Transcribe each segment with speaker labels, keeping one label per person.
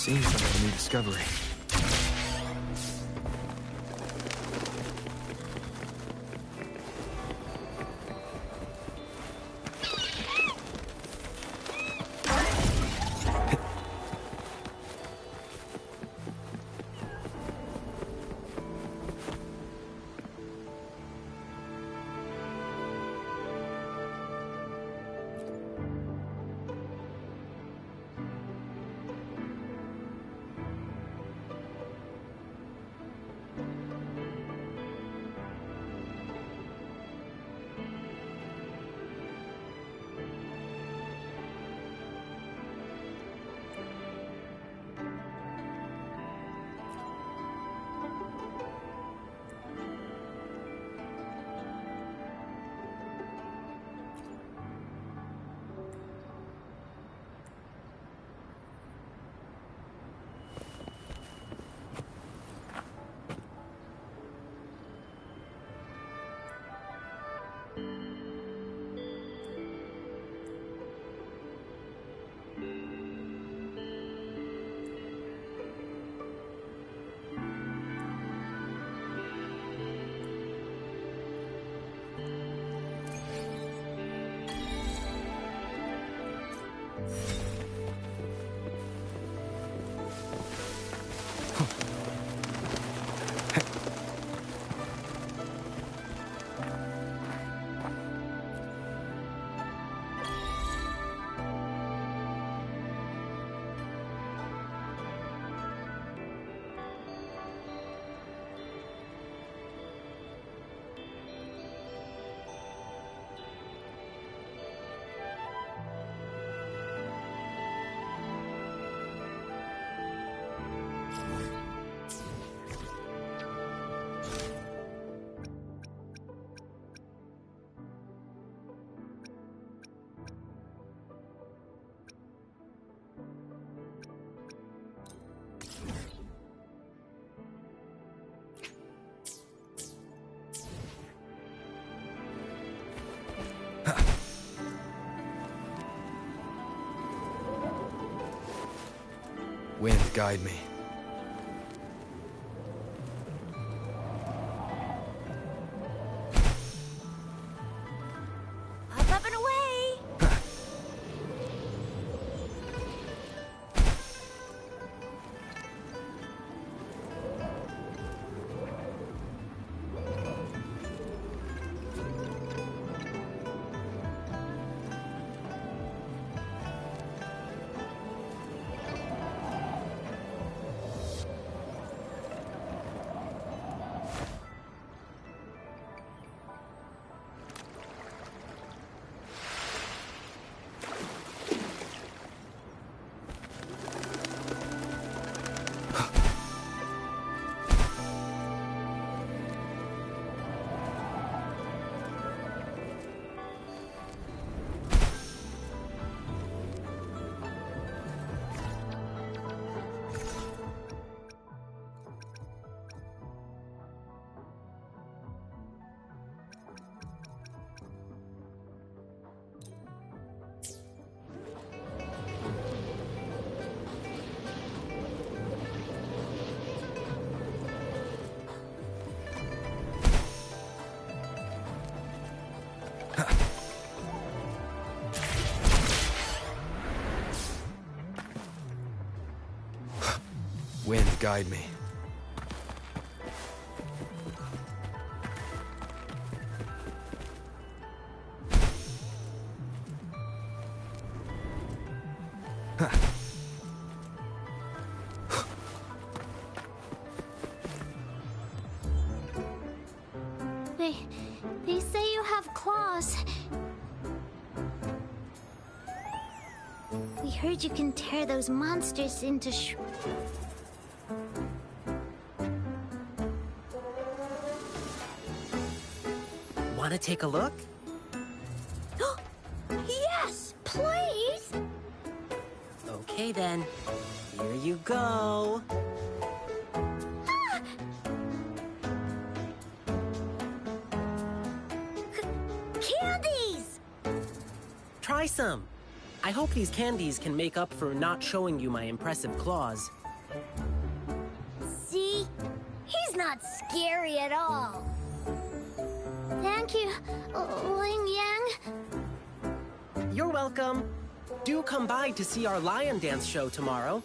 Speaker 1: Seems like a new discovery. Wind, guide me.
Speaker 2: Up and away!
Speaker 1: Wind, guide me.
Speaker 2: They say you have claws. We heard you can tear those monsters into
Speaker 3: Want to take a look?
Speaker 2: Yes, please!
Speaker 3: Okay then. Here you go.
Speaker 2: Candies!
Speaker 3: Try some. I hope these candies can make up for not showing you my impressive claws.
Speaker 2: See? He's not scary at all. Thank you, Ling Yang.
Speaker 3: You're welcome. Do come by to see our lion dance show tomorrow.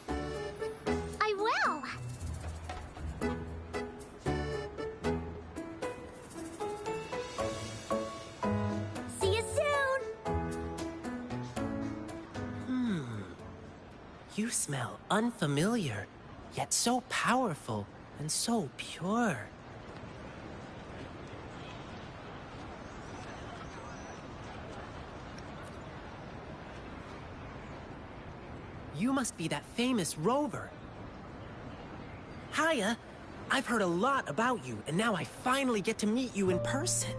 Speaker 2: I will. See you soon.
Speaker 3: You smell unfamiliar, yet so powerful and so pure. You must be that famous rover. Hiya, I've heard a lot about you, and now I finally get to meet you in person.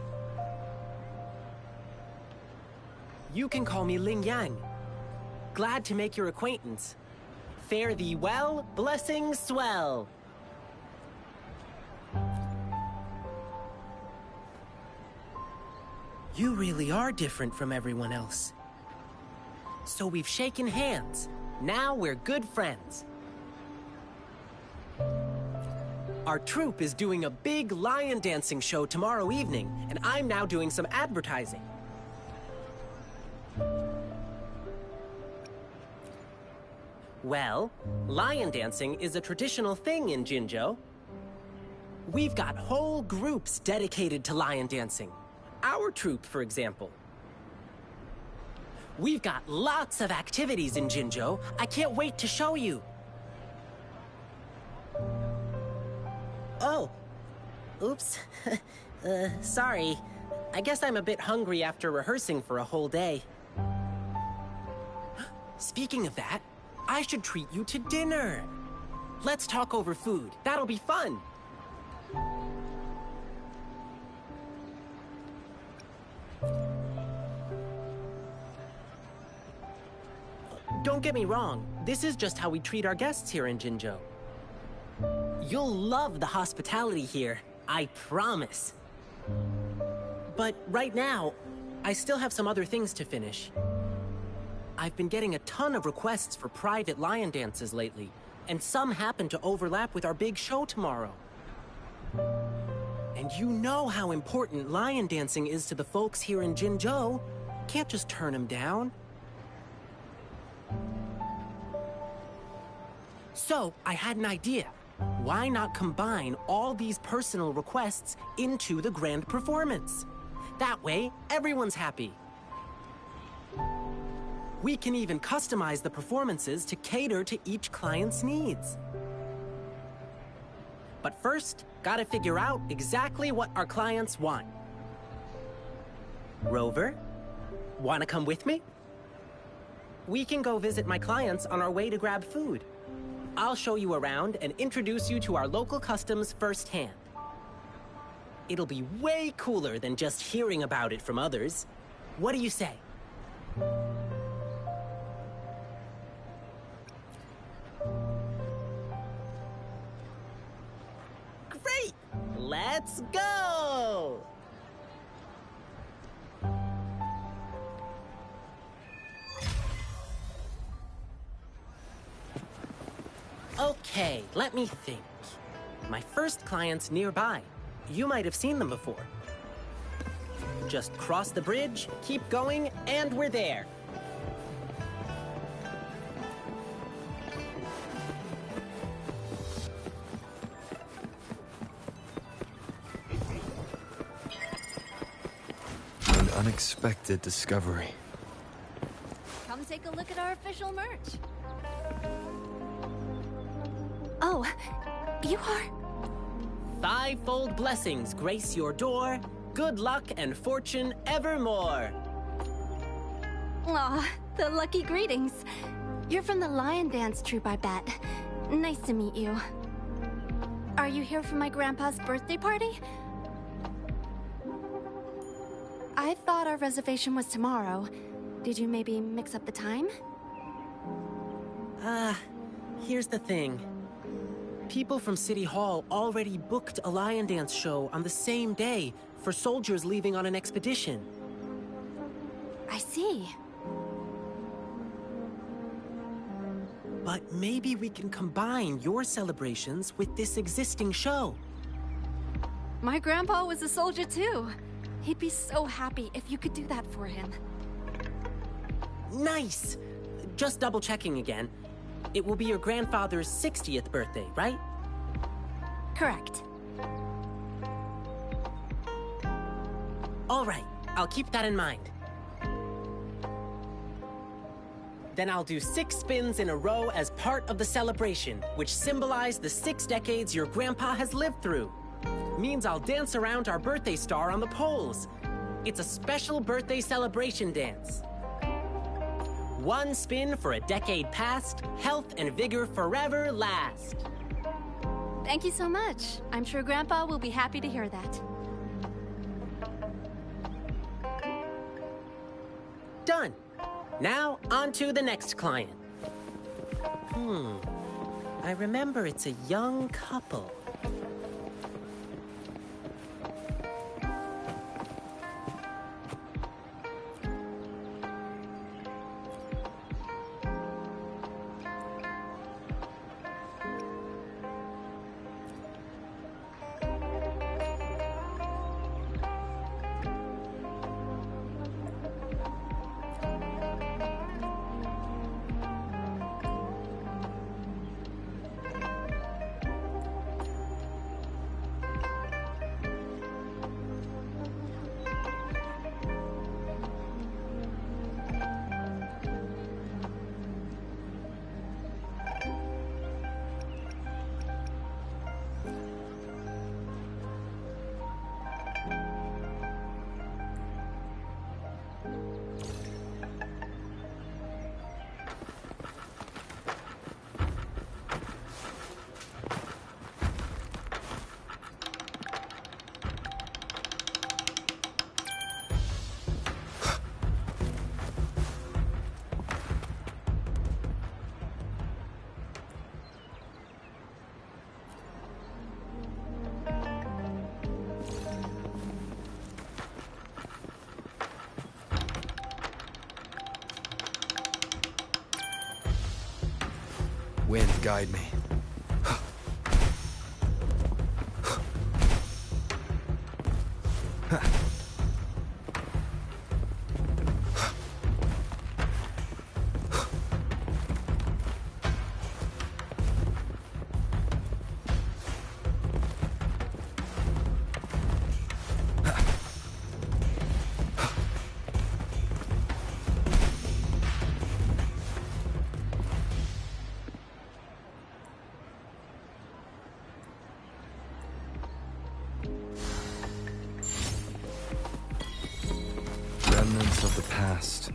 Speaker 3: You can call me Ling Yang. Glad to make your acquaintance. Fare thee well, blessings swell. You really are different from everyone else. So we've shaken hands. Now we're good friends. Our troupe is doing a big lion dancing show tomorrow evening, and I'm now doing some advertising. Well, lion dancing is a traditional thing in Jinzhou. We've got whole groups dedicated to lion dancing. Our troupe, for example. We've got lots of activities in Jinzhou. I can't wait to show you. Oh. Oops. Sorry. I guess I'm a bit hungry after rehearsing for a whole day. Speaking of that, I should treat you to dinner. Let's talk over food. That'll be fun. Don't get me wrong, this is just how we treat our guests here in Jinzhou. You'll love the hospitality here, I promise. But right now, I still have some other things to finish. I've been getting a ton of requests for private lion dances lately, and some happen to overlap with our big show tomorrow. And you know how important lion dancing is to the folks here in Jinzhou. Can't just turn them down. So, I had an idea. Why not combine all these personal requests into the grand performance? That way, everyone's happy. We can even customize the performances to cater to each client's needs. But first, gotta figure out exactly what our clients want. Rover, wanna come with me? We can go visit my clients on our way to grab food. I'll show you around and introduce you to our local customs firsthand. It'll be way cooler than just hearing about it from others. What do you say? Great! Let's go! Okay, let me think. My first client's nearby. You might have seen them before. Just cross the bridge, keep going, and we're there.
Speaker 1: An unexpected discovery.
Speaker 4: Come take a look at our official merch.
Speaker 2: Oh, you are...
Speaker 3: Fivefold blessings grace your door. Good luck and fortune evermore.
Speaker 4: Aw, the lucky greetings. You're from the lion dance troupe, I bet. Nice to meet you. Are you here for my grandpa's birthday party? I thought our reservation was tomorrow. Did you maybe mix up the time?
Speaker 3: Here's the thing. People from City Hall already booked a lion dance show on the same day for soldiers leaving on an expedition.
Speaker 4: I see.
Speaker 3: But maybe we can combine your celebrations with this existing show.
Speaker 4: My grandpa was a soldier too. He'd be so happy if you could do that for him.
Speaker 3: Nice! Just double checking again. It will be your grandfather's 60th birthday, right?
Speaker 2: Correct.
Speaker 3: All right, I'll keep that in mind. Then I'll do 6 spins in a row as part of the celebration, which symbolize the 6 decades your grandpa has lived through. Means I'll dance around our birthday star on the poles. It's a special birthday celebration dance. 1 spin for a decade past, health and vigor forever last.
Speaker 4: Thank you so much. I'm sure Grandpa will be happy to hear that.
Speaker 3: Done. Now, on to the next client. I remember it's a young couple.
Speaker 1: Wind, guide me. Remnants of the past.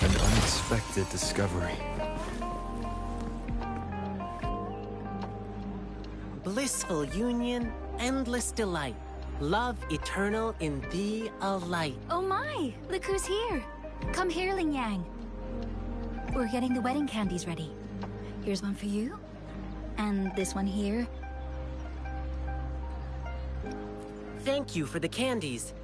Speaker 1: Unexpected discovery.
Speaker 3: Blissful union, endless delight. Love eternal in thee a light.
Speaker 2: Oh my! Look who's here! Come here, Ling Yang. We're getting the wedding candies ready. Here's one for you. And this one here.
Speaker 3: Thank you for the candies.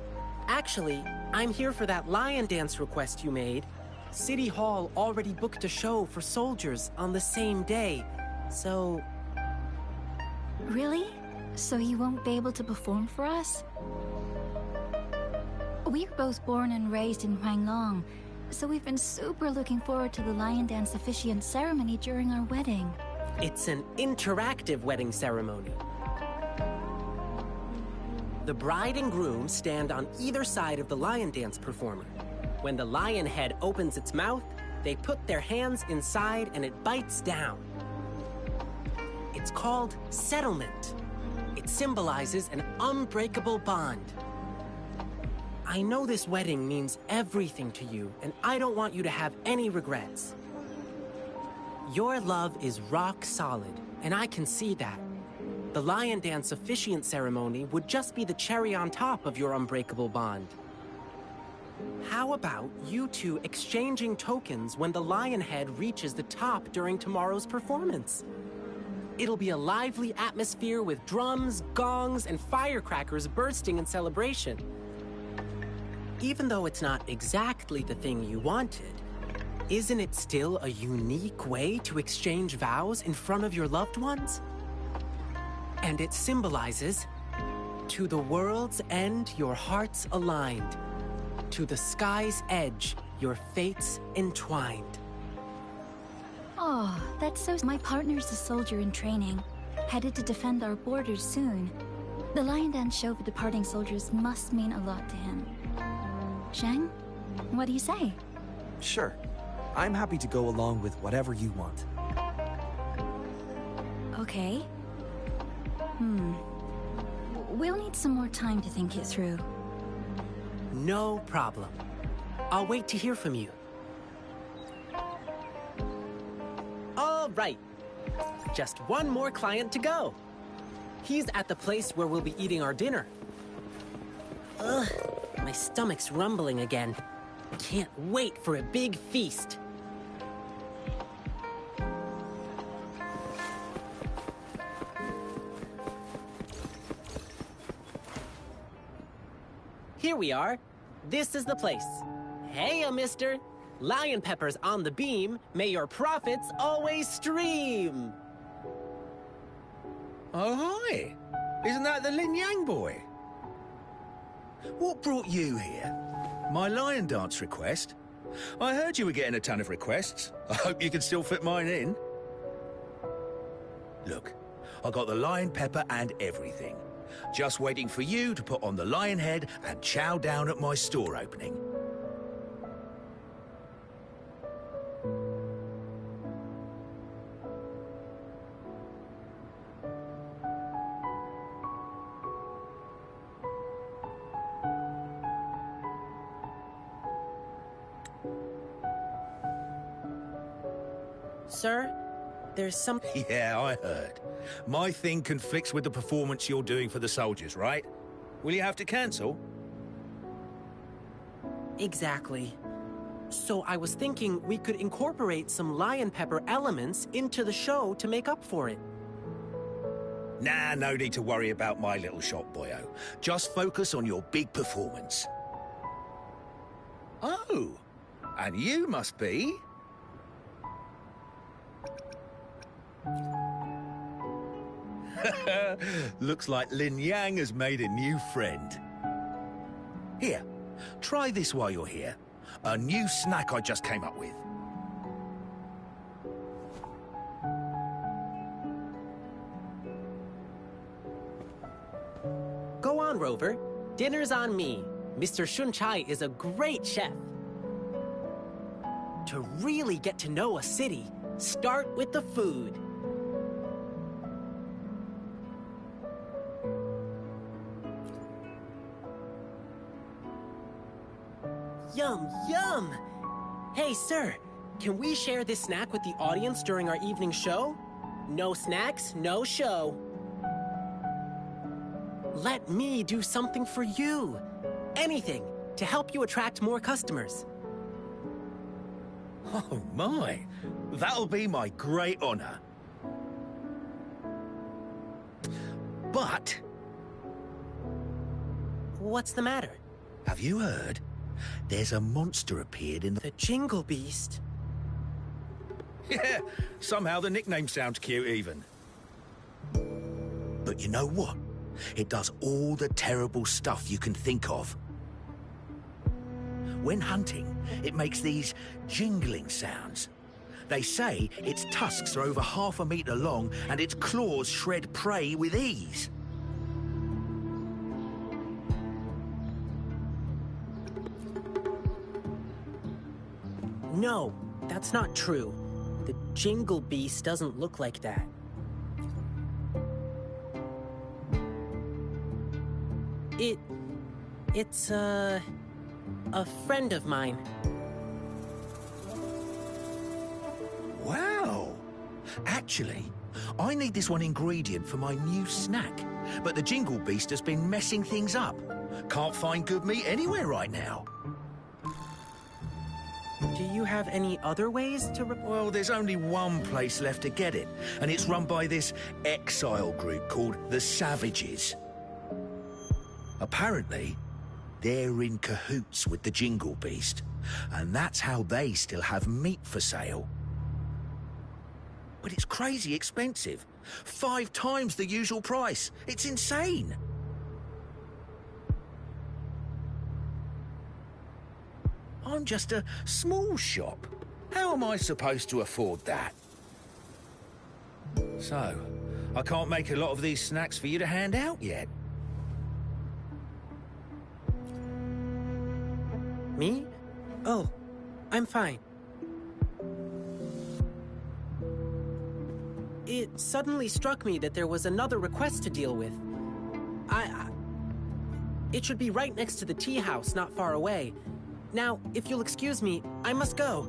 Speaker 3: Actually, I'm here for that lion dance request you made. City Hall already booked a show for soldiers on the same day, so...
Speaker 2: Really? So you won't be able to perform for us? We were both born and raised in Huanglong, so we've been super looking forward to the lion dance officiant ceremony during our wedding.
Speaker 3: It's an interactive wedding ceremony. The bride and groom stand on either side of the lion dance performer. When the lion head opens its mouth, they put their hands inside and it bites down. It's called settlement. It symbolizes an unbreakable bond. I know this wedding means everything to you, and I don't want you to have any regrets. Your love is rock solid, and I can see that. The lion dance officiant ceremony would just be the cherry on top of your unbreakable bond. How about you two exchanging tokens when the lion head reaches the top during tomorrow's performance? It'll be a lively atmosphere with drums, gongs, and firecrackers bursting in celebration. Even though it's not exactly the thing you wanted, isn't it still a unique way to exchange vows in front of your loved ones? And it symbolizes, to the world's end, your hearts aligned. To the sky's edge, your fates entwined.
Speaker 2: Oh, that's so... My partner's a soldier in training, headed to defend our borders soon. The lion dance show for departing soldiers must mean a lot to him. Zhang, what do you say?
Speaker 1: Sure. I'm happy to go along with whatever you want.
Speaker 2: Okay. We'll need some more time to think it through.
Speaker 3: No problem. I'll wait to hear from you. All right. Just one more client to go. He's at the place where we'll be eating our dinner. Ugh, my stomach's rumbling again. Can't wait for a big feast. Here we are. This is the place. Hey, mister. Lion peppers on the beam. May your profits always stream.
Speaker 5: Oh, hi. Isn't that the Lin Yang boy? What brought you here? My lion dance request? I heard you were getting a ton of requests. I hope you can still fit mine in. Look, I got the lion pepper and everything. Just waiting for you to put on the lion head and chow down at my store opening.
Speaker 3: Sir, there's some...
Speaker 5: Yeah, I heard. My thing conflicts with the performance you're doing for the soldiers, right? Will you have to cancel?
Speaker 3: Exactly. So I was thinking we could incorporate some lion pepper elements into the show to make up for it.
Speaker 5: Nah, no need to worry about my little shop, boyo. Just focus on your big performance. Oh, and you must be... Looks like Lin Yang has made a new friend. Here, try this while you're here. A new snack I just came up with.
Speaker 3: Go on, Rover. Dinner's on me. Mr. Shunchai is a great chef. To really get to know a city, start with the food. Yum, yum! Hey, sir, can we share this snack with the audience during our evening show? No snacks, no show. Let me do something for you. Anything to help you attract more customers.
Speaker 5: Oh my, that'll be my great honor. But...
Speaker 3: What's the matter?
Speaker 5: have you heard? There's a monster appeared in
Speaker 3: The Jingle Beast?
Speaker 5: Yeah, somehow the nickname sounds cute even. But you know what? It does all the terrible stuff you can think of. When hunting, it makes these jingling sounds. They say its tusks are over 1/2 meter long and its claws shred prey with ease.
Speaker 3: No, that's not true. The Jingle Beast doesn't look like that. It's a friend of mine.
Speaker 5: Wow! Actually, I need this one ingredient for my new snack. But the Jingle Beast has been messing things up. Can't find good meat anywhere right now.
Speaker 3: Do you have any other ways to
Speaker 5: Well, there's only one place left to get it, and it's run by this exile group called the Savages. Apparently, they're in cahoots with the Jingle Beast, and that's how they still have meat for sale. But it's crazy expensive. 5 times the usual price. It's insane. I'm just a small shop. How am I supposed to afford that? So, I can't make a lot of these snacks for you to hand out yet.
Speaker 3: Me? Oh, I'm fine. It suddenly struck me that there was another request to deal with. It should be right next to the tea house, not far away. Now, if you'll excuse me, I must go.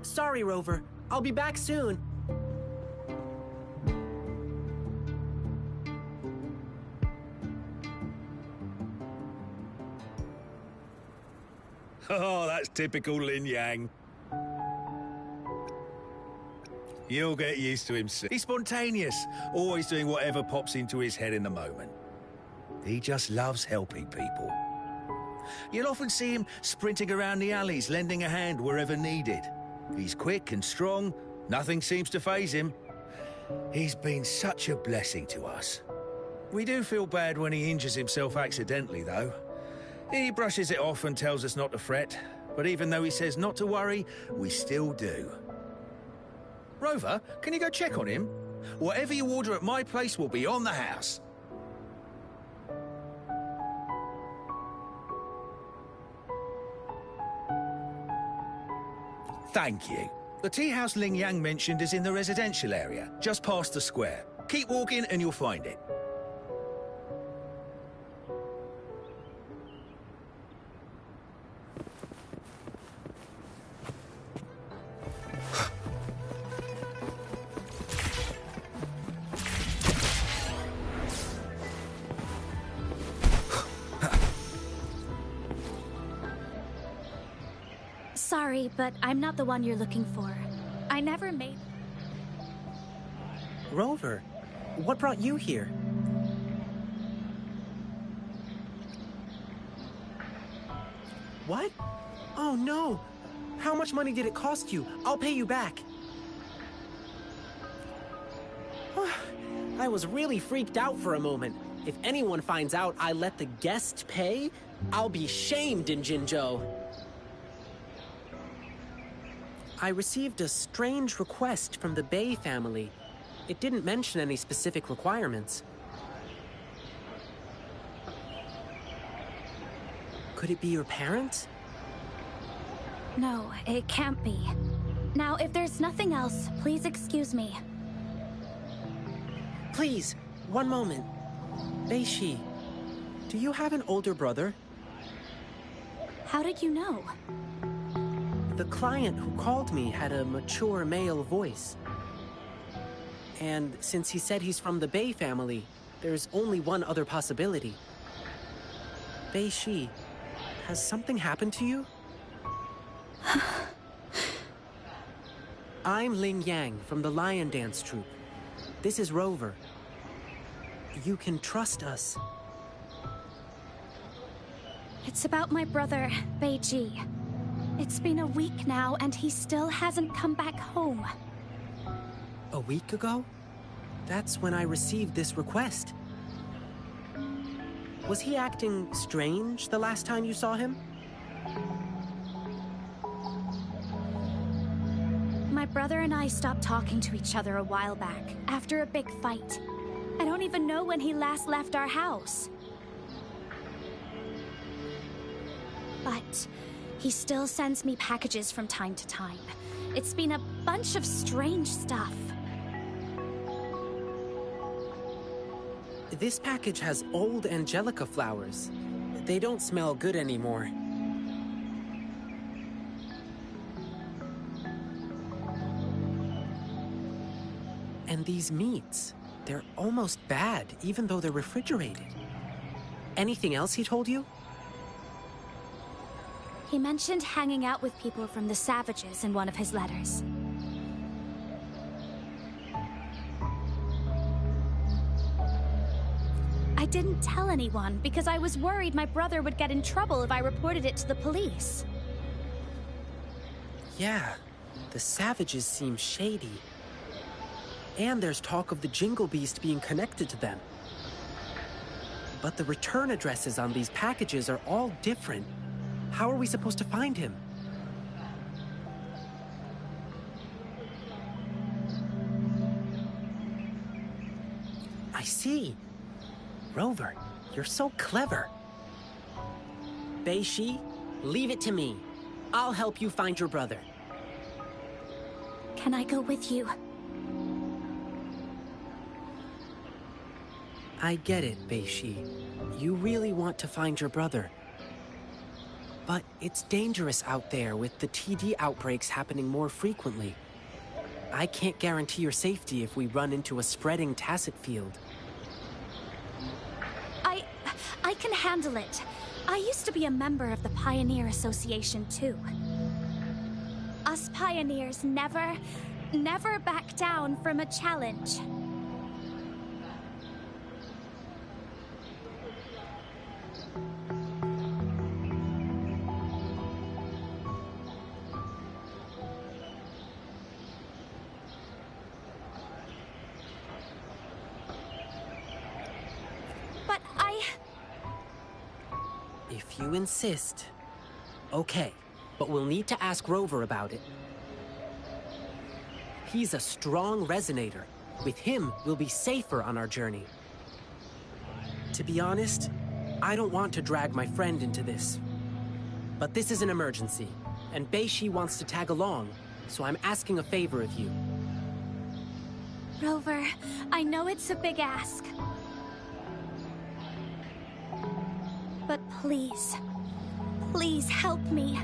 Speaker 3: Sorry, Rover. I'll be back soon.
Speaker 5: Oh, that's typical Lin Yang. You'll get used to him soon. He's spontaneous, always doing whatever pops into his head in the moment. He just loves helping people. You'll often see him sprinting around the alleys, lending a hand wherever needed. He's quick and strong, nothing seems to faze him. He's been such a blessing to us. We do feel bad when he injures himself accidentally, though. He brushes it off and tells us not to fret, but even though he says not to worry, we still do. Rover, can you go check on him? Whatever you order at my place will be on the house. Thank you. The tea house Ling Yang mentioned is in the residential area, just past the square. Keep walking and you'll find it.
Speaker 2: Sorry, but I'm not the one you're looking for. I never made...
Speaker 3: Rover, what brought you here? What? Oh no! How much money did it cost you? I'll pay you back. I was really freaked out for a moment. If anyone finds out I let the guest pay, I'll be shamed in Jinzhou. I received a strange request from the Bei family. It didn't mention any specific requirements. Could it be your parents?
Speaker 2: No, it can't be. Now, if there's nothing else, please excuse me.
Speaker 3: Please, one moment. Bei-shi, do you have an older brother?
Speaker 2: How did you know?
Speaker 3: The client who called me had a mature male voice. And since he said he's from the Bei family, there's only one other possibility. Bei-shi, has something happened to you? I'm Ling Yang from the Lion Dance Troupe. This is Rover. You can trust us.
Speaker 2: It's about my brother, Bei-ji. It's been a week now, and he still hasn't come back home.
Speaker 3: A week ago? That's when I received this request. Was he acting strange the last time you saw him?
Speaker 2: My brother and I stopped talking to each other a while back, after a big fight. I don't even know when he last left our house. But he still sends me packages from time to time. It's been a bunch of strange stuff.
Speaker 3: This package has old angelica flowers. They don't smell good anymore. And these meats, they're almost bad, even though they're refrigerated. Anything else he told you?
Speaker 2: He mentioned hanging out with people from the Savages in one of his letters. I didn't tell anyone because I was worried my brother would get in trouble if I reported it to the police.
Speaker 3: Yeah, the Savages seem shady. And there's talk of the Jingle Beast being connected to them. But the return addresses on these packages are all different. How are we supposed to find him? I see. Rover, you're so clever. Bei-Shi, leave it to me. I'll help you find your brother.
Speaker 2: Can I go with you?
Speaker 3: I get it, Bei-Shi. You really want to find your brother. But it's dangerous out there with the TD outbreaks happening more frequently. I can't guarantee your safety if we run into a spreading tacit field.
Speaker 2: I can handle it. I used to be a member of the Pioneer Association too. Us pioneers never back down from a challenge. But
Speaker 3: If you insist. Okay, but we'll need to ask Rover about it. He's a strong resonator. With him, we'll be safer on our journey. To be honest, I don't want to drag my friend into this. But this is an emergency, and Bei-Shi wants to tag along, so I'm asking a favor of you.
Speaker 2: Rover, I know it's a big ask. But please, please help me.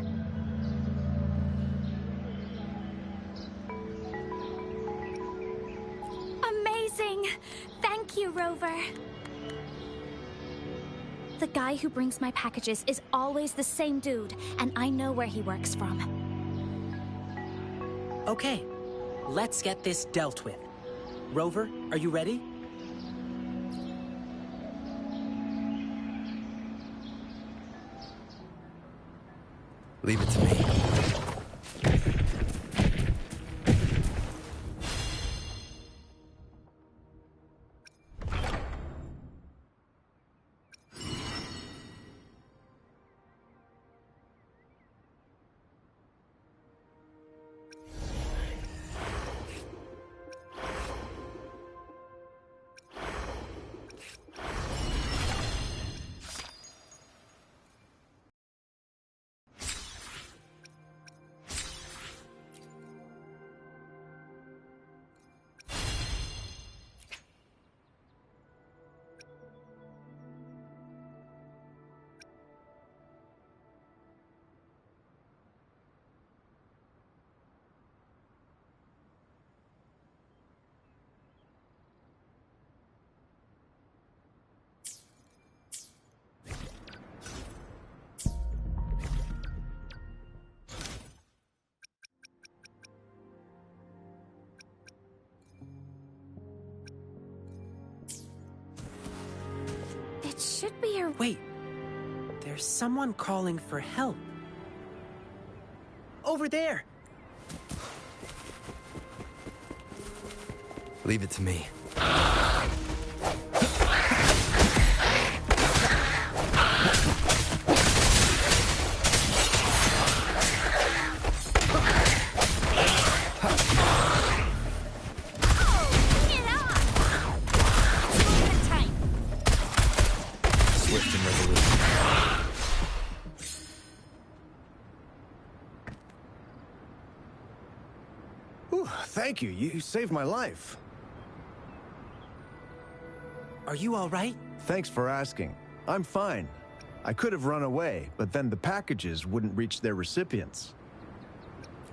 Speaker 2: Amazing! Thank you, Rover. The guy who brings my packages is always the same dude, and I know where he works from.
Speaker 3: Okay, let's get this dealt with. Rover, are you ready?
Speaker 1: Leave it to me.
Speaker 2: It should be a...
Speaker 3: Wait, there's someone calling for help. Over there!
Speaker 1: Leave it to me. Swift and resolute.
Speaker 6: Whew, thank you. You saved my life.
Speaker 3: Are you all right?
Speaker 6: Thanks for asking. I'm fine. I could have run away, but then the packages wouldn't reach their recipients.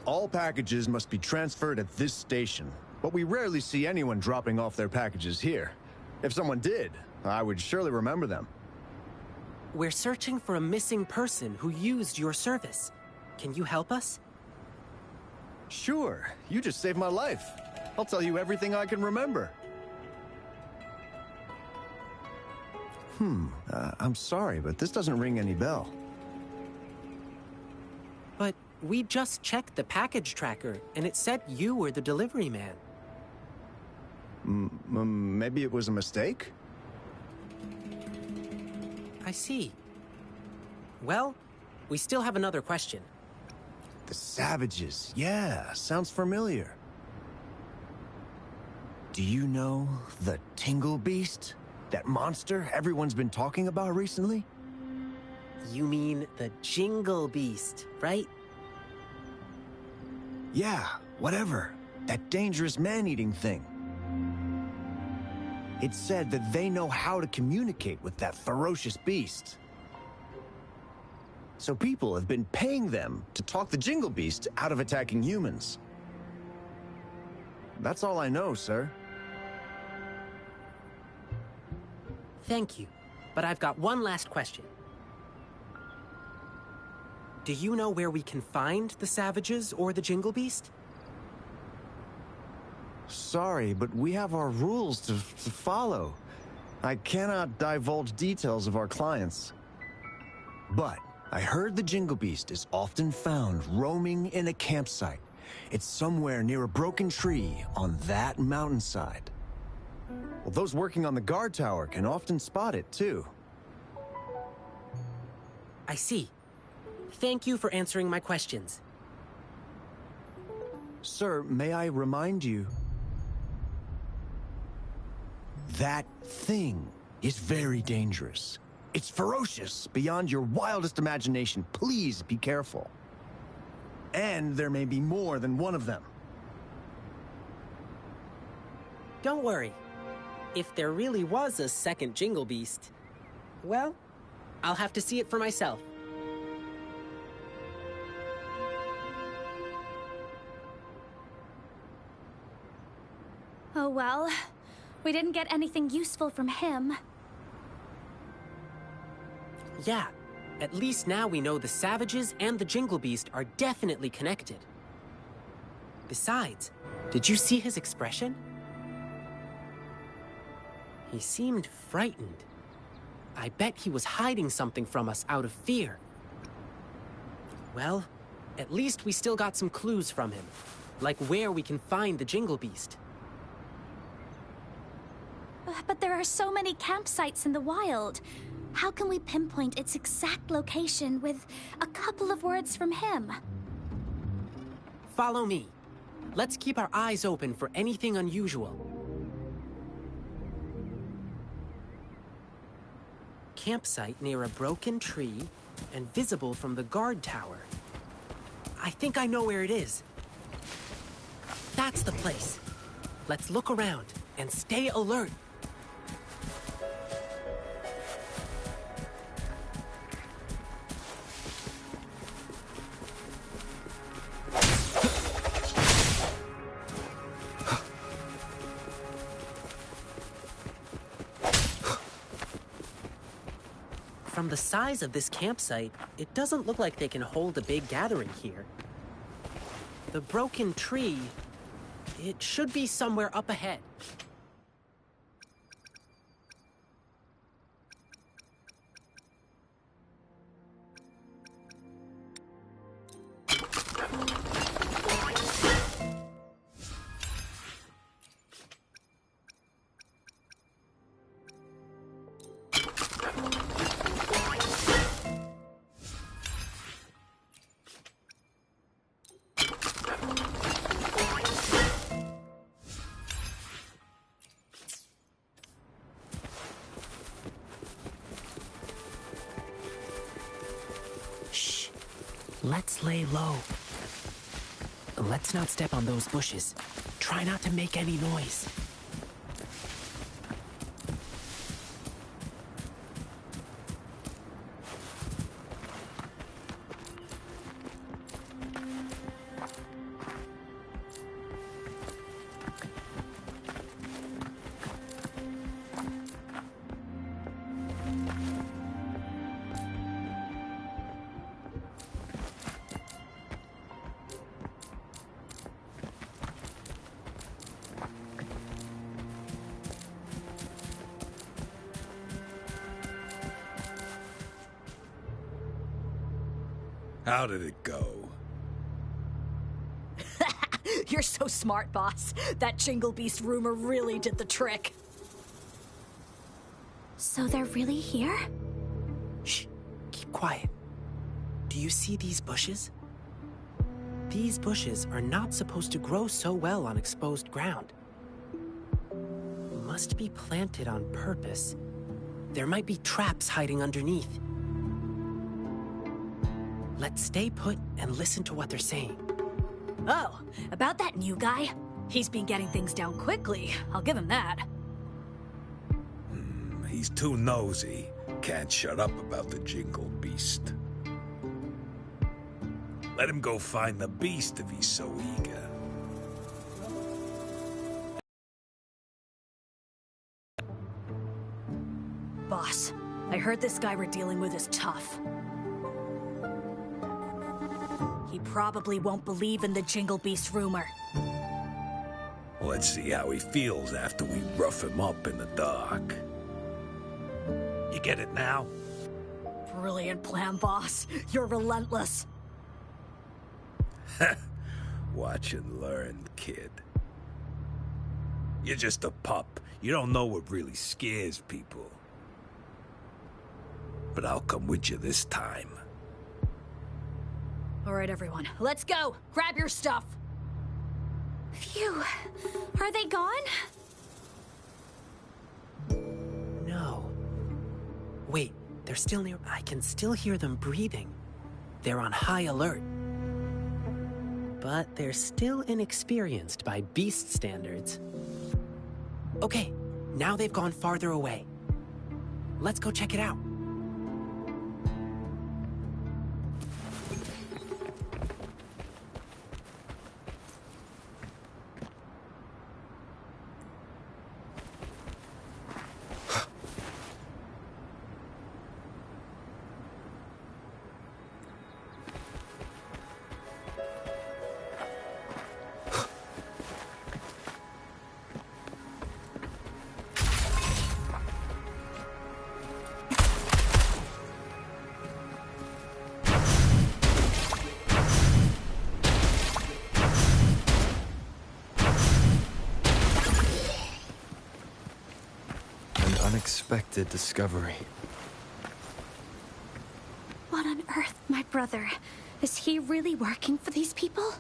Speaker 6: All packages must be transferred at this station, but we rarely see anyone dropping off their packages here. If someone did, I would surely remember them.
Speaker 3: We're searching for a missing person who used your service. Can you help us?
Speaker 6: Sure, you just saved my life. I'll tell you everything I can remember. I'm sorry, but this doesn't ring any bell.
Speaker 3: But we just checked the package tracker, and it said you were the delivery man.
Speaker 6: Maybe it was a mistake?
Speaker 3: I see. Well, we still have another question.
Speaker 6: The Savages. Yeah, sounds familiar. Do you know the Tingle Beast? That monster everyone's been talking about recently?
Speaker 3: You mean the Jingle Beast, right?
Speaker 6: Yeah, whatever. That dangerous man-eating thing. It said that they know how to communicate with that ferocious beast. So people have been paying them to talk the Jingle Beast out of attacking humans. That's all I know, sir.
Speaker 3: Thank you, but I've got one last question. Do you know where we can find the Savages or the Jingle Beast?
Speaker 6: Sorry, but we have our rules to follow. I cannot divulge details of our clients. But I heard the Jingle Beast is often found roaming in a campsite. It's somewhere near a broken tree on that mountainside. Well, those working on the guard tower can often spot it, too.
Speaker 3: I see. Thank you for answering my questions.
Speaker 6: Sir, may I remind you? That thing is very dangerous. It's ferocious beyond your wildest imagination. Please be careful. And there may be more than one of them.
Speaker 3: Don't worry. If there really was a second Jingle Beast, well, I'll have to see it for myself.
Speaker 2: Oh well, we didn't get anything useful from him.
Speaker 3: Yeah, at least now we know the Savages and the Jingle Beast are definitely connected. Besides, did you see his expression? He seemed frightened. I bet he was hiding something from us out of fear. Well, at least we still got some clues from him, like where we can find the Jingle Beast.
Speaker 2: But there are so many campsites in the wild. How can we pinpoint its exact location with a couple of words from him?
Speaker 3: Follow me. Let's keep our eyes open for anything unusual. Campsite near a broken tree and visible from the guard tower. I think I know where it is. That's the place. Let's look around and stay alert. From the size of this campsite, it doesn't look like they can hold a big gathering here. The broken tree, it should be somewhere up ahead. Let's lay low. Let's not step on those bushes. Try not to make any noise.
Speaker 5: How did it go?
Speaker 7: You're so smart, boss. That Jingle Beast rumor really did the trick.
Speaker 2: So they're really here?
Speaker 3: Shh, keep quiet. Do you see these bushes? These bushes are not supposed to grow so well on exposed ground. Must be planted on purpose. There might be traps hiding underneath. Let's stay put and listen to what they're saying.
Speaker 7: Oh, about that new guy? He's been getting things down quickly. I'll give him that.
Speaker 5: He's too nosy. Can't shut up about the Jingle Beast. Let him go find the beast if he's so eager.
Speaker 7: Boss, I heard this guy we're dealing with is tough. He probably won't believe in the Jingle Beast rumor.
Speaker 5: Let's see how he feels after we rough him up in the dark. You get it now?
Speaker 7: Brilliant plan, boss. You're relentless.
Speaker 5: Watch and learn, kid. You're just a pup. You don't know what really scares people. But I'll come with you this time.
Speaker 7: All right, everyone, let's go. Grab your stuff.
Speaker 2: Phew. Are they gone?
Speaker 3: No. Wait, they're still near. I can still hear them breathing. They're on high alert. But they're still inexperienced by beast standards. Okay, now they've gone farther away. Let's go check it out.
Speaker 6: Unexpected discovery.
Speaker 2: What on earth, my brother? Is he really working for these people?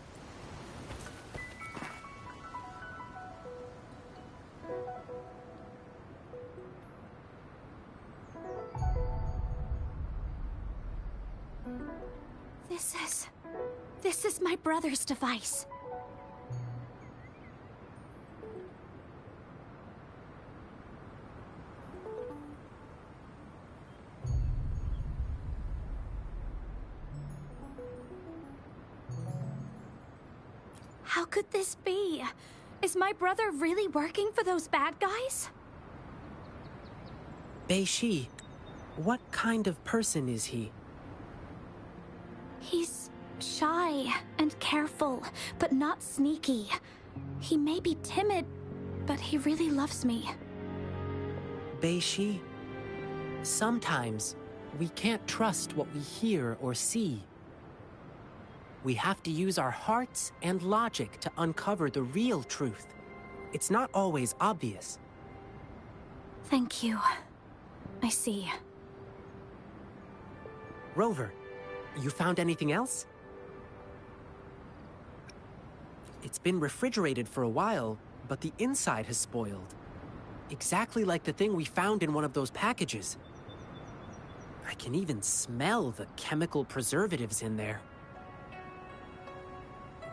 Speaker 2: This is my brother's device. How could this be? Is my brother really working for those bad guys?
Speaker 3: Bei-Shi, what kind of person is he?
Speaker 2: He's shy and careful, but not sneaky. He may be timid, but he really loves me.
Speaker 3: Bei-Shi, sometimes we can't trust what we hear or see. We have to use our hearts and logic to uncover the real truth. It's not always obvious.
Speaker 2: Thank you. I see.
Speaker 3: Rover, you found anything else? It's been refrigerated for a while, but the inside has spoiled. Exactly like the thing we found in one of those packages. I can even smell the chemical preservatives in there.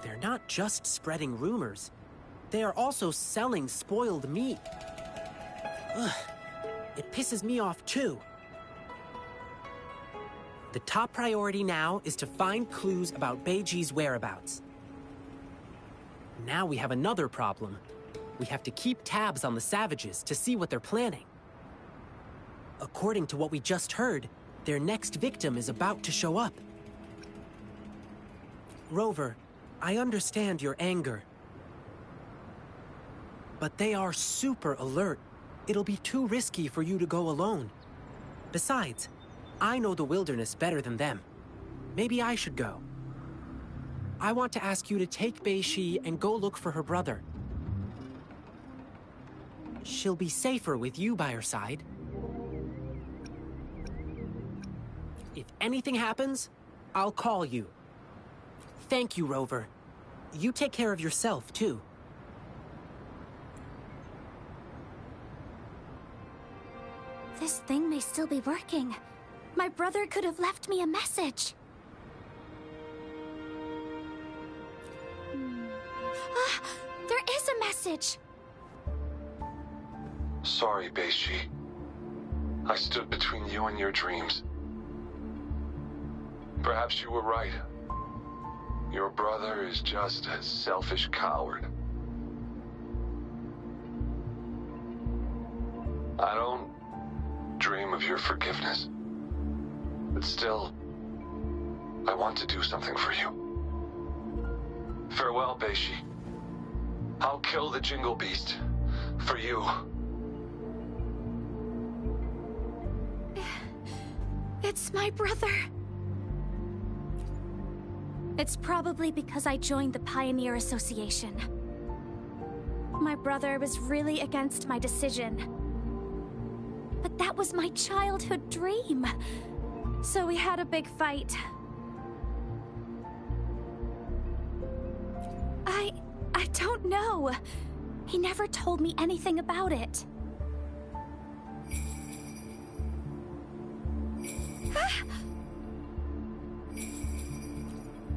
Speaker 3: They're not just spreading rumors. They are also selling spoiled meat. Ugh. It pisses me off too. The top priority now is to find clues about Beiji's whereabouts. Now we have another problem. We have to keep tabs on the savages to see what they're planning. According to what we just heard, their next victim is about to show up. Rover, I understand your anger. But they are super alert. It'll be too risky for you to go alone. Besides, I know the wilderness better than them. Maybe I should go. I want to ask you to take Bei-Shi and go look for her brother. She'll be safer with you by her side. If anything happens, I'll call you. Thank you, Rover. You take care of yourself, too.
Speaker 2: This thing may still be working. My brother could have left me a message. Ah, there is a message!
Speaker 8: Sorry, Bei-Shi. I stood between you and your dreams. Perhaps you were right. Your brother is just a selfish coward. I don't dream of your forgiveness. But still, I want to do something for you. Farewell, Bei-Shi. I'll kill the Jingle Beast. For you.
Speaker 2: It's my brother. It's probably because I joined the Pioneer Association. My brother was really against my decision. But that was my childhood dream. So we had a big fight. I don't know. He never told me anything about it.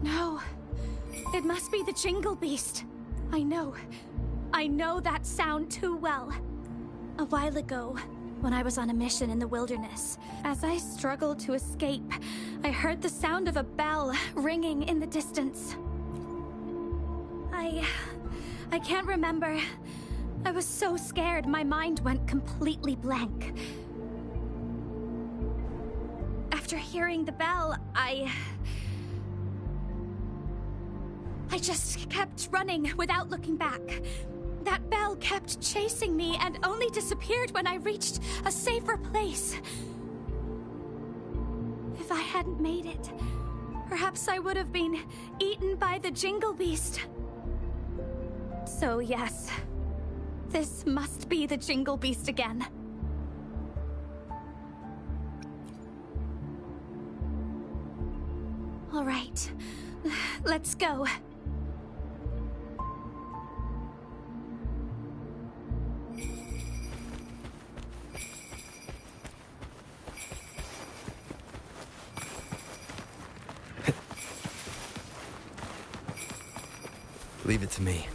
Speaker 2: No. It must be the Jingle Beast. I know that sound too well. A while ago, when I was on a mission in the wilderness, as I struggled to escape, I heard the sound of a bell ringing in the distance. I can't remember. I was so scared my mind went completely blank. After hearing the bell, I just kept running without looking back. That bell kept chasing me and only disappeared when I reached a safer place. If I hadn't made it, perhaps I would have been eaten by the Jingle Beast. So yes, this must be the Jingle Beast again. All right, let's go.
Speaker 1: Leave it to me.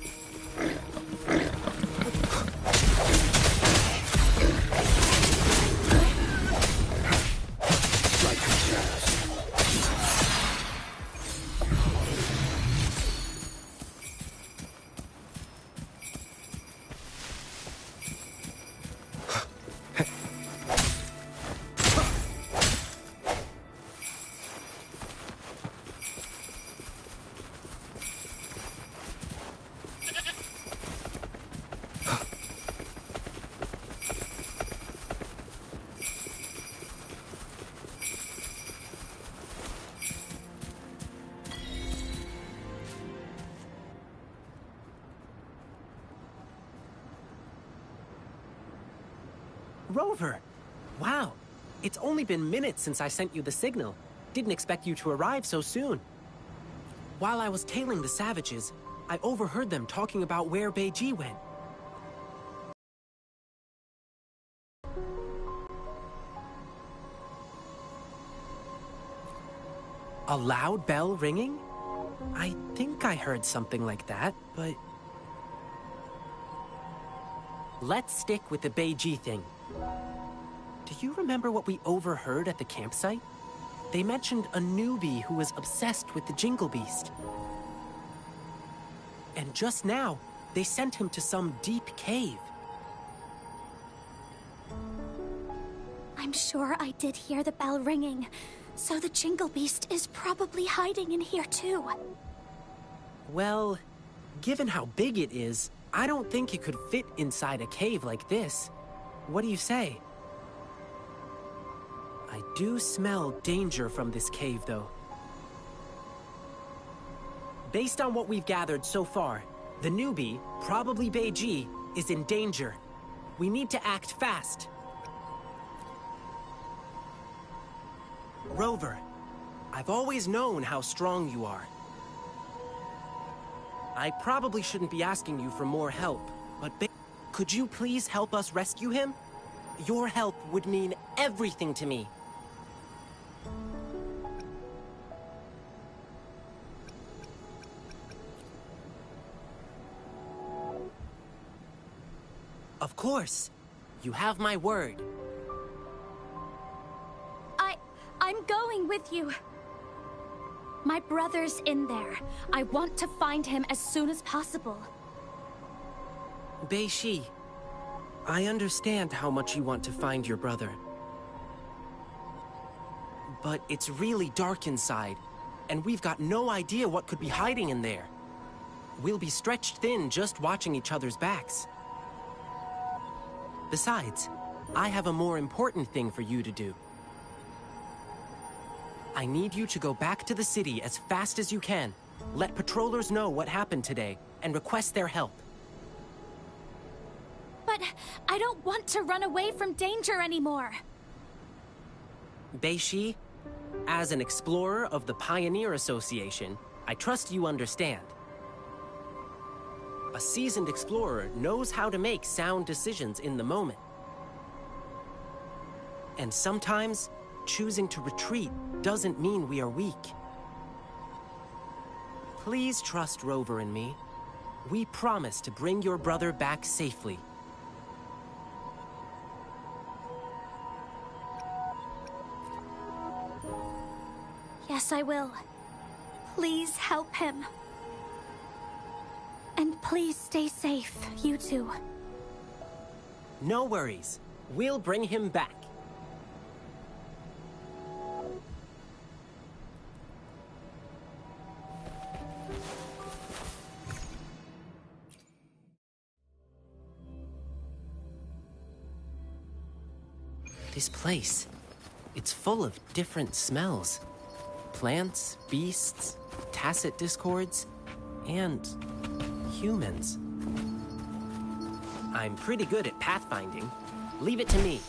Speaker 3: Rover! Wow, it's only been minutes since I sent you the signal. Didn't expect you to arrive so soon. While I was tailing the savages, I overheard them talking about where Bei-Ji went. A loud bell ringing? I think I heard something like that, but... Let's stick with the Beiji thing. Do you remember what we overheard at the campsite? They mentioned a newbie who was obsessed with the Jingle Beast. And just now, they sent him to some deep cave.
Speaker 4: I'm sure I did hear the bell ringing, so the Jingle Beast is probably hiding in here too.
Speaker 3: Well, given how big it is, I don't think it could fit inside a cave like this. What do you say? I do smell danger from this cave, though. Based on what we've gathered so far, the newbie, probably Beiji, is in danger. We need to act fast. Rover, I've always known how strong you are. I probably shouldn't be asking you for more help, but could you please help us rescue him? Your help would mean everything to me. Of course. You have my word.
Speaker 4: I'm going with you. My brother's in there. I want to find him as soon as possible.
Speaker 3: Beiji, I understand how much you want to find your brother. But it's really dark inside, and we've got no idea what could be hiding in there. We'll be stretched thin just watching each other's backs. Besides, I have a more important thing for you to do. I need you to go back to the city as fast as you can. Let patrollers know what happened today, and request their help.
Speaker 4: But I don't want to run away from danger anymore.
Speaker 3: Beiji, as an explorer of the Pioneer Association, I trust you understand. A seasoned explorer knows how to make sound decisions in the moment. And sometimes, choosing to retreat doesn't mean we are weak. Please trust Rover and me. We promise to bring your brother back safely.
Speaker 4: Yes, I will. Please help him. And please stay safe, you two.
Speaker 3: No worries. We'll bring him back. This place, it's full of different smells. Plants, beasts, tacit discords, and humans. I'm pretty good at pathfinding. Leave it to me.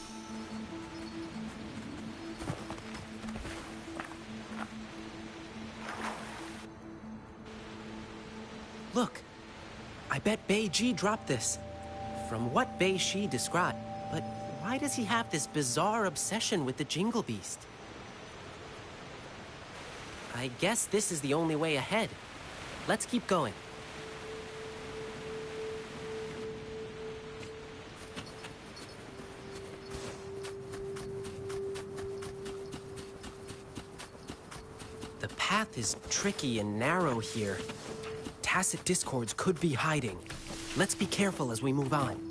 Speaker 3: Look, I bet Beiji dropped this. From what Beiji described, but why does he have this bizarre obsession with the Jingle Beast? I guess this is the only way ahead. Let's keep going. The path is tricky and narrow here. Tacit discords could be hiding. Let's be careful as we move on.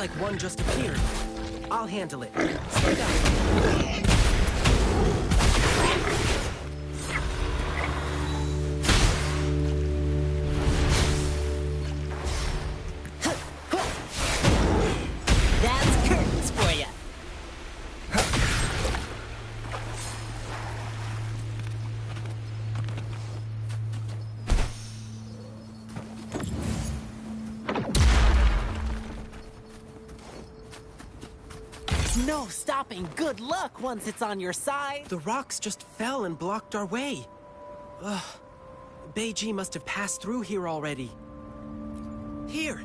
Speaker 3: like one just appeared. I'll handle it. Stay down. That's curtains for ya. No stopping good luck once it's on your side. The rocks just fell and blocked our way. Ugh. Beiji must have passed through here already. Here.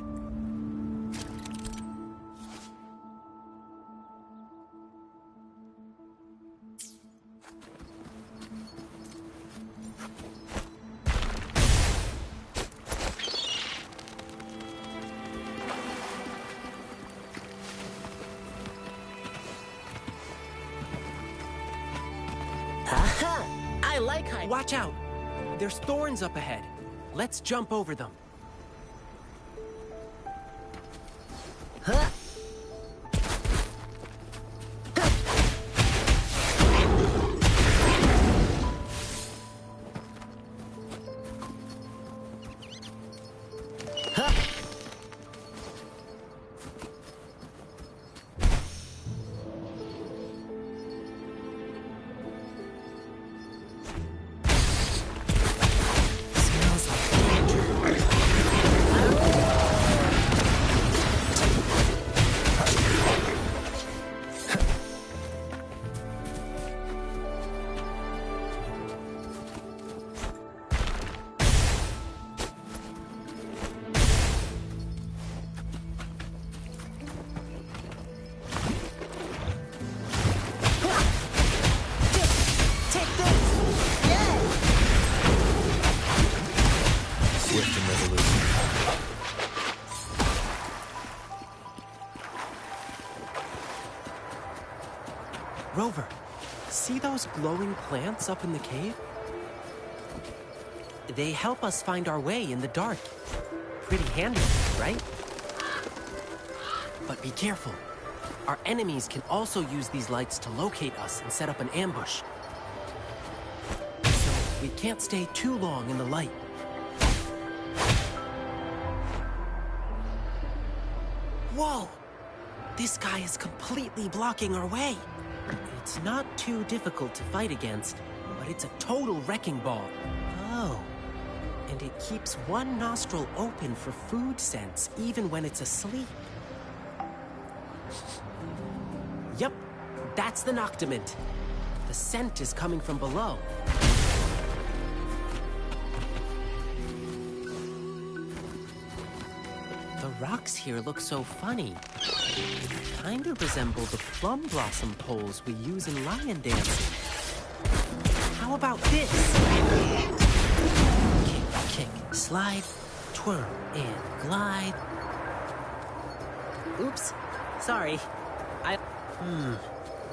Speaker 3: Aha! I like high. Watch out! There's thorns up ahead. Let's jump over them. Huh? Rover, see those glowing plants up in the cave? They help us find our way in the dark. Pretty handy, right? But be careful. Our enemies can also use these lights to locate us and set up an ambush. So we can't stay too long in the light. Whoa! This guy is completely blocking our way. It's not too difficult to fight against, but it's a total wrecking ball. Oh. And it keeps one nostril open for food scents, even when it's asleep. Yep, that's the Noctiment. The scent is coming from below. The rocks here look so funny. They kind of resemble the plum blossom poles we use in lion dancing. How about this? Kick, kick, slide, twirl, and glide. Oops, sorry.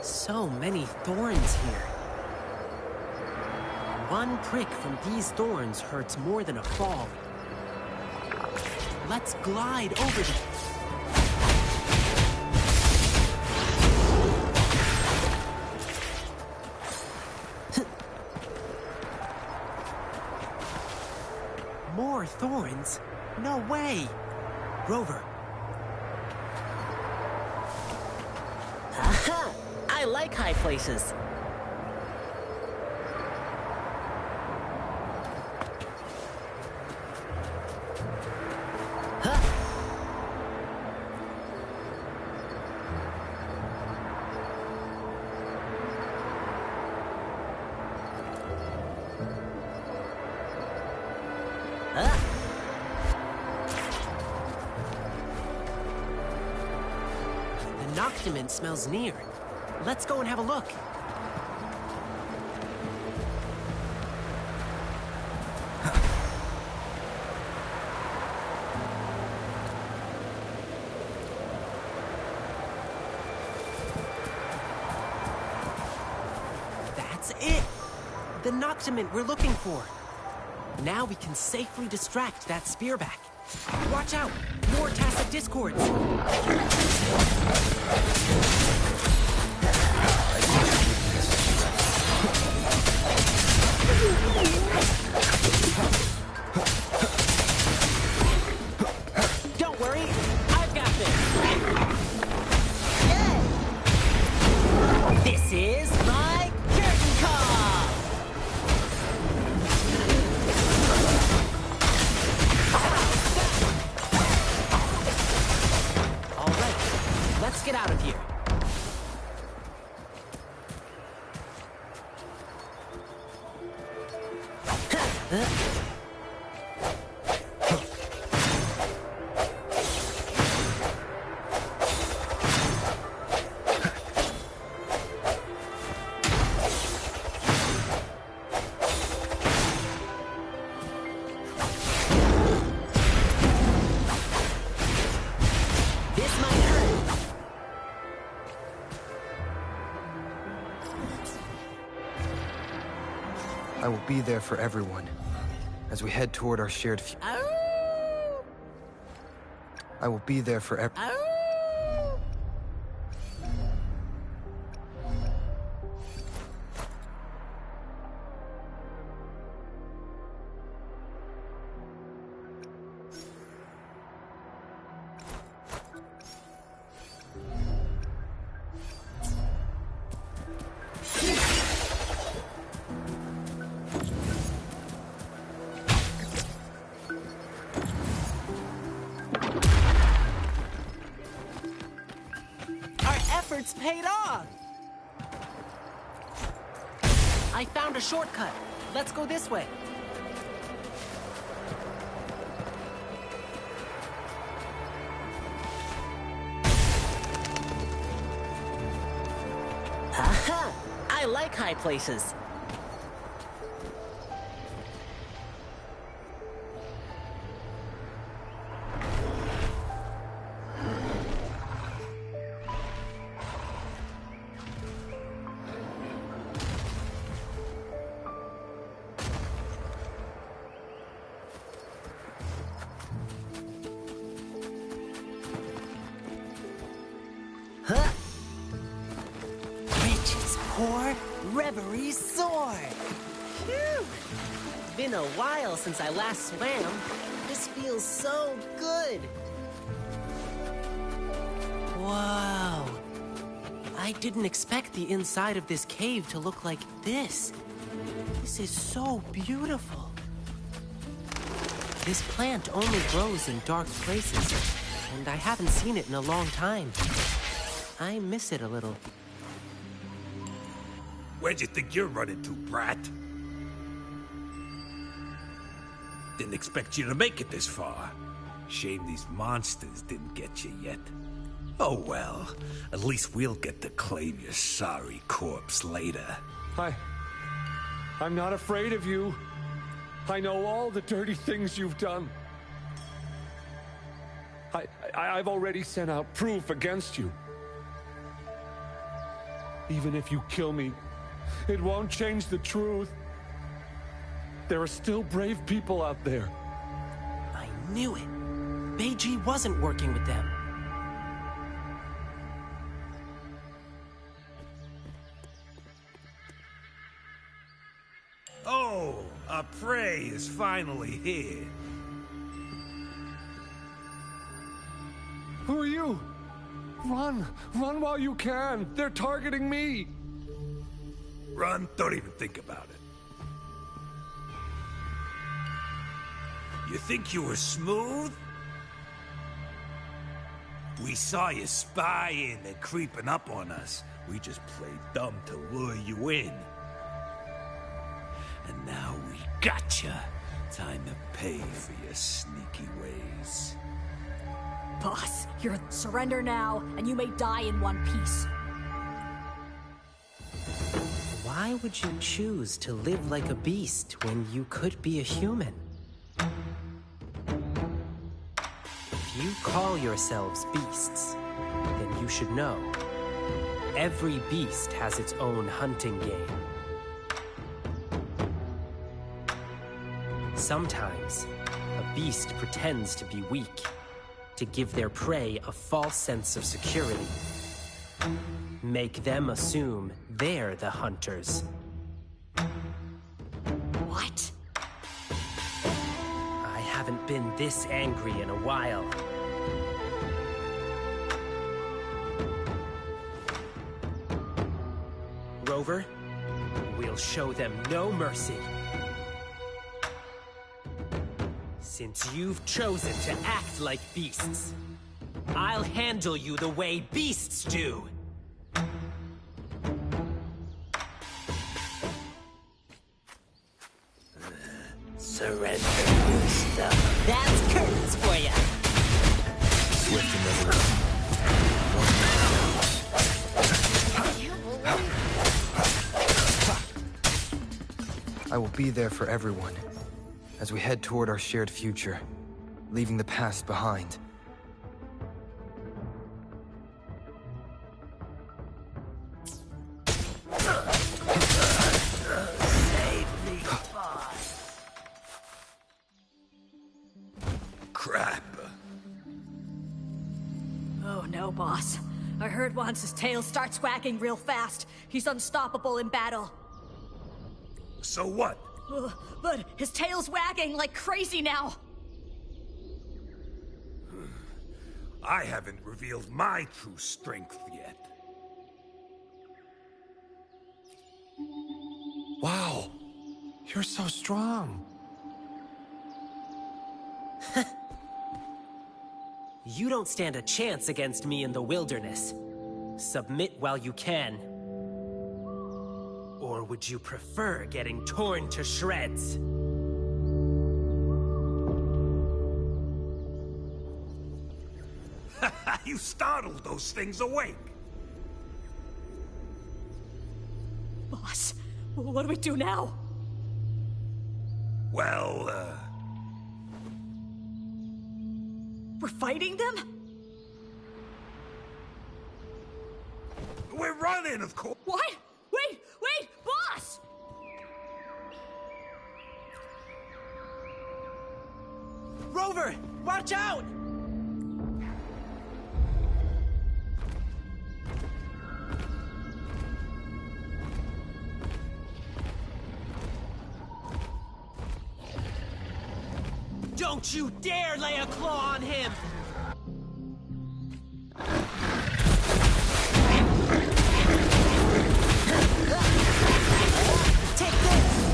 Speaker 3: So many thorns here. One prick from these thorns hurts more than a fall. Let's glide over them. More thorns? No way! Rover. Aha! I like high places. The Noctiment smells near. Let's go and have a look. That's it! The Noctiment we're looking for. Now we can safely distract that spearback. Watch out! More tacit discords! Don't worry, I've got this! Yay! This is my curtain call! All right, let's get out of here. This might hurt.
Speaker 9: I will be there for everyone as we head toward our shared future. I will be there for everyone.
Speaker 3: Our efforts paid off! I found a shortcut. Let's go this way. Aha! I like high places. Huh? Riches pour, reveries soar. Phew! Been a while since I last swam. This feels so good. Wow. I didn't expect the inside of this cave to look like this. This is so beautiful. This plant only grows in dark places, and I haven't seen it in a long time. I miss it a little.
Speaker 10: Where'd you think you're running to, brat? Didn't expect you to make it this far. Shame these monsters didn't get you yet. Oh well, at least we'll get to claim your sorry corpse later.
Speaker 11: I'm not afraid of you. I know all the dirty things you've done. I've already sent out proof against you. Even if you kill me, it won't change the truth. There are still brave people out there.
Speaker 3: I knew it. Beiji wasn't working with them.
Speaker 10: Oh, our prey is finally here.
Speaker 11: Who are you? Run! Run while you can! They're targeting me!
Speaker 10: Run, don't even think about it. You think you were smooth? We saw you spying and creeping up on us. We just played dumb to lure you in. And now we gotcha. Time to pay for your sneaky ways.
Speaker 7: Boss, you're surrender now, and you may die in one piece.
Speaker 3: Why would you choose to live like a beast when you could be a human? If you call yourselves beasts, then you should know. Every beast has its own hunting game. Sometimes, A beast pretends to be weak, to give their prey a false sense of security. Make them assume they're the hunters.
Speaker 7: What?
Speaker 3: I haven't been this angry in a while. Rover, we'll show them no mercy. Since you've chosen to act like beasts, I'll handle you the way beasts do. Surrender your stuff. That's curtains for you.
Speaker 6: Swift and resolute.
Speaker 9: I will be there for everyone as we head toward our shared future, leaving the past behind.
Speaker 10: Save me, boss. Crap.
Speaker 7: Oh no, boss. I heard once his tail starts wagging real fast. He's unstoppable in battle.
Speaker 10: So what?
Speaker 7: But his tail's wagging like crazy now.
Speaker 10: I haven't revealed my true strength yet.
Speaker 11: Wow, you're so strong.
Speaker 3: You don't stand a chance against me in the wilderness. Submit while you can. Or would you prefer getting torn to shreds?
Speaker 10: You startled those things awake.
Speaker 7: Boss, what do we do now?
Speaker 10: Well,
Speaker 7: We're fighting them?
Speaker 10: we're running, of course.
Speaker 7: What? Wait, boss!
Speaker 3: Rover, watch out! Don't you dare lay a claw on him! Take this!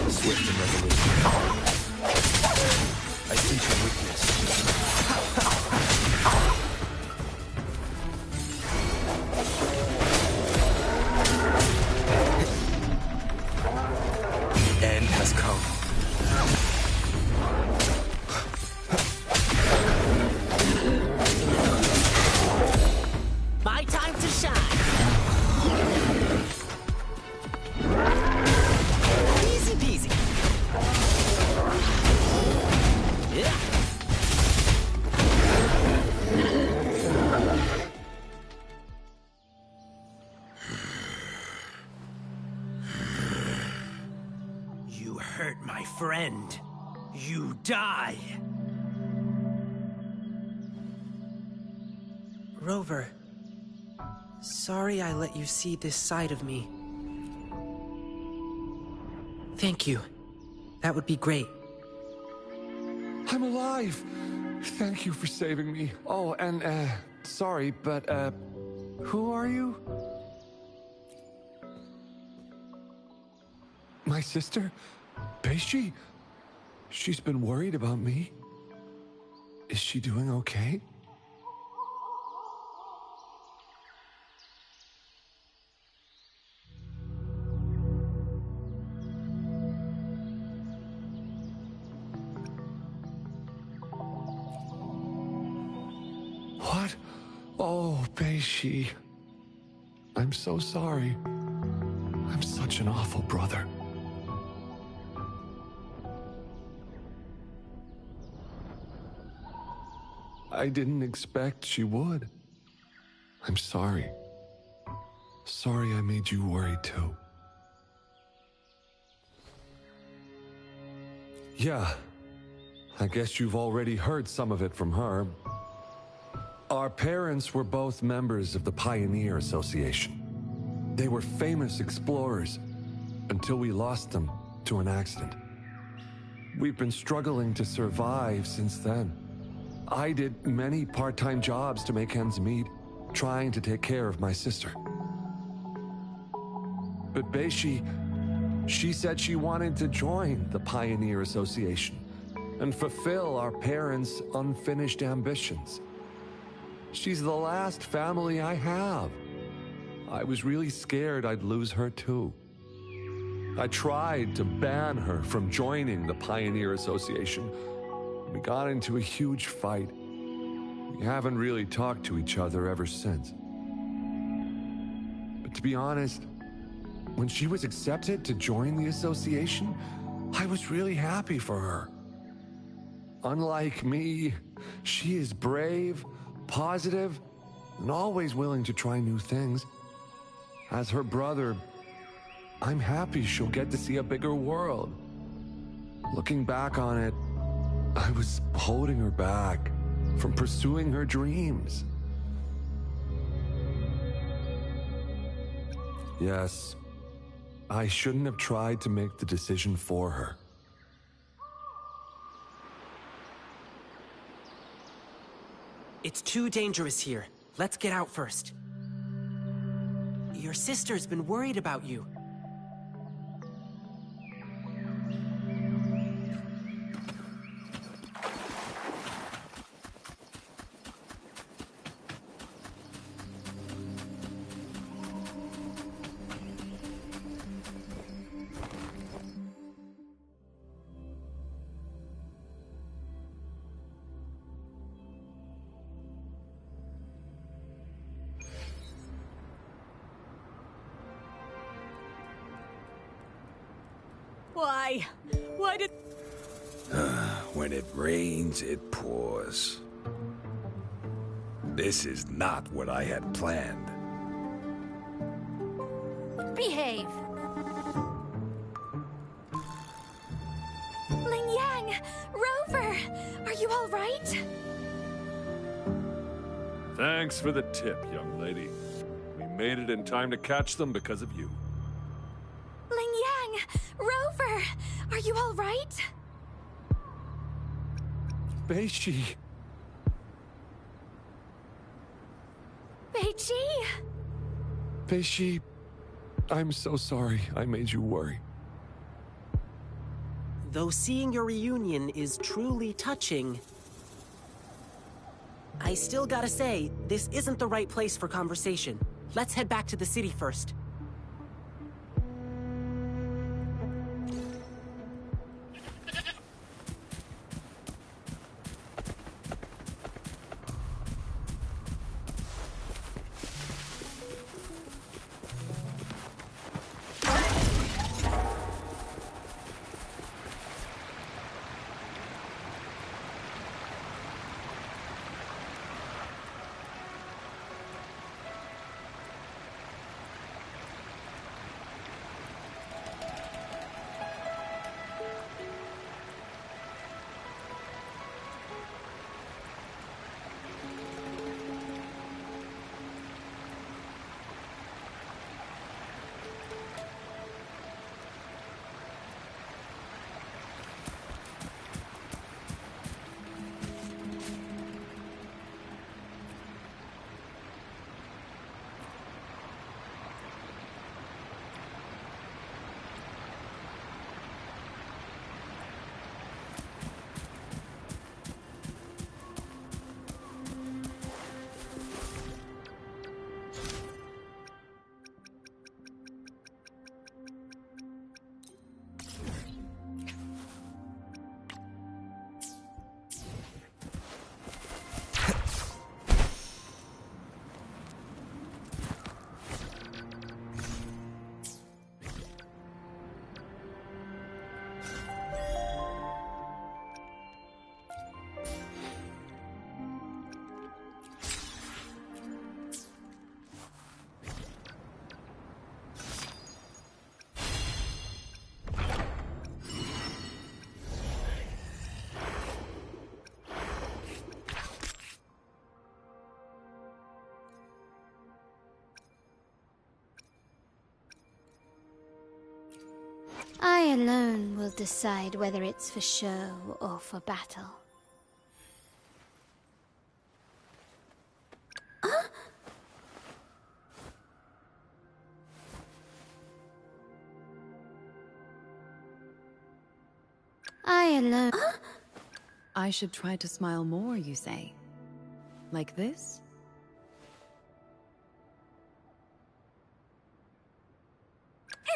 Speaker 6: Swift and resolute. I sense your weakness. The end has come.
Speaker 3: My time to shine! Easy peasy. Yeah. You hurt my friend. You die. Rover, sorry I let you see this side of me. Thank you. That would be great.
Speaker 11: I'm alive. Thank you for saving me. Oh, and, sorry, but, who are you? My sister? Beishi? She's been worried about me. Is she doing okay? Oh, Beishi. I'm so sorry. I'm such an awful brother. I didn't expect she would. I'm sorry. Sorry I made you worry too. Yeah, I guess you've already heard some of it from her. Our parents were both members of the Pioneer Association. They were famous explorers until we lost them to an accident. We've been struggling to survive since then. I did many part-time jobs to make ends meet, trying to take care of my sister. But Beishi, she said she wanted to join the Pioneer Association and fulfill our parents' unfinished ambitions. She's the last family I have. I was really scared I'd lose her too. I tried to ban her from joining the Pioneer Association. We got into a huge fight. We haven't really talked to each other ever since. But to be honest, when she was accepted to join the association, I was really happy for her. Unlike me, she is brave, positive, and always willing to try new things. As her brother, I'm happy she'll get to see a bigger world. Looking back on it, I was holding her back from pursuing her dreams. Yes, I shouldn't have tried to make the decision for her.
Speaker 3: It's too dangerous here. Let's get out first. Your sister's been worried about you.
Speaker 7: Why did...
Speaker 10: When it rains, it pours. This is not what I had planned.
Speaker 4: Behave! Ling Yang! Rover! Are you all right?
Speaker 11: Thanks for the tip, young lady. We made it in time to catch them because of you.
Speaker 4: Ling Yang! Rover! Are you all right?
Speaker 11: Beishi.
Speaker 4: Beiji!
Speaker 11: Beishi, I'm so sorry I made you worry.
Speaker 3: Though seeing your reunion is truly touching, I still gotta say, this isn't the right place for conversation. Let's head back to the city first.
Speaker 4: I alone will decide whether it's for show or for battle. I alone.
Speaker 12: I should try to smile more, you say? Like this?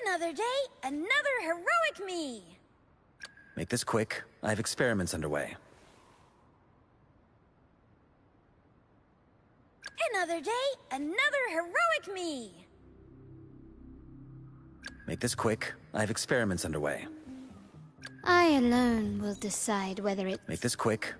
Speaker 13: Another day, another heroic me!
Speaker 14: Make this quick. I have experiments underway.
Speaker 13: Another day, another heroic me!
Speaker 14: Make this quick. I have experiments underway.
Speaker 4: I alone will decide whether it...
Speaker 14: Make this quick.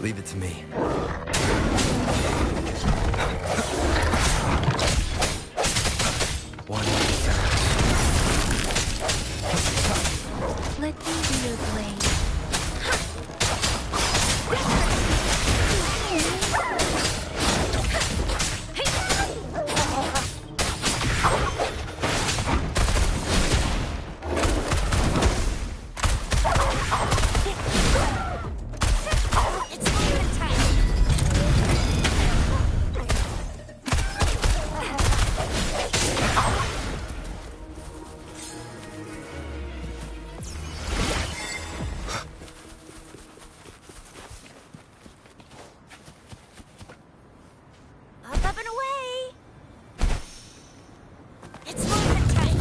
Speaker 9: Leave it to me. One sound.
Speaker 2: Let me be your blade.
Speaker 13: Up and away! It's movement time!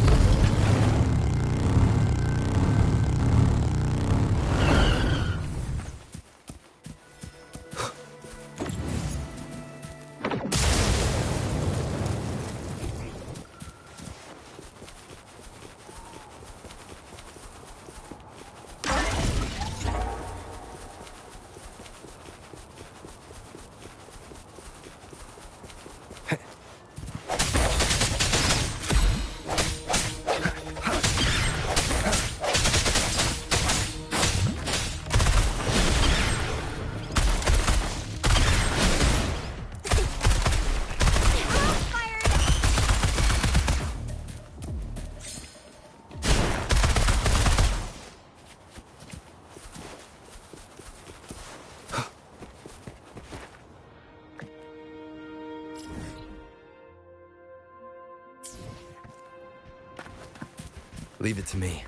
Speaker 9: Leave it to me.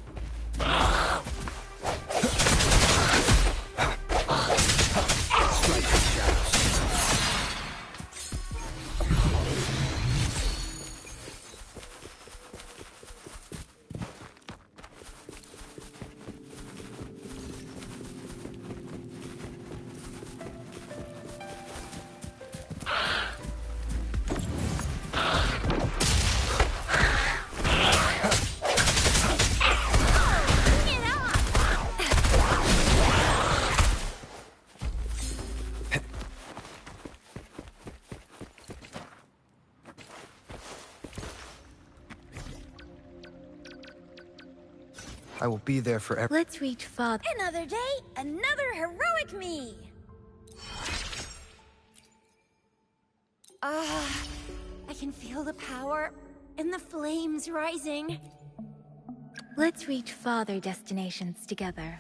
Speaker 9: I will be there forever.
Speaker 4: Let's reach Father.
Speaker 13: Another day, another heroic me! I can feel the power and the flames rising.
Speaker 2: Let's reach farther destinations together.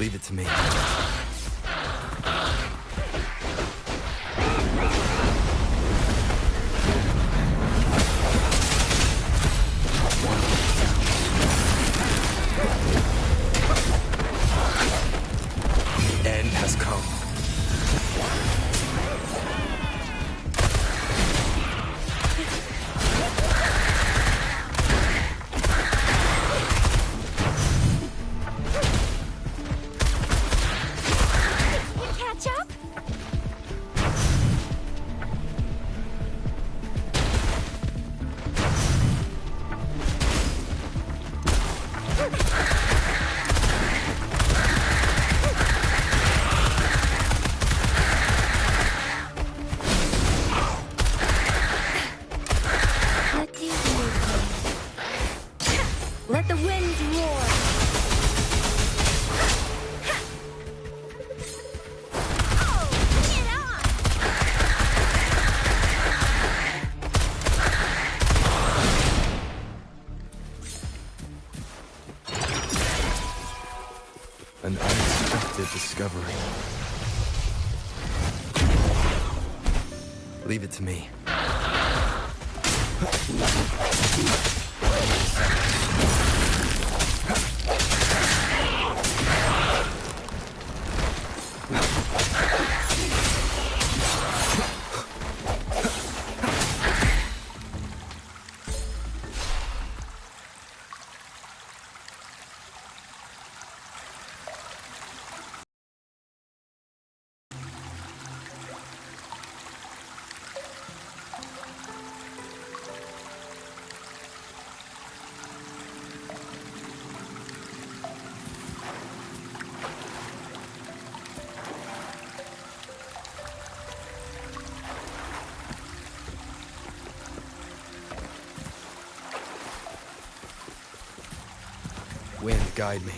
Speaker 9: Leave it to me. End has come.
Speaker 4: Catch up? Let the winds roar.
Speaker 9: An unexpected discovery. Leave it to me. Wind, guide me.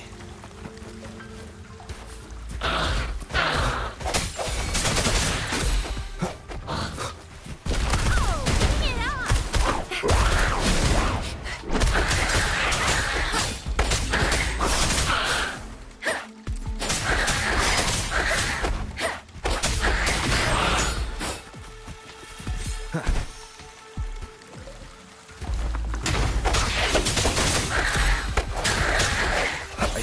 Speaker 9: I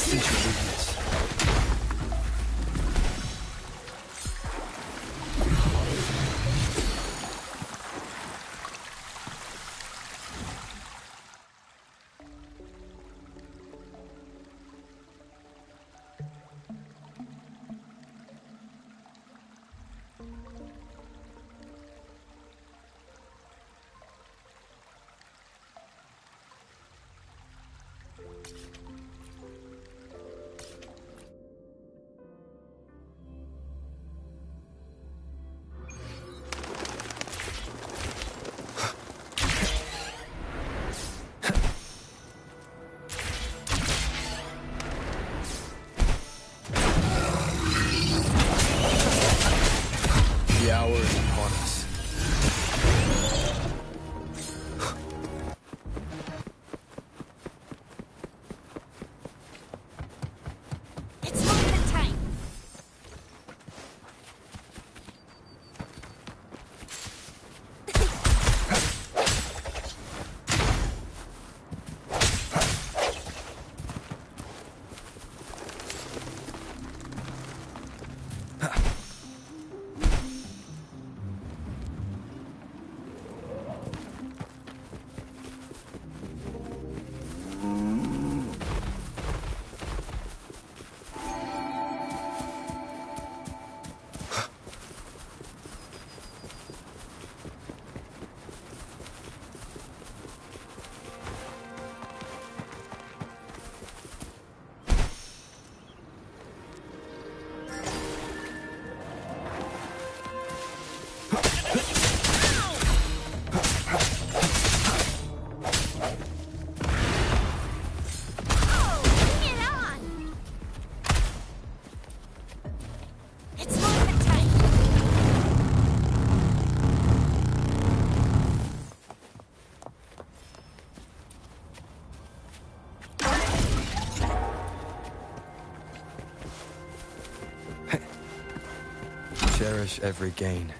Speaker 9: cherish every gain.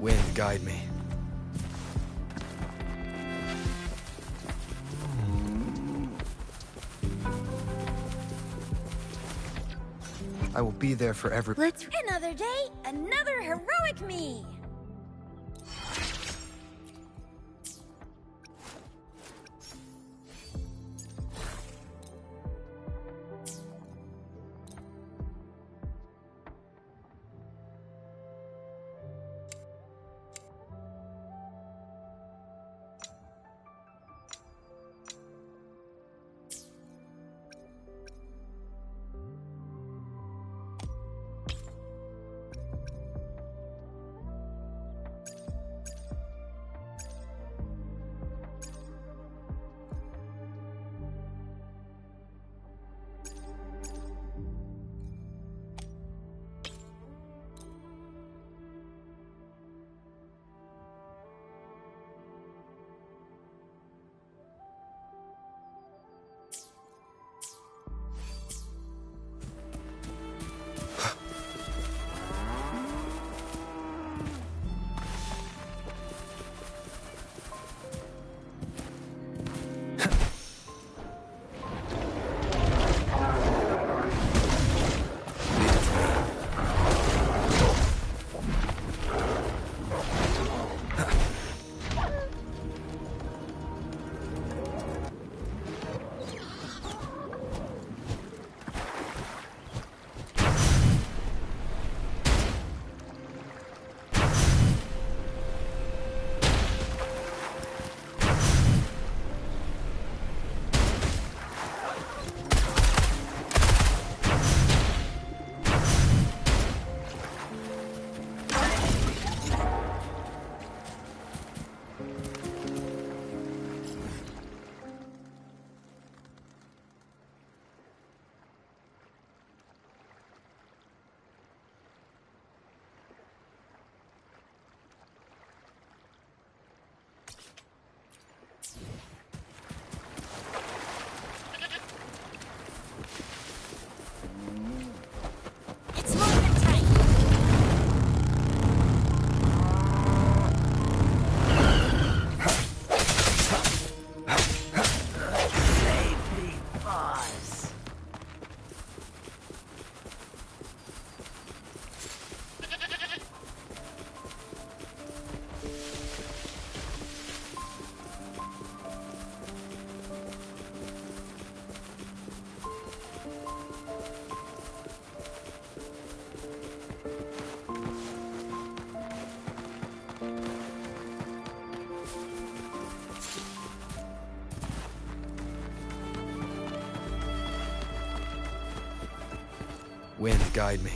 Speaker 9: Wind, guide me. I will be there for every—
Speaker 13: Another day, another heroic me!
Speaker 9: Wind, guide me.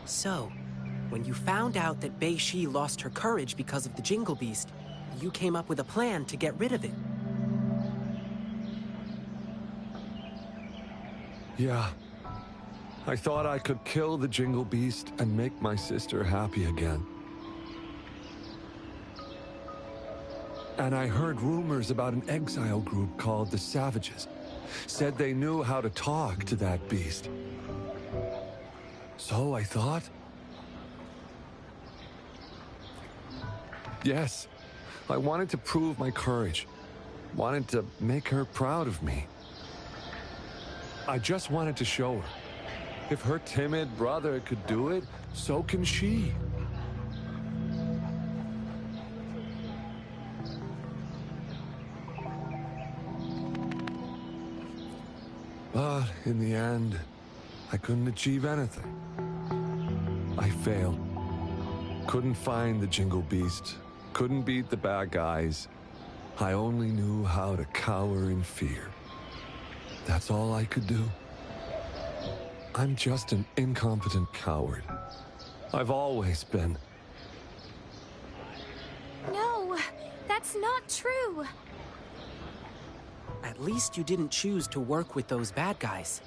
Speaker 3: So, when you found out that Bei Shi lost her courage because of the Jingle Beast, you came up with a plan to get rid of it.
Speaker 11: Yeah. I thought I could kill the Jingle Beast and make my sister happy again. And I heard rumors about an exile group called the Savages. Said they knew how to talk to that beast. So I thought... Yes, I wanted to prove my courage. Wanted to make her proud of me. I just wanted to show her. If her timid brother could do it, so can she. But in the end, I couldn't achieve anything. I failed. Couldn't find the Jingle Beast. Couldn't beat the bad guys. I only knew how to cower in fear. That's all I could do. I'm just an incompetent coward. I've always been.
Speaker 4: No, that's not true.
Speaker 3: At least you didn't choose to work with those bad guys.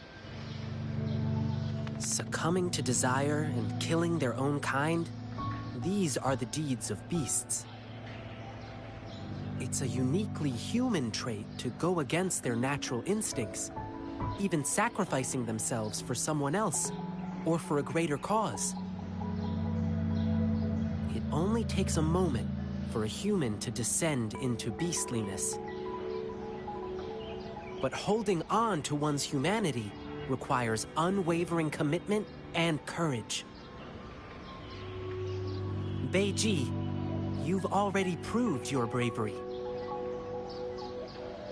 Speaker 3: Succumbing to desire and killing their own kind, these are the deeds of beasts. It's a uniquely human trait to go against their natural instincts, even sacrificing themselves for someone else or for a greater cause. It only takes a moment for a human to descend into beastliness. But holding on to one's humanity requires unwavering commitment and courage. Beiji, you've already proved your bravery.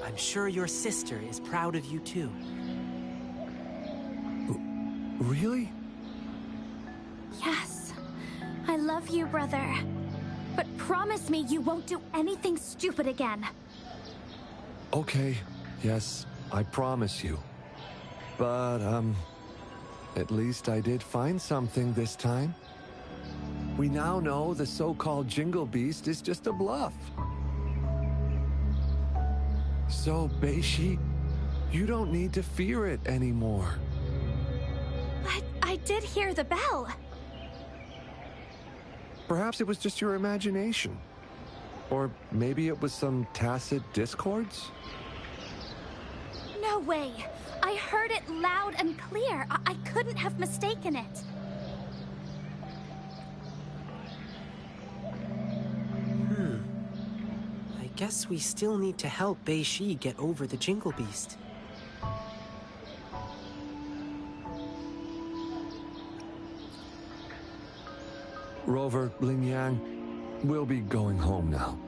Speaker 3: I'm sure your sister is proud of you too.
Speaker 11: Really?
Speaker 4: Yes. I love you, brother. But promise me you won't do anything stupid again.
Speaker 11: Okay, yes, I promise you. But, at least I did find something this time. We now know the so-called Jingle Beast is just a bluff. So, Bei Shi, you don't need to fear it anymore.
Speaker 4: But I did hear the bell.
Speaker 11: Perhaps it was just your imagination. Or maybe it was some tacit discords?
Speaker 4: No way. I heard it loud and clear. I couldn't have mistaken it.
Speaker 3: I guess we still need to help Bei Shi get over the Jingle Beast.
Speaker 11: Rover, Ling Yang, we'll be going home now.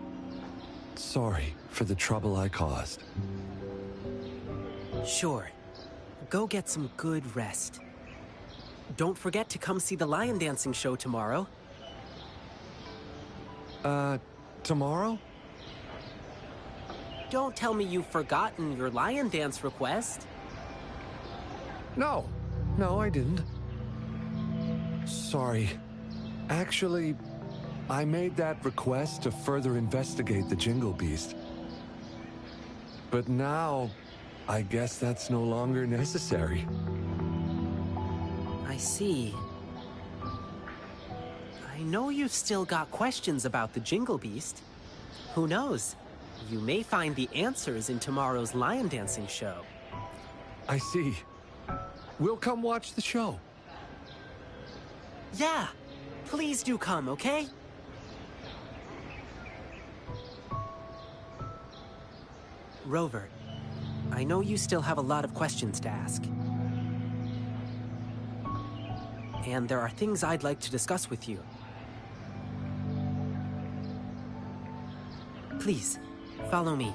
Speaker 11: Sorry for the trouble I caused.
Speaker 3: Sure. Go get some good rest. Don't forget to come see the lion dancing show tomorrow.
Speaker 11: Tomorrow?
Speaker 3: Don't tell me you've forgotten your lion dance request.
Speaker 11: No, I didn't. Sorry. Actually, I made that request to further investigate the Jingle Beast. But now, I guess that's no longer necessary.
Speaker 3: I see. I know you've still got questions about the Jingle Beast. Who knows? You may find the answers in tomorrow's lion dancing show.
Speaker 11: I see. We'll come watch the show.
Speaker 3: Yeah, please do come, okay? Rover, I know you still have a lot of questions to ask. And there are things I'd like to discuss with you. Please, follow me.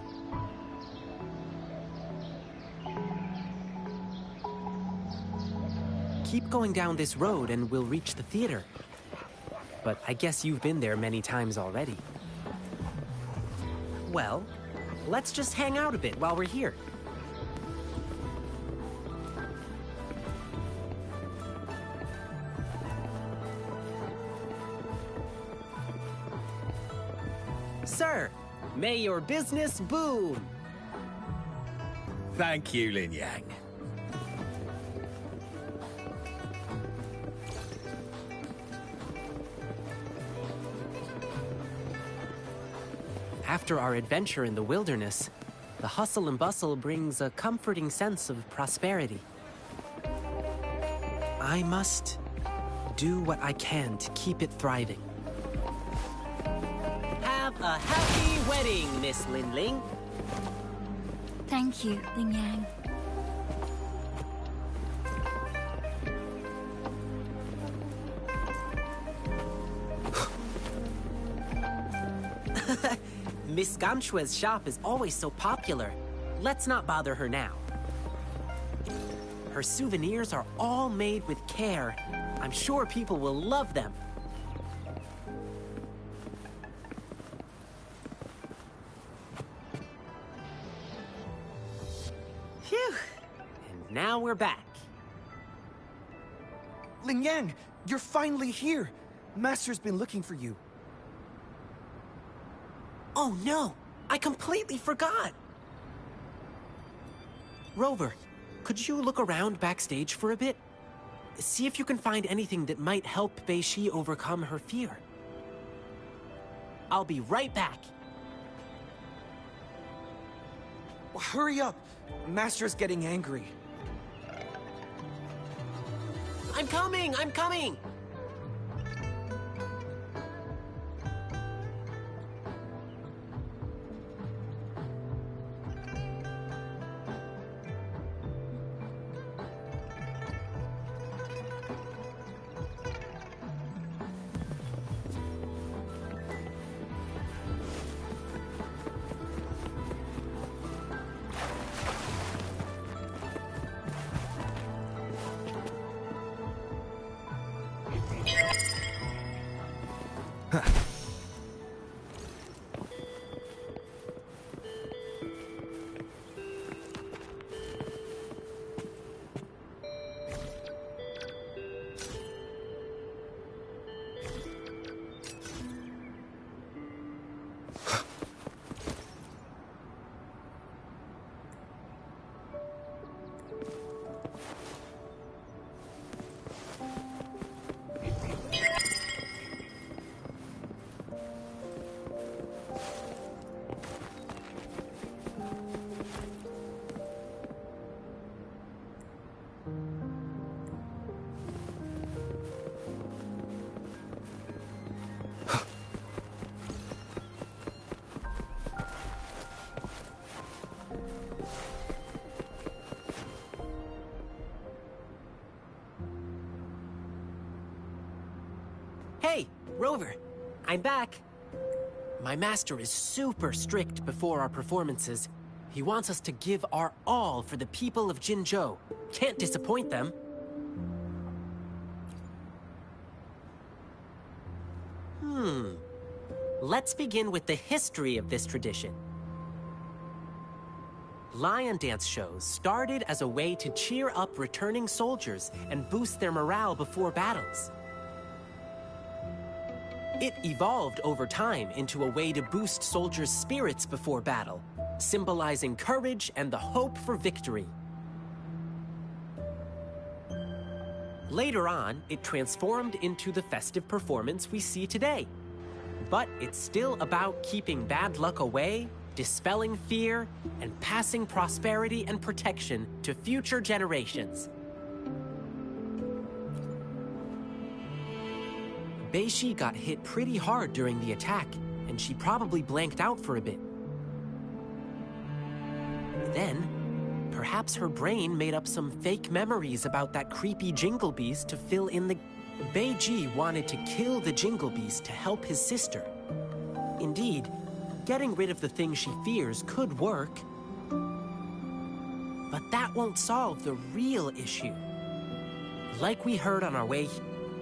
Speaker 3: Keep going down this road and we'll reach the theater. But I guess you've been there many times already. Well, let's just hang out a bit while we're here. Sir, may your business boom!
Speaker 5: Thank you, Lin Yang.
Speaker 3: After our adventure in the wilderness, the hustle and bustle brings a comforting sense of prosperity. I must do what I can to keep it thriving. Have a happy wedding, Miss Lin Ling.
Speaker 2: Thank you, Ling Yang.
Speaker 3: Miss Gamshue's shop is always so popular. Let's not bother her now. Her souvenirs are all made with care. I'm sure people will love them. Phew. And now we're back.
Speaker 1: Ling Yang, you're finally here. Master's been looking for you.
Speaker 3: Oh no! I completely forgot! Rover, could you look around backstage for a bit? See if you can find anything that might help Bei-Shi overcome her fear. I'll be right back.
Speaker 1: Hurry up! Master's getting angry.
Speaker 3: I'm coming! I'm coming! Rover, I'm back. My master is super strict before our performances. He wants us to give our all for the people of Jinzhou. Can't disappoint them. Let's begin with the history of this tradition. Lion dance shows started as a way to cheer up returning soldiers and boost their morale before battles. It evolved over time into a way to boost soldiers' spirits before battle, symbolizing courage and the hope for victory. Later on, it transformed into the festive performance we see today. But it's still about keeping bad luck away, dispelling fear, and passing prosperity and protection to future generations. Beishi got hit pretty hard during the attack, and she probably blanked out for a bit. Then, perhaps her brain made up some fake memories about that creepy Jingle Beast to fill in the... Beiji wanted to kill the Jingle Beast to help his sister. Indeed, getting rid of the thing she fears could work. But that won't solve the real issue. Like we heard on our way,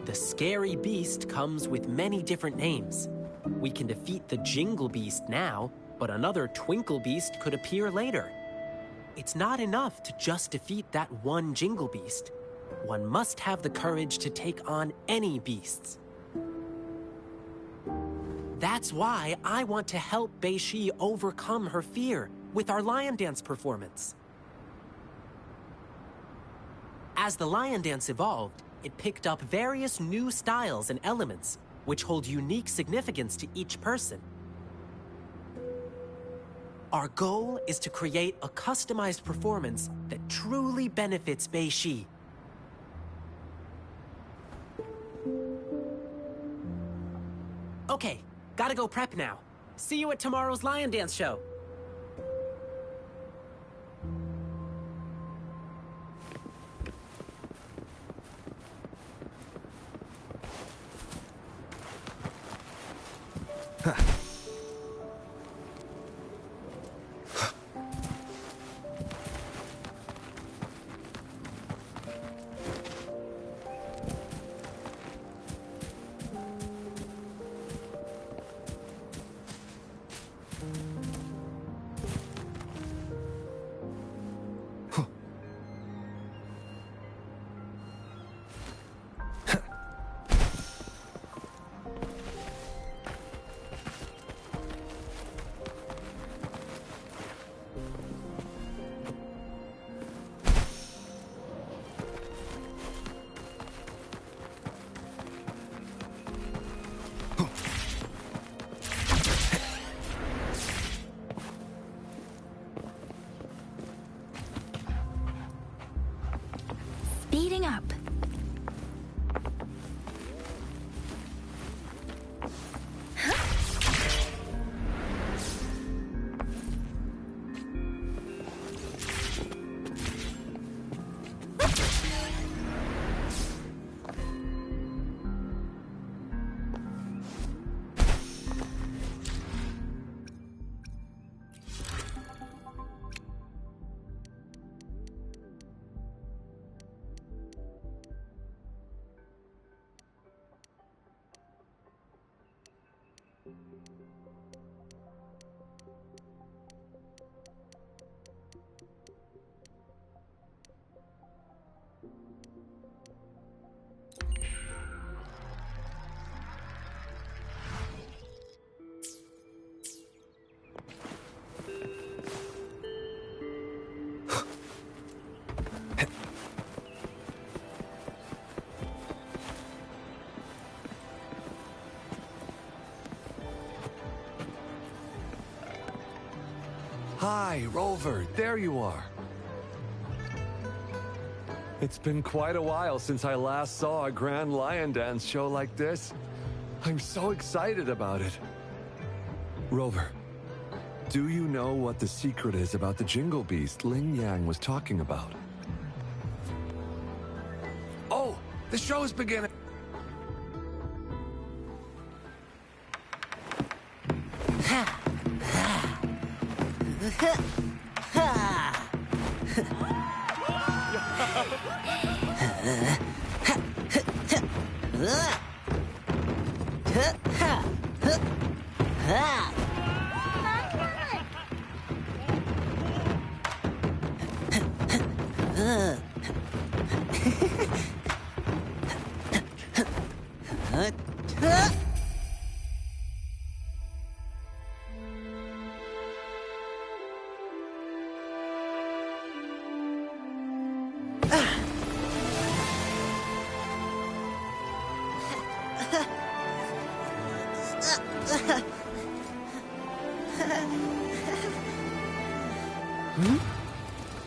Speaker 3: the scary beast comes with many different names. We can defeat the Jingle Beast now, but another Twinkle Beast could appear later. It's not enough to just defeat that one Jingle Beast. One must have the courage to take on any beasts. That's why I want to help Beishi overcome her fear with our lion dance performance. As the lion dance evolved, it picked up various new styles and elements, which hold unique significance to each person. Our goal is to create a customized performance that truly benefits Beishi. Okay, gotta go prep now. See you at tomorrow's lion dance show.
Speaker 2: Speeding up.
Speaker 11: Hi, Rover, there you are. It's been quite a while since I last saw a grand lion dance show like this. I'm so excited about it. Rover, do you know what the secret is about the Jingle Beast Lin Yang was talking about?
Speaker 10: Oh, the show's beginning.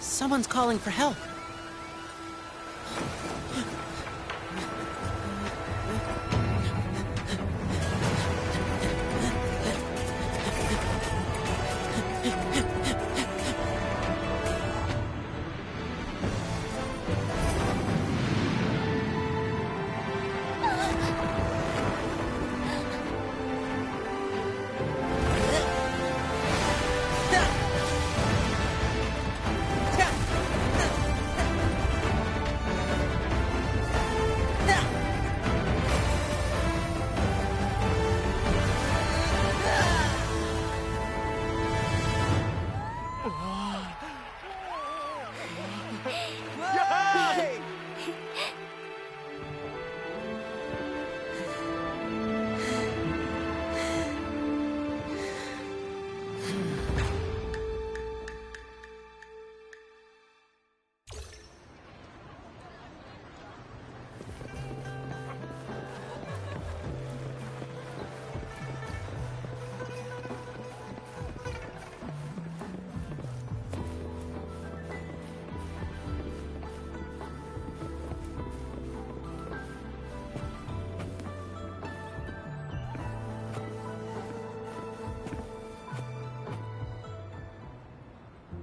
Speaker 3: Someone's calling for help.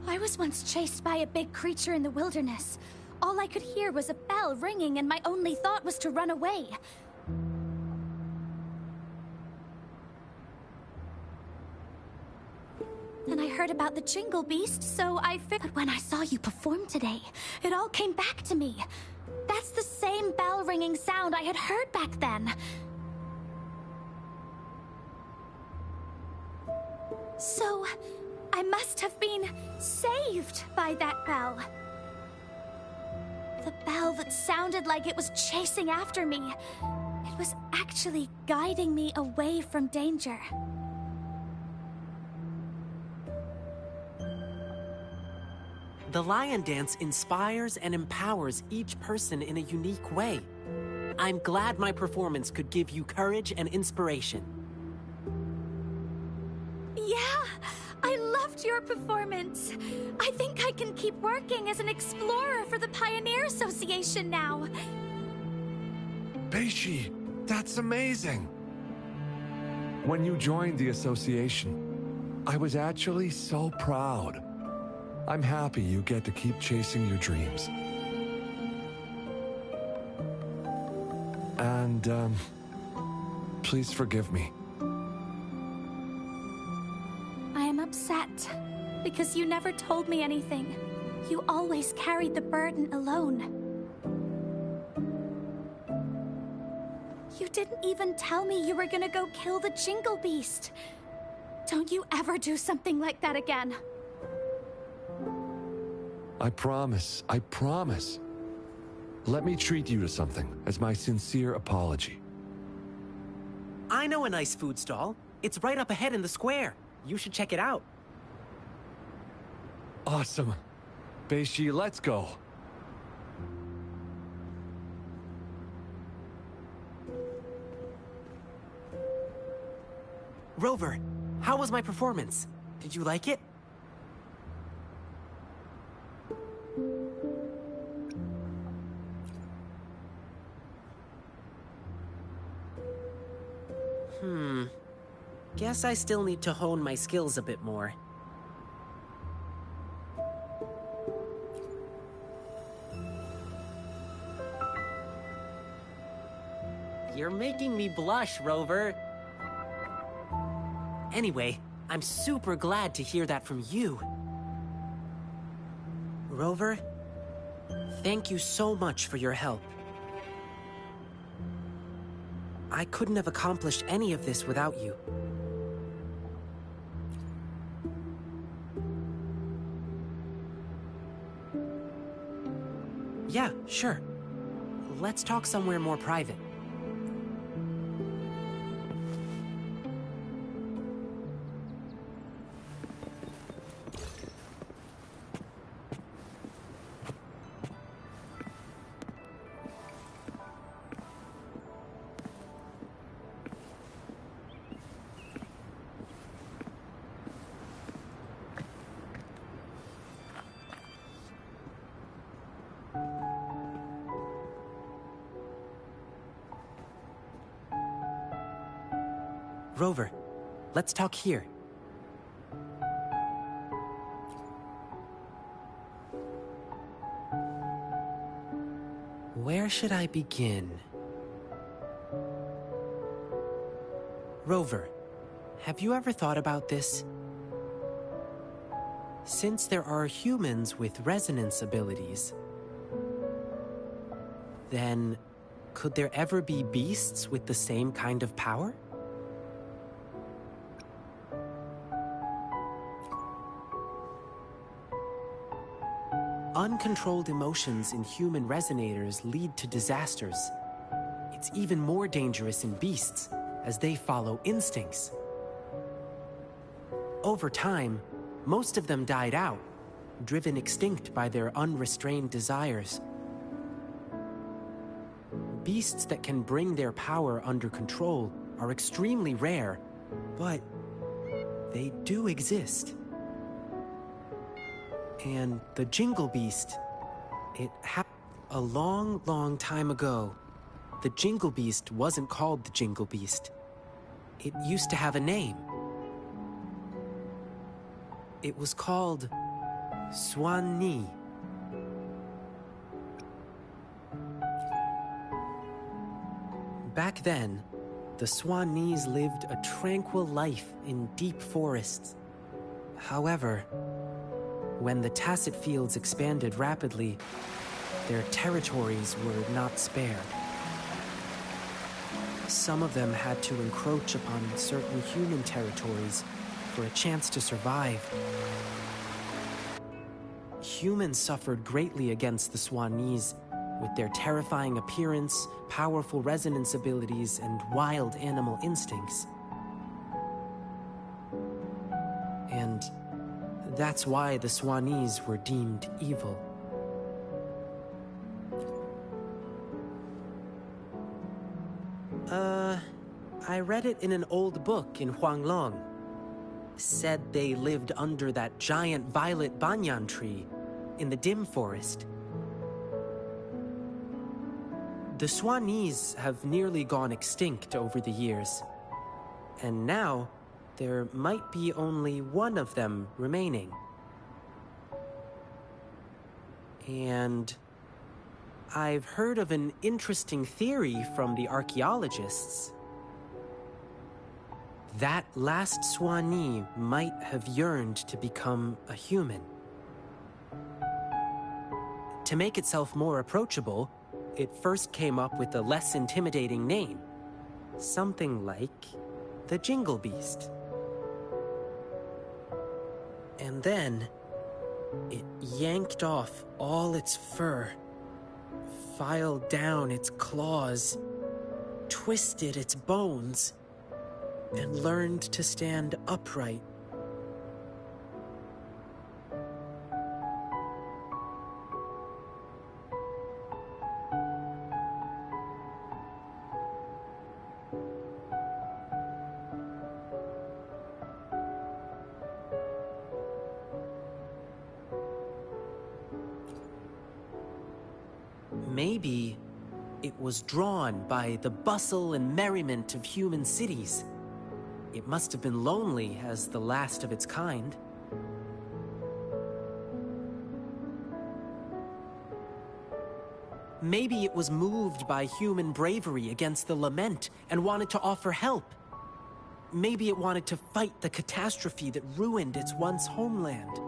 Speaker 2: I was once chased by a big creature in the wilderness. All I could hear was a bell ringing, and my only thought was to run away. Then I heard about the Jingle Beast, so I figured when I saw you perform today, it all came back to me. That's the same bell ringing sound I had heard back then. So, I must have been saved by that bell. The bell that sounded like it was chasing after me. It was actually guiding me away from danger.
Speaker 3: The Lion Dance inspires and empowers each person in a unique way. I'm glad my performance could give you courage and inspiration.
Speaker 2: Yeah, I loved your performance. I think I can keep working as an explorer for the Pioneer Association now.
Speaker 11: Beishi, that's amazing. When you joined the association, I was actually so proud. I'm happy you get to keep chasing your dreams. And, please forgive me.
Speaker 2: I am upset because you never told me anything. You always carried the burden alone. You didn't even tell me you were gonna go kill the Jingle Beast. Don't you ever do something like that again.
Speaker 11: I promise, I promise. Let me treat you to something as my sincere apology.
Speaker 3: I know a nice food stall. It's right up ahead in the square. You should check it out.
Speaker 11: Awesome. Beishi, let's go.
Speaker 3: Rover, how was my performance? Did you like it? Guess I still need to hone my skills a bit more. You're making me blush, Rover. Anyway, I'm super glad to hear that from you. Rover, thank you so much for your help. I couldn't have accomplished any of this without you. Yeah, sure. Let's talk somewhere more private. Rover, let's talk here. Where should I begin? Rover, have you ever thought about this? Since there are humans with resonance abilities, then could there ever be beasts with the same kind of power? Uncontrolled emotions in human resonators lead to disasters. It's even more dangerous in beasts, as they follow instincts. Over time, most of them died out, driven extinct by their unrestrained desires. Beasts that can bring their power under control are extremely rare, but they do exist. And the Jingle Beast, it happened a long, long time ago. The Jingle Beast wasn't called the Jingle Beast. It used to have a name. It was called Swan Ni. Back then, the Swanese lived a tranquil life in deep forests. However, when the Tacet Fields expanded rapidly, their territories were not spared. Some of them had to encroach upon certain human territories for a chance to survive. Humans suffered greatly against the Swanese, with their terrifying appearance, powerful resonance abilities, and wild animal instincts. And that's why the Swanese were deemed evil. I read it in an old book in Huanglong. Said they lived under that giant violet banyan tree in the dim forest. The Swanese have nearly gone extinct over the years, and now there might be only one of them remaining. And I've heard of an interesting theory from the archaeologists. That last Swanee might have yearned to become a human. To make itself more approachable, it first came up with a less intimidating name. Something like the Jingle Beast. And then, it yanked off all its fur, filed down its claws, twisted its bones, and learned to stand upright. Maybe it was drawn by the bustle and merriment of human cities. It must have been lonely as the last of its kind. Maybe it was moved by human bravery against the lament and wanted to offer help. Maybe it wanted to fight the catastrophe that ruined its once homeland.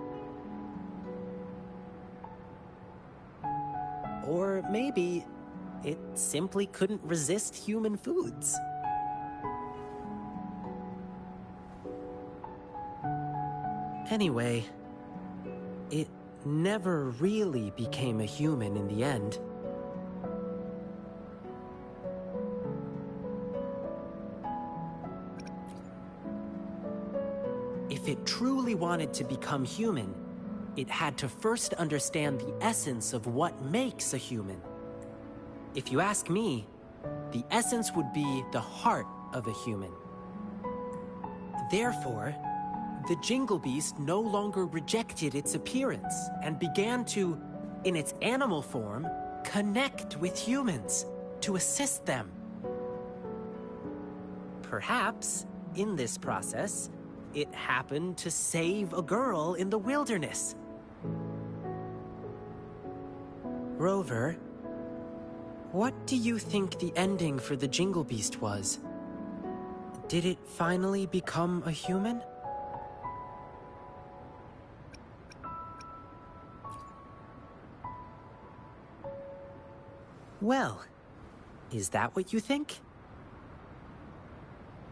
Speaker 3: Or maybe it simply couldn't resist human foods. Anyway, it never really became a human in the end. If it truly wanted to become human, it had to first understand the essence of what makes a human. If you ask me, the essence would be the heart of a human. Therefore, the Jingle Beast no longer rejected its appearance and began to, in its animal form, connect with humans to assist them. Perhaps, in this process, it happened to save a girl in the wilderness. Rover, what do you think the ending for the Jingle Beast was? Did it finally become a human? Well, is that what you think?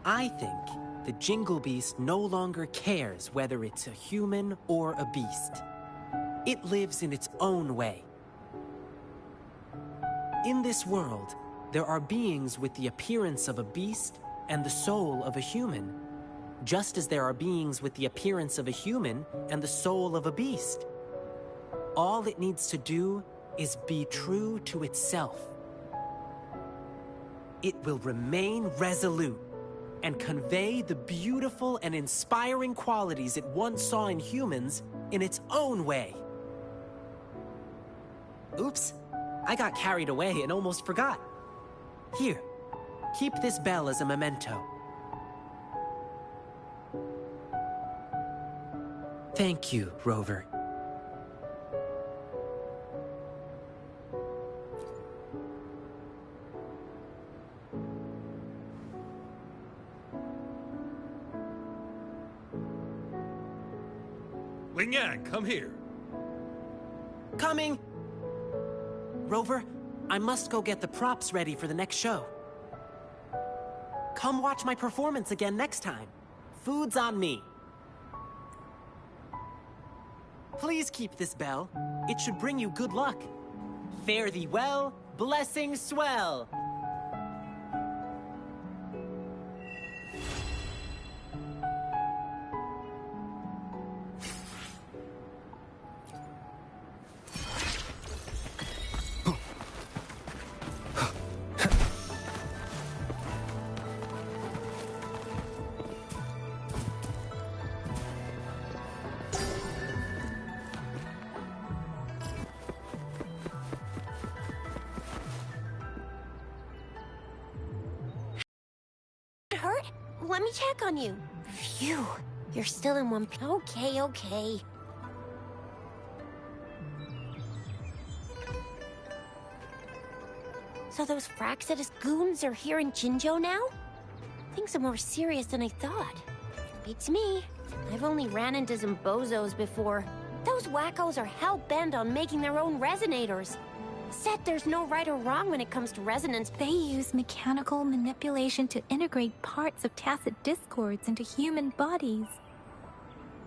Speaker 3: I think the Jingle Beast no longer cares whether it's a human or a beast. It lives in its own way. In this world, there are beings with the appearance of a beast and the soul of a human, just as there are beings with the appearance of a human and the soul of a beast. All it needs to do is be true to itself. It will remain resolute and convey the beautiful and inspiring qualities it once saw in humans in its own way. Oops, I got carried away and almost forgot. Here, keep this bell as a memento. Thank you, Rover.
Speaker 10: Ling Yang, come here.
Speaker 3: Coming! Rover, I must go get the props ready for the next show. Come watch my performance again next time. Food's on me. Please keep this bell. It should bring you good luck. Fare thee well, blessings swell.
Speaker 13: Hurt? Let me check on you. Phew. You're still in one... Okay. So those Fraxidus goons are here in Jinzhou now? Things are more serious than I thought. Beats me. I've only ran into some bozos before. Those wackos are hell-bent on making their own resonators. Said there's no right or wrong when it comes to resonance.
Speaker 2: They use mechanical manipulation to integrate parts of tacit discords into human bodies,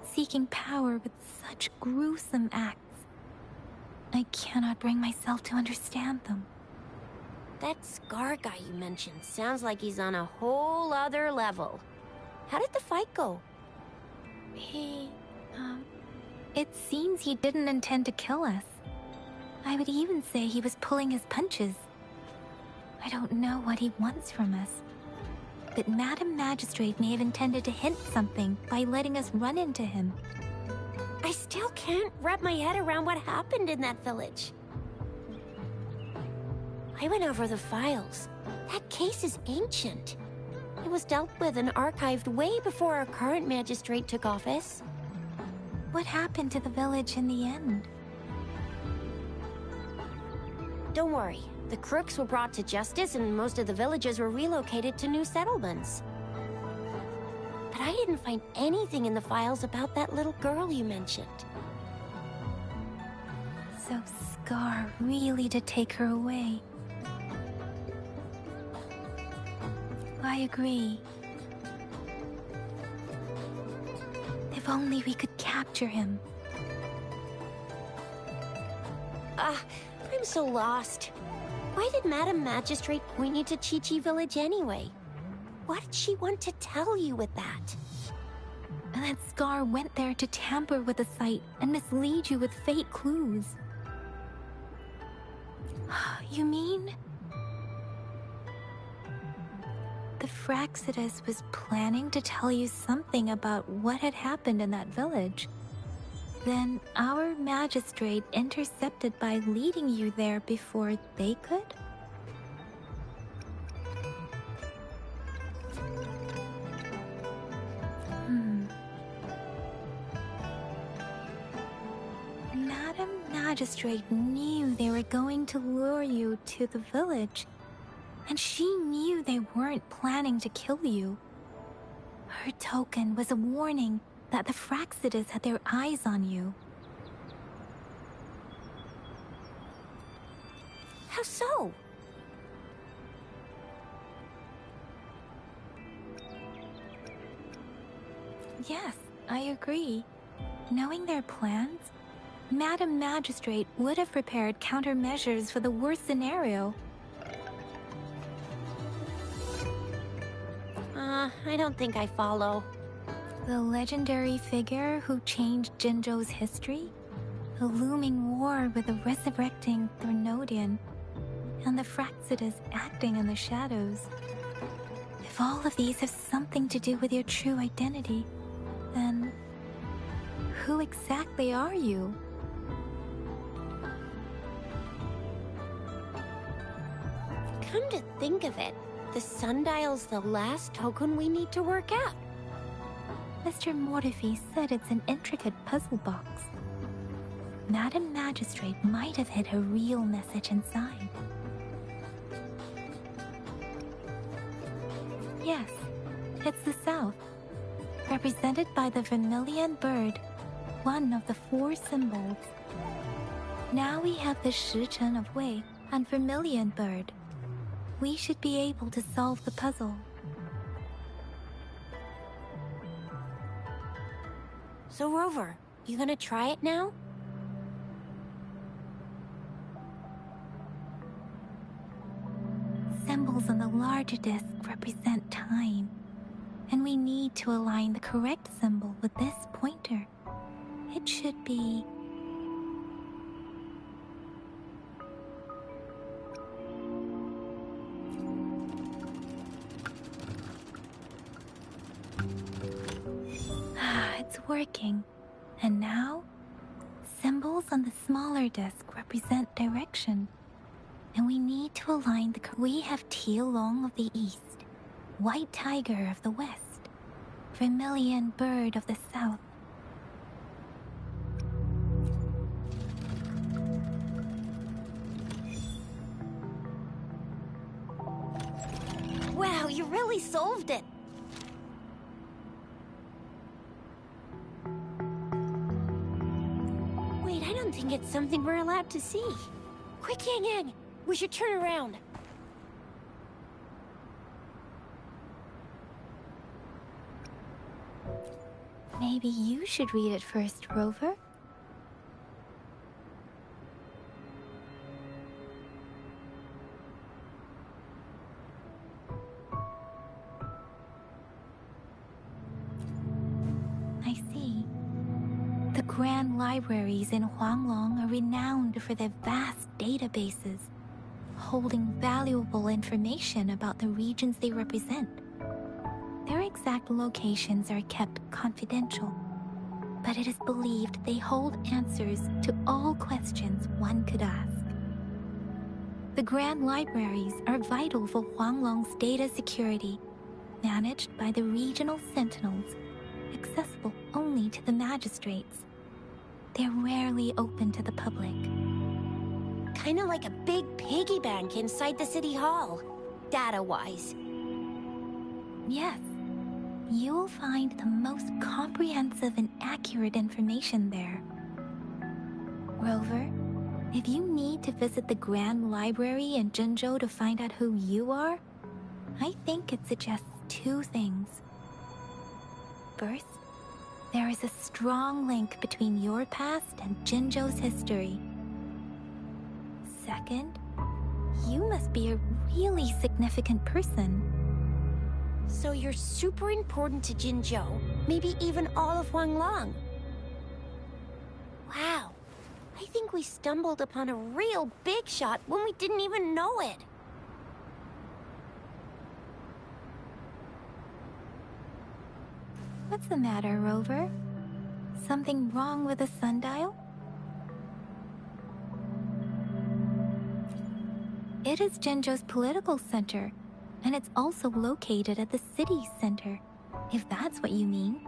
Speaker 2: seeking power with such gruesome acts. I cannot bring myself to understand them.
Speaker 13: That Scar guy you mentioned sounds like he's on a whole other level. How did the fight go?
Speaker 2: It seems he didn't intend to kill us. I would even say he was pulling his punches. I don't know what he wants from us. But Madam Magistrate may have intended to hint something by letting us run into him.
Speaker 13: I still can't wrap my head around what happened in that village. I went over the files. That case is ancient. It was dealt with and archived way before our current magistrate took office.
Speaker 2: What happened to the village in the end?
Speaker 13: Don't worry. The crooks were brought to justice and most of the villagers were relocated to new settlements. But I didn't find anything in the files about that little girl you mentioned.
Speaker 2: So Scar really did take her away. I agree. If only we could capture him.
Speaker 13: I'm so lost. Why did Madam Magistrate point you to Chi-Chi Village anyway? What did she want to tell you with that?
Speaker 2: And that Scar went there to tamper with the site and mislead you with fake clues. You mean? The Fraxidus was planning to tell you something about what had happened in that village. Then our magistrate intercepted by leading you there before they could? Madam Magistrate knew they were going to lure you to the village, and she knew they weren't planning to kill you. Her token was a warning that the Fraxidus had their eyes on you.
Speaker 13: How so?
Speaker 2: Yes, I agree. Knowing their plans, Madam Magistrate would have prepared countermeasures for the worst scenario.
Speaker 13: I don't think I follow.
Speaker 2: The legendary figure who changed Jinzhou's history? The looming war with the resurrecting Threnodian, and the Fraxidus acting in the shadows. If all of these have something to do with your true identity, then who exactly are you?
Speaker 13: Come to think of it, the sundial's the last token we need to work out.
Speaker 2: Mr. Mortefi said it's an intricate puzzle box. Madam Magistrate might have hid a real message inside. Yes, it's the South, represented by the vermilion bird, one of the 4 symbols. Now we have the Shichen of Wei and vermilion bird. We should be able to solve the puzzle.
Speaker 13: So Rover, you gonna try it now?
Speaker 2: Symbols on the larger disc represent time, and we need to align the correct symbol with this pointer. It should be... It's working. And now, symbols on the smaller disc represent direction. And we need to align the... We have Tielong of the east, White Tiger of the west, Vermilion Bird of the south.
Speaker 13: Wow, you really solved it! Wait, I don't think it's something we're allowed to see. Quick, Yang Yang! We should turn around.
Speaker 2: Maybe you should read it first, Rover? I see. The grand libraries in Huanglong are renowned for their vast databases, holding valuable information about the regions they represent. Their exact locations are kept confidential, but it is believed they hold answers to all questions one could ask. The grand libraries are vital for Huanglong's data security, managed by the regional sentinels, accessible only to the magistrates. They're rarely open to the public.
Speaker 13: Kinda like a big piggy bank inside the city hall, data-wise.
Speaker 2: Yes. You will find the most comprehensive and accurate information there. Rover, If you need to visit the Grand Library in Jinzhou to find out who you are, I think it suggests two things. First, there is a strong link between your past and Jinzhou's history. Second, you must be a really significant person.
Speaker 13: So you're super important to Jinzhou, maybe even all of Huanglong. Wow, I think we stumbled upon a real big shot when we didn't even know it.
Speaker 2: What's the matter, Rover? Something wrong with the sundial? It is Jinzhou's political center, and it's also located at the city center, if that's what you mean.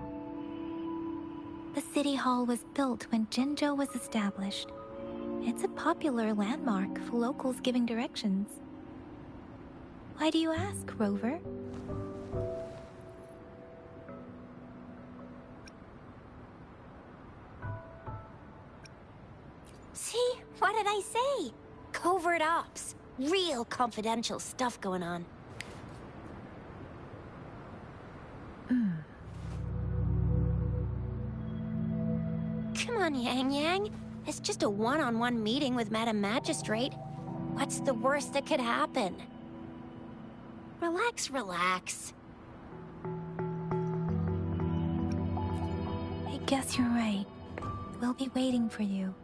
Speaker 2: The city hall was built when Jinzhou was established. It's a popular landmark for locals giving directions. Why do you ask, Rover?
Speaker 13: See? What did I say? Covert ops. Real confidential stuff going on. Come on, Yang Yang. It's just a one-on-one meeting with Madam Magistrate. What's the worst that could happen? Relax, relax.
Speaker 2: I guess you're right. We'll be waiting for you.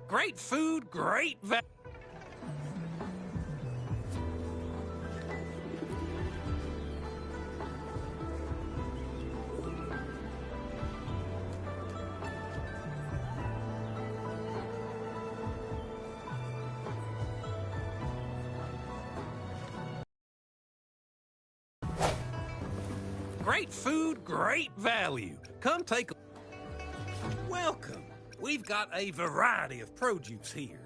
Speaker 10: Great food, great Great food, great value. Come take a... Welcome. We've got a variety of produce here.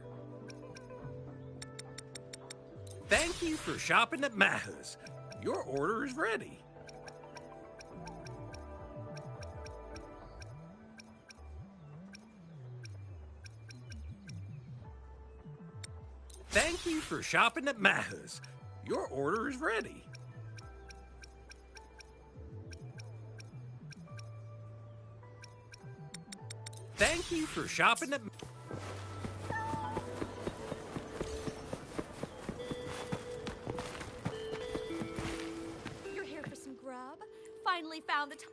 Speaker 10: Thank you for shopping at Maha's. Your order is ready. Thank you for shopping at Maha's. Your order is ready. Thank you for shopping at...
Speaker 7: You're here for some grub? Finally found the time.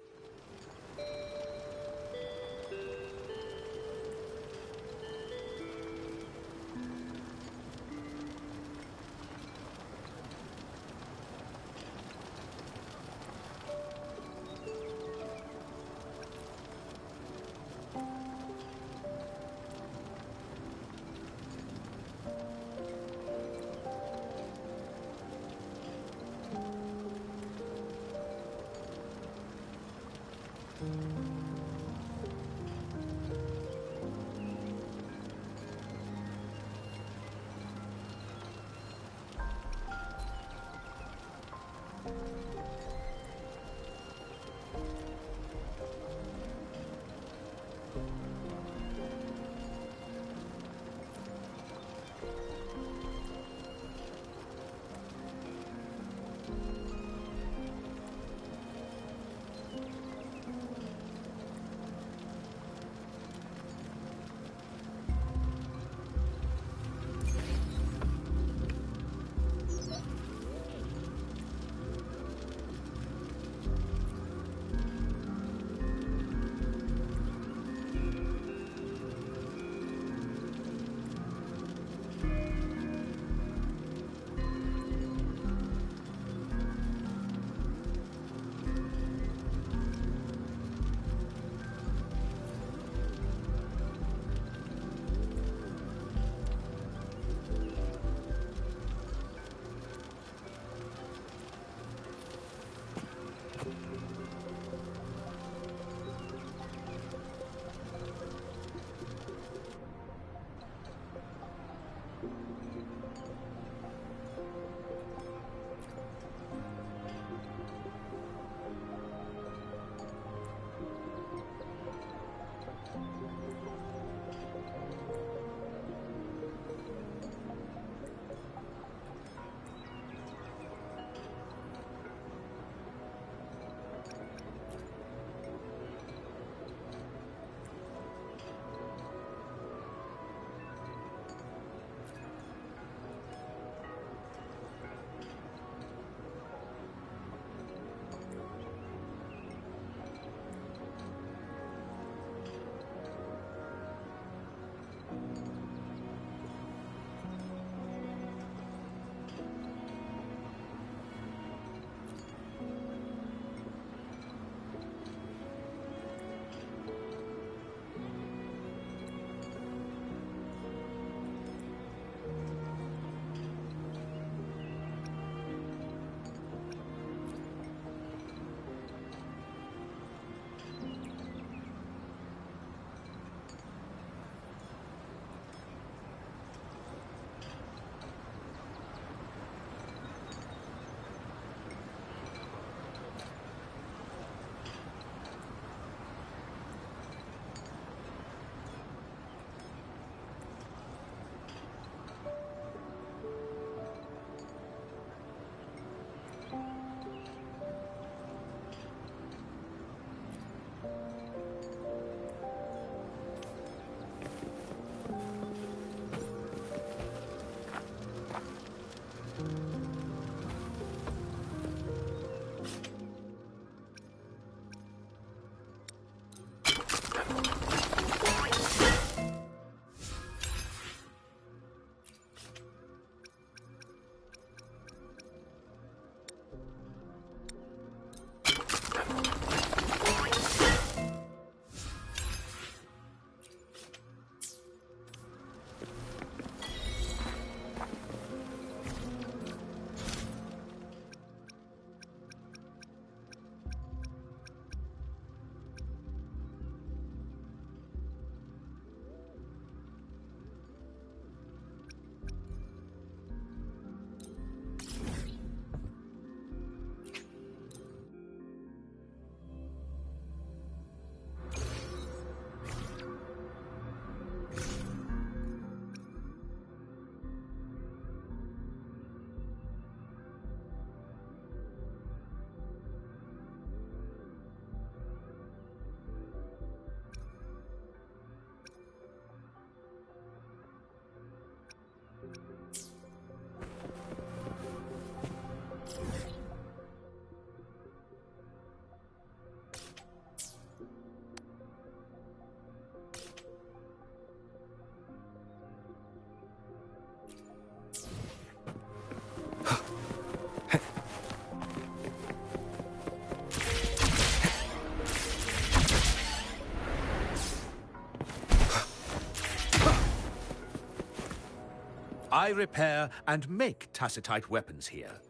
Speaker 5: I repair and make tacitite weapons here.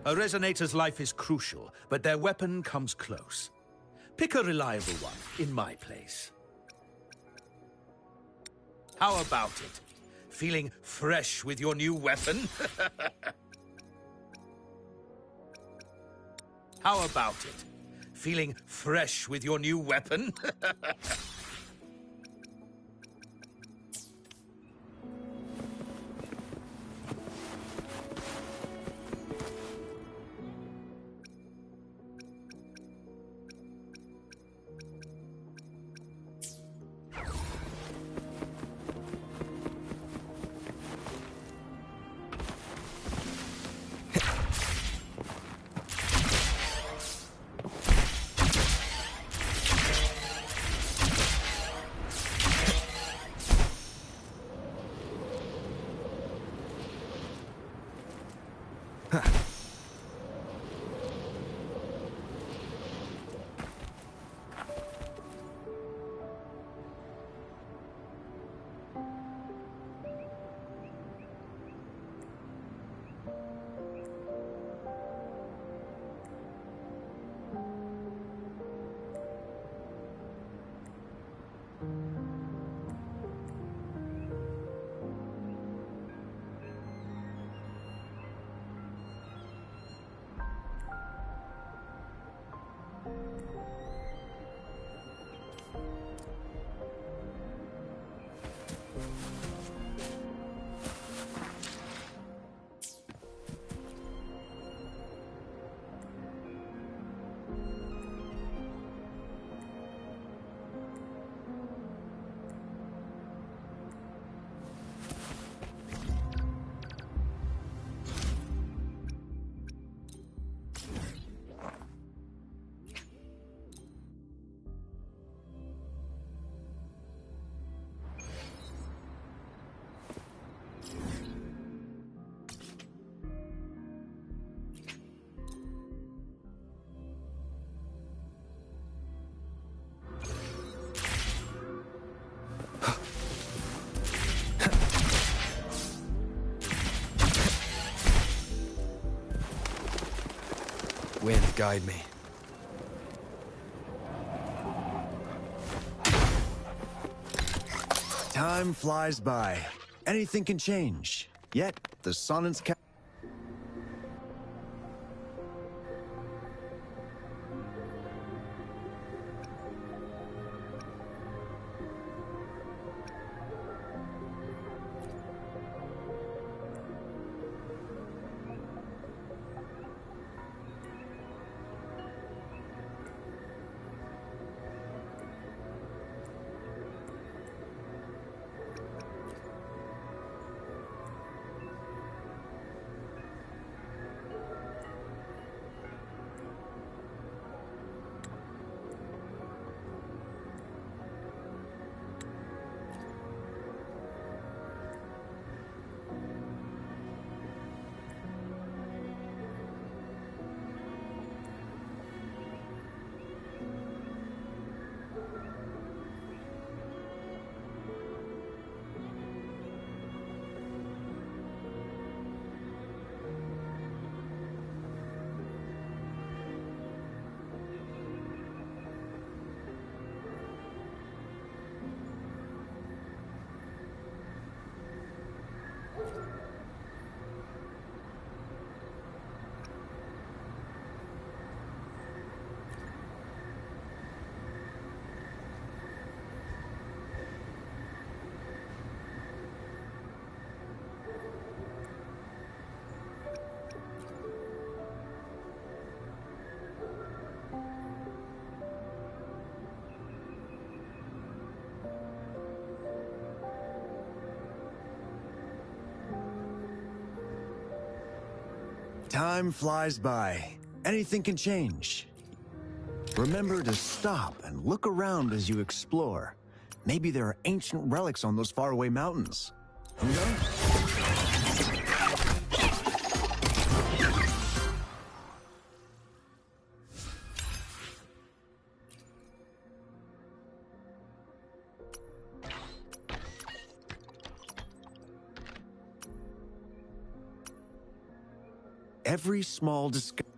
Speaker 5: A resonator's life is crucial, but their weapon comes close. Pick a reliable one in my place. How about it? Feeling fresh with your new weapon? How about it? Feeling fresh with your new weapon?
Speaker 9: Wind, guide me.
Speaker 6: Time flies by. Anything can change. Yet, the Sonnet's Time flies by. Anything can change. Remember to stop and look around as you explore. Maybe there are ancient relics on those faraway mountains. Who knows? Every small discovery.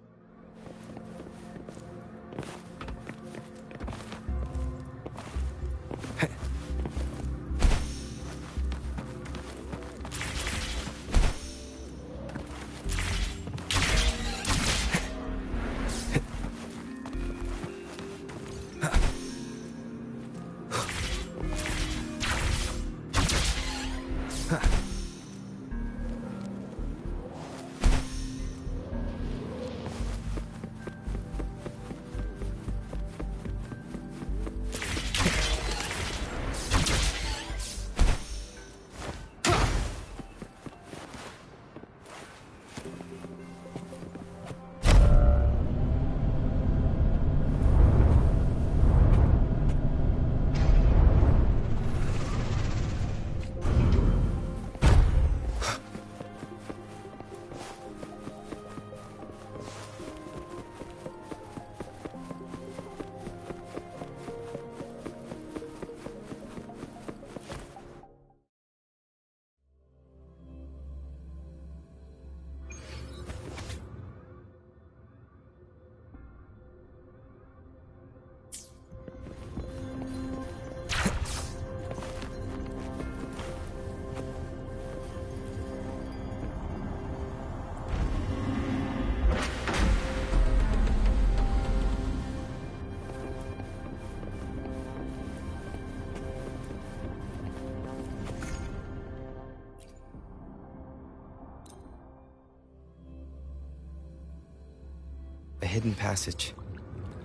Speaker 9: hidden passage,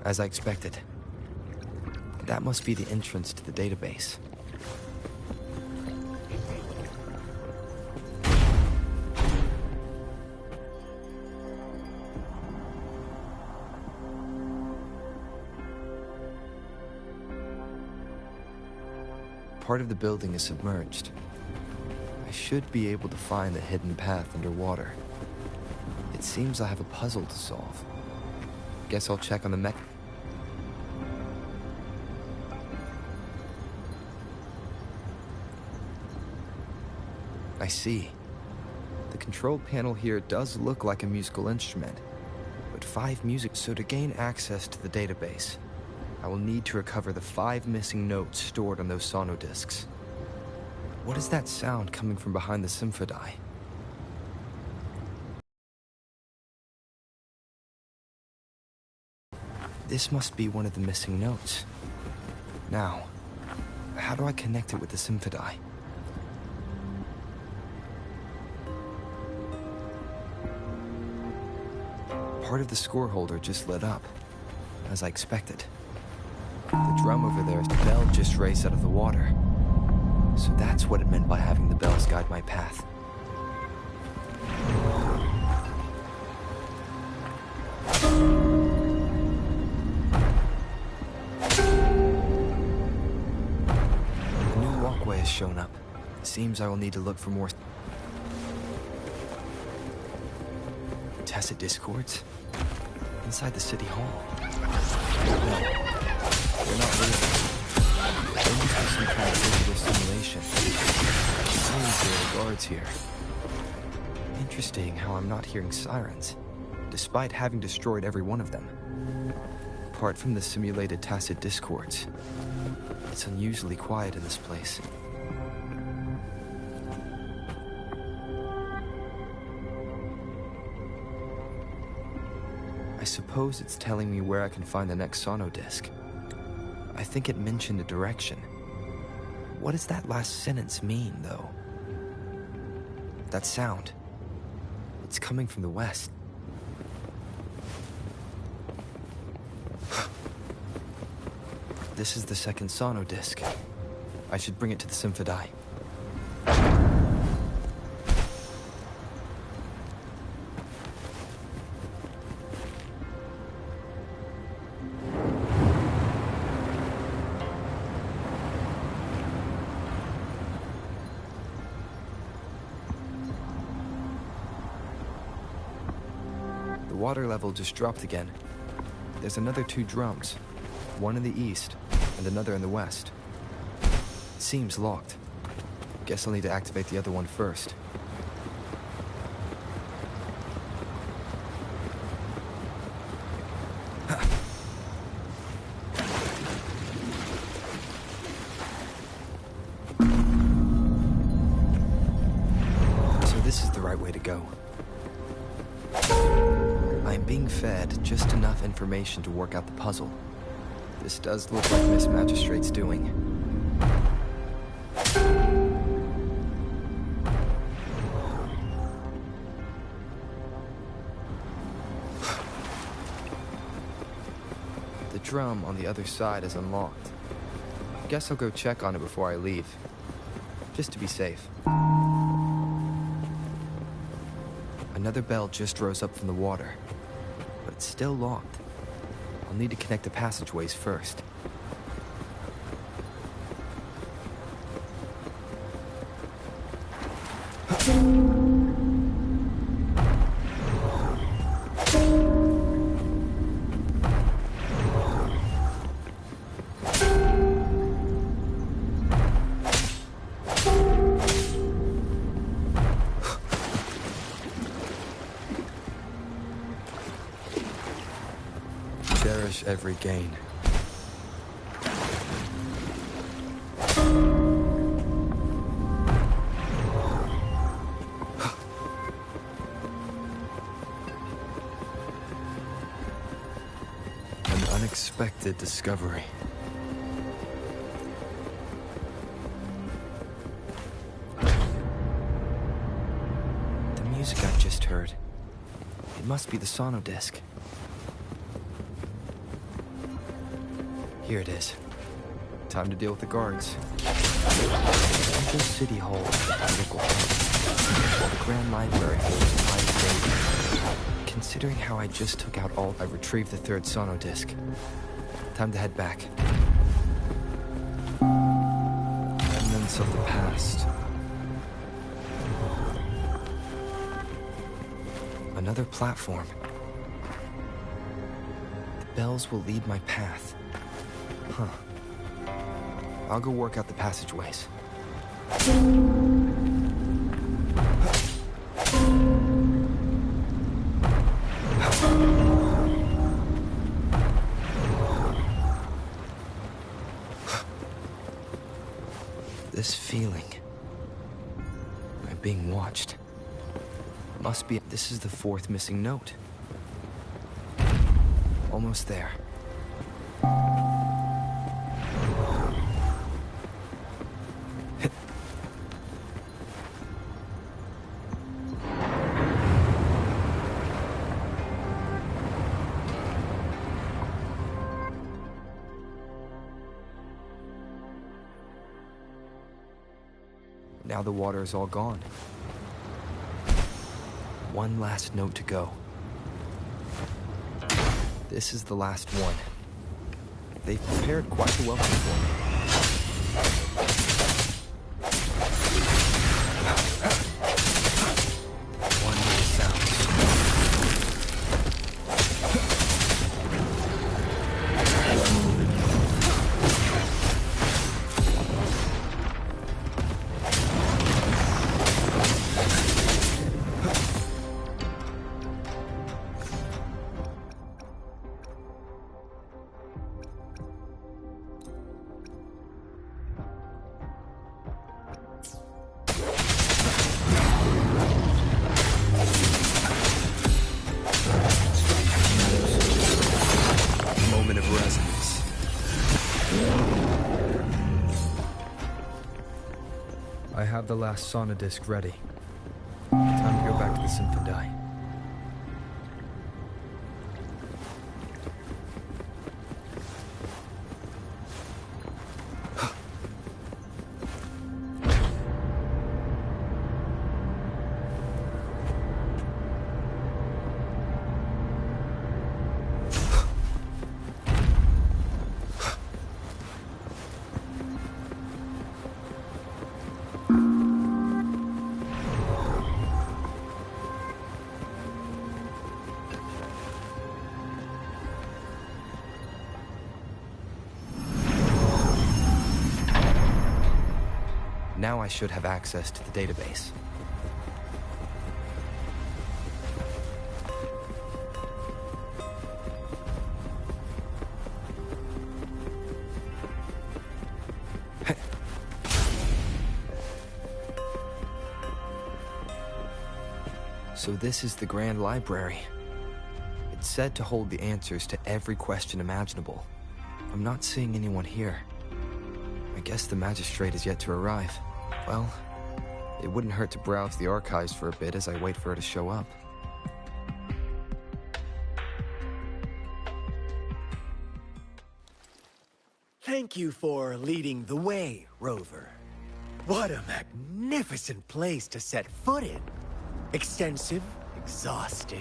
Speaker 9: as I expected. That must be the entrance to the database. Part of the building is submerged. I should be able to find the hidden path underwater. It seems I have a puzzle to solve. Guess I'll check on the mech. I see. The control panel here does look like a musical instrument, but 5 music. So to gain access to the database, I will need to recover the 5 missing notes stored on those sonodiscs. What is that sound coming from behind the Symphodi? This must be one of the missing notes. Now, how do I connect it with the Symphodi? Part of the score holder just lit up, as I expected. The drum over there, the bell just raised out of the water. So that's what it meant by having the bells guide my path. A new walkway has shown up. It seems I will need to look for more tacit discords inside the city hall. No, they're not real. There must be some kind of digital simulation. Seems there are guards here. Interesting how I'm not hearing sirens, despite having destroyed every one of them. Apart from the simulated tacit discords, it's unusually quiet in this place. I suppose it's telling me where I can find the next sonodisc. I think it mentioned a direction. What does that last sentence mean, though? That sound. It's coming from the west. This is the second sonodisc. I should bring it to the Symphodi. The water level just dropped again. There's another 2 drums, one in the east and another in the west. It seems locked. Guess I'll need to activate the other one first. So this is the right way to go. I'm being fed just enough information to work out the puzzle. This does look like Miss Magistrate's doing. The drum on the other side is unlocked. Guess I'll go check on it before I leave, just to be safe. Another bell just rose up from the water, but it's still locked. I'll need to connect the passageways first. Cherish every gain. An unexpected discovery. The music I just heard. It must be the sonodisc. Here it is. Time to deal with the guards. The City Hall is political hub, while the Grand Library holds private data. Considering how I just took out all, I retrieved the third sono disc. Time to head back. Remnants of the past. Another platform. The bells will lead my path. Huh. I'll go work out the passageways. This feeling. I'm being watched. Must be. This is the fourth missing note. Almost there. Now the water is all gone. One last note to go. This is the last one. They've prepared quite the welcome for me. One more sound. I have the last sonodisc ready. Time to go back to the Symphony. Now I should have access to the database. So this is the Grand Library. It's said to hold the answers to every question imaginable. I'm not seeing anyone here. I guess the magistrate is yet to arrive. Well, it wouldn't hurt to browse the archives for a bit as I wait for her to show up.
Speaker 15: Thank you for leading the way, Rover. What a magnificent place to set foot in. Extensive, exhaustive.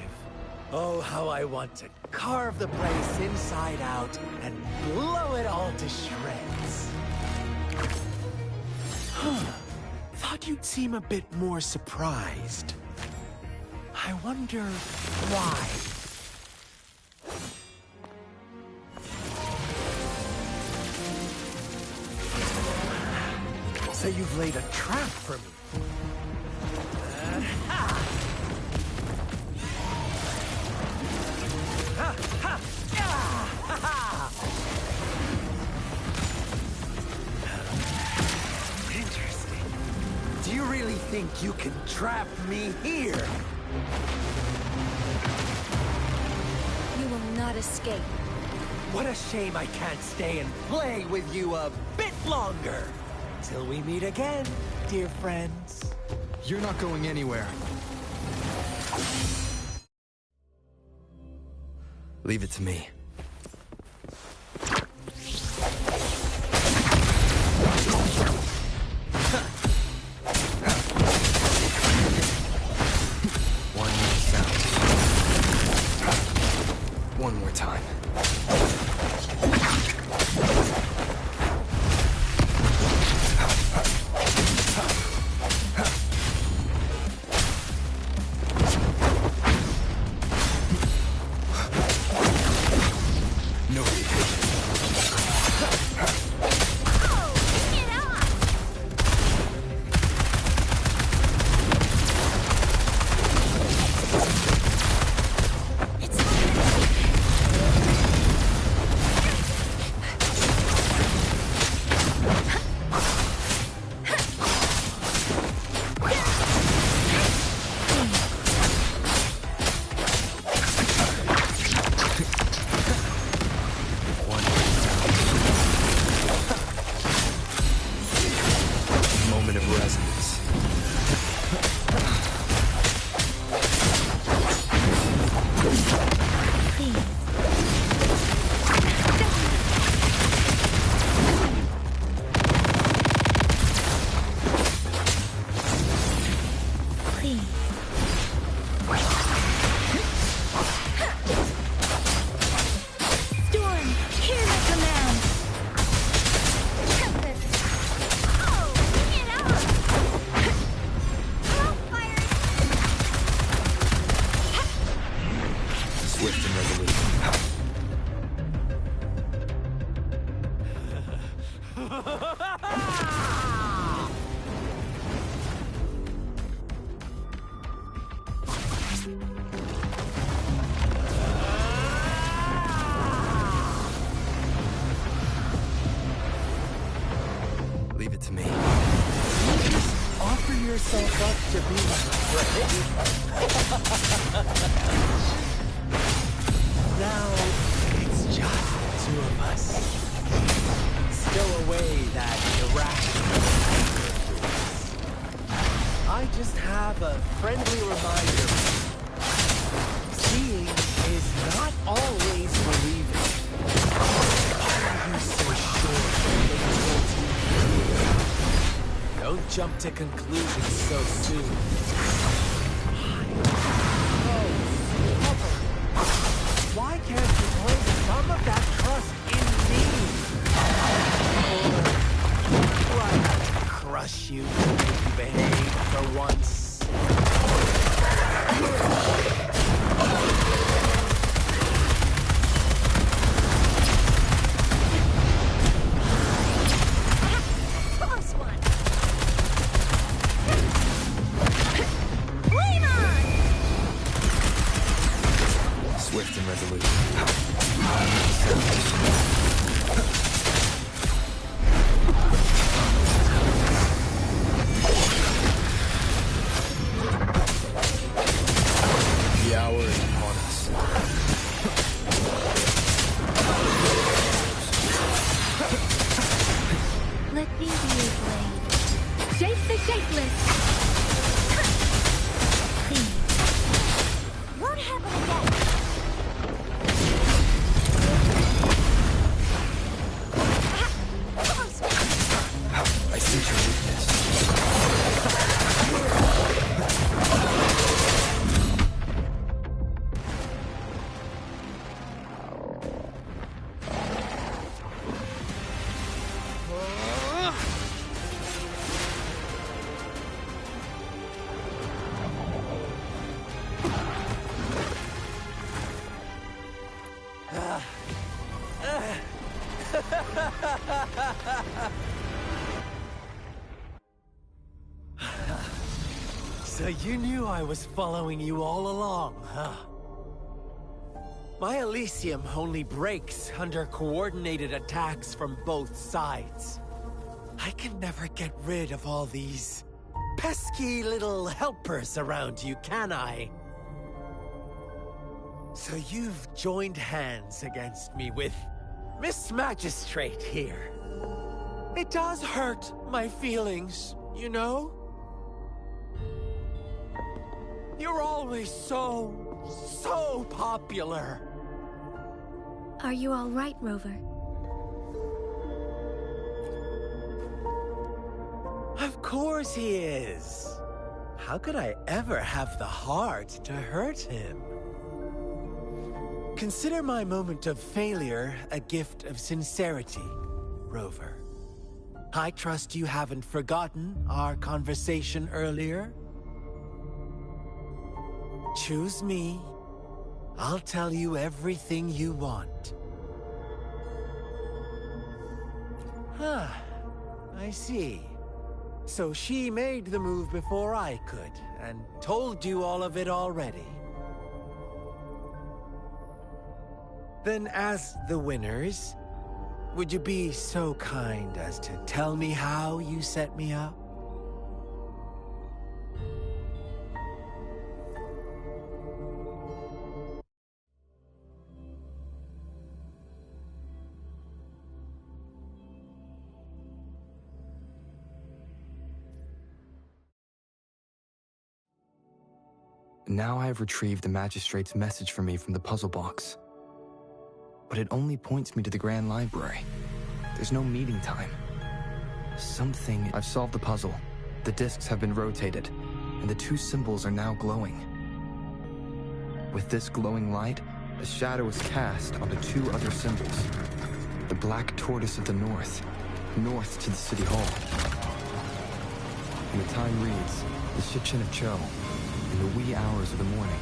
Speaker 15: Oh, how I want to carve the place inside out and blow it all to shreds. Thought you'd seem a bit more surprised. I wonder why. So you've laid a trap for me. Interesting. Do you really think you can trap me here?
Speaker 7: You will not escape.
Speaker 15: What a shame I can't stay and play with you a bit longer. Till we meet again, dear friends.
Speaker 9: You're not going anywhere. Leave it to me. One more time. Leave it to me.
Speaker 15: Offer yourself up to be my friend. Now, it's just the two of us. Still away that irrational anger of yours. I just have a friendly reminder. Seeing is not always believing. Why are you so sure that don't jump to conclusions so soon. Why can't you place some of that trust in me? Or do I have to crush you to make you behave for once?
Speaker 9: Swift and resolute. The hour is upon us.
Speaker 2: Let me be your blade. Shape the shapeless! Please.
Speaker 13: Won't happen again!
Speaker 9: I see your weakness.
Speaker 15: So you knew I was following you all along, huh? My Elysium only breaks under coordinated attacks from both sides. I can never get rid of all these pesky little helpers around you, can I? So you've joined hands against me with Miss Magistrate here. It does hurt my feelings, you know? You're always so popular.
Speaker 2: Are you all right, Rover?
Speaker 15: Of course he is. How could I ever have the heart to hurt him? Consider my moment of failure a gift of sincerity, Rover. I trust you haven't forgotten our conversation earlier? Choose me. I'll tell you everything you want. Huh. I see. So she made the move before I could, and told you all of it already. Then as the winners, would you be so kind as to tell me how you set me up?
Speaker 9: Now I have retrieved the magistrate's message for me from the puzzle box. But it only points me to the Grand Library. There's no meeting time. I've solved the puzzle. The discs have been rotated, and the two symbols are now glowing. With this glowing light, a shadow is cast onto two other symbols. The black tortoise of the north to the city hall. And the time reads, the Shikshin of Cho, in the wee hours of the morning.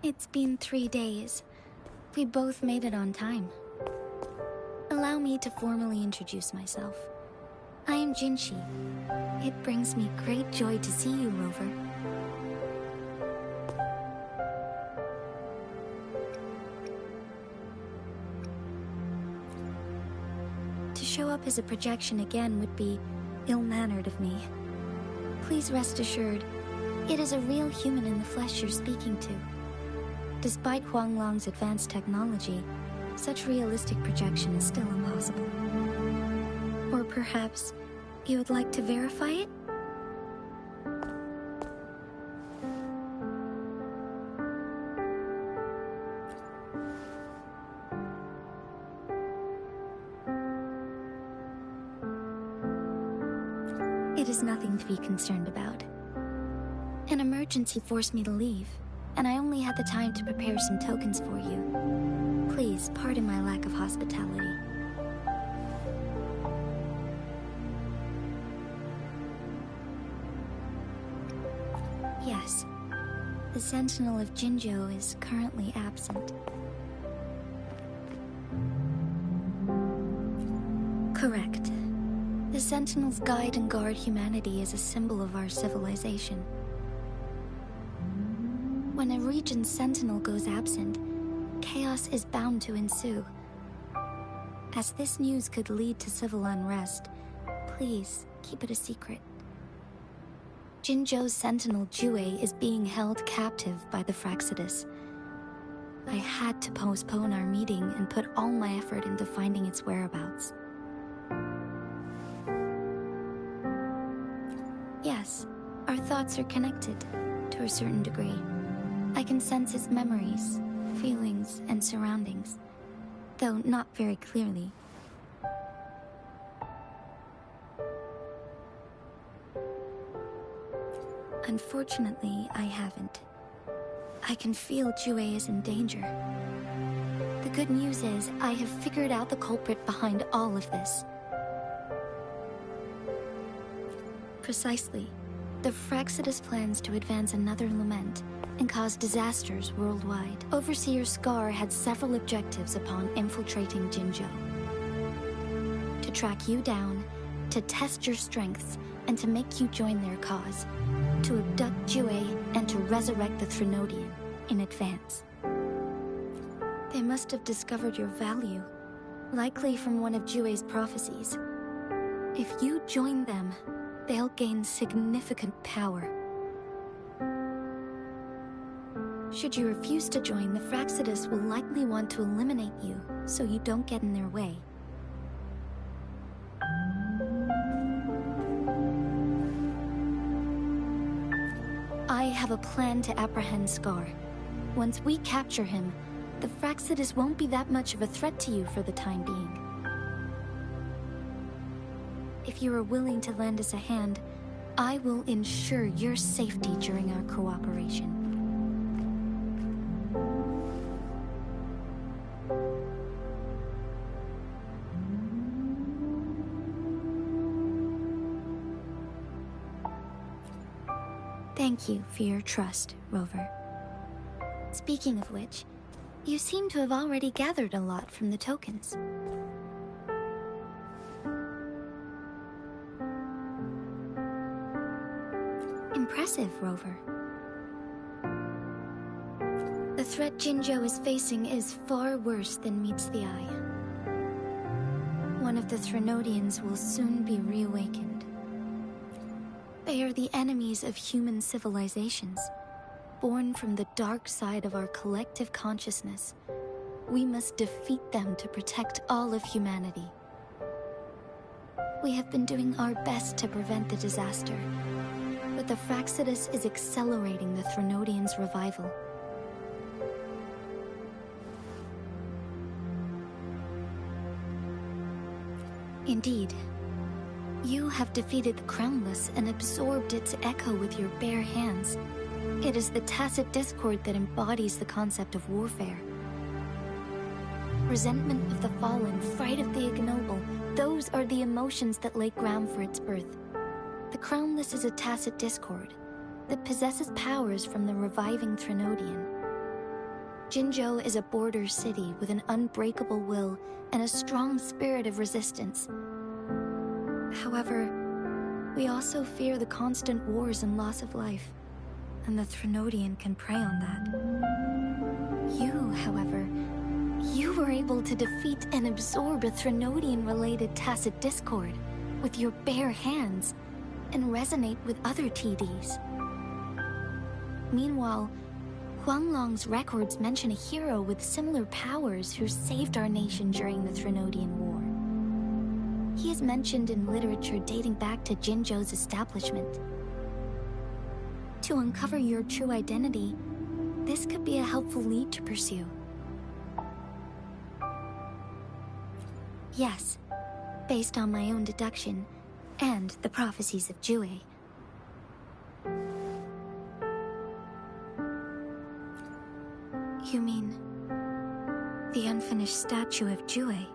Speaker 2: It's been 3 days. We both made it on time. Allow me to formally introduce myself. I am Jinshi. It brings me great joy to see you, Rover. To show up as a projection again would be ill-mannered of me. Please rest assured, it is a real human in the flesh you're speaking to. Despite Huanglong's advanced technology, such realistic projection is still impossible. Or perhaps you would like to verify it? It is nothing to be concerned about. An emergency forced me to leave, and I only had the time to prepare some tokens for you. Please, pardon my lack of hospitality. Yes, the Sentinel of Jinzhou is currently absent. Correct. The Sentinels guide and guard humanity as a symbol of our civilization. When a region's sentinel goes absent, chaos is bound to ensue. As this news could lead to civil unrest, please keep it a secret. Jinzhou's sentinel Jue is being held captive by the Fraxidus. I had to postpone our meeting and put all my effort into finding its whereabouts. Yes, our thoughts are connected, to a certain degree. I can sense its memories, feelings, and surroundings, though not very clearly. Unfortunately, I haven't. I can feel Jue is in danger. The good news is, I have figured out the culprit behind all of this. Precisely. The Fraxidus plans to advance another lament and cause disasters worldwide. Overseer Scar had several objectives upon infiltrating Jinzhou. To track you down, to test your strengths, and to make you join their cause. To abduct Jue and to resurrect the Threnodian in advance. They must have discovered your value, likely from one of Jue's prophecies. If you join them, they'll gain significant power. Should you refuse to join, the Fraxidus will likely want to eliminate you, so you don't get in their way. I have a plan to apprehend Scar. Once we capture him, the Fraxidus won't be that much of a threat to you for the time being. If you are willing to lend us a hand, I will ensure your safety during our cooperation. Thank you for your trust, Rover. Speaking of which, you seem to have already gathered a lot from the tokens. Impressive, Rover. The threat Jinzhou is facing is far worse than meets the eye. One of the Threnodians will soon be reawakened. They are the enemies of human civilizations, born from the dark side of our collective consciousness. We must defeat them to protect all of humanity. We have been doing our best to prevent the disaster, but the Fraxidus is accelerating the Threnodians' revival. Indeed. You have defeated the Crownless and absorbed its echo with your bare hands. It is the tacit discord that embodies the concept of warfare. Resentment of the fallen, fright of the ignoble, those are the emotions that lay ground for its birth. The Crownless is a tacit discord that possesses powers from the reviving Threnodian. Jinzhou is a border city with an unbreakable will and a strong spirit of resistance. However, we also fear the constant wars and loss of life, and the Threnodian can prey on that. You, however, you were able to defeat and absorb a Threnodian-related tacit discord with your bare hands and resonate with other TDs. Meanwhile, Huanglong's records mention a hero with similar powers who saved our nation during the Threnodian War. He is mentioned in literature dating back to Jinzhou's establishment. To uncover your true identity, this could be a helpful lead to pursue. Yes, based on my own deduction, and the prophecies of Jue. You mean the unfinished statue of Jue?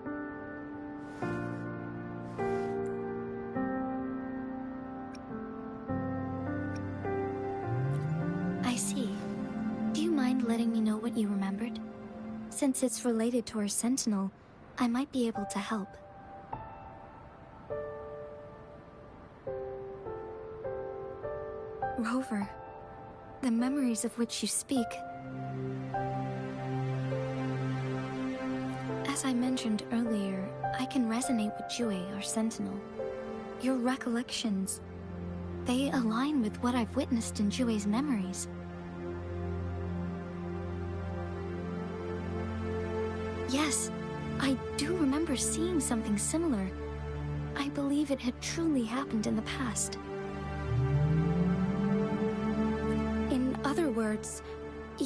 Speaker 2: I see. Do you mind letting me know what you remembered? Since it's related to our Sentinel, I might be able to help. Rover, the memories of which you speak. As I mentioned earlier, I can resonate with Jue, our Sentinel. Your recollections, they align with what I've witnessed in Jue's memories. Yes, I do remember seeing something similar. I believe it had truly happened in the past. In other words,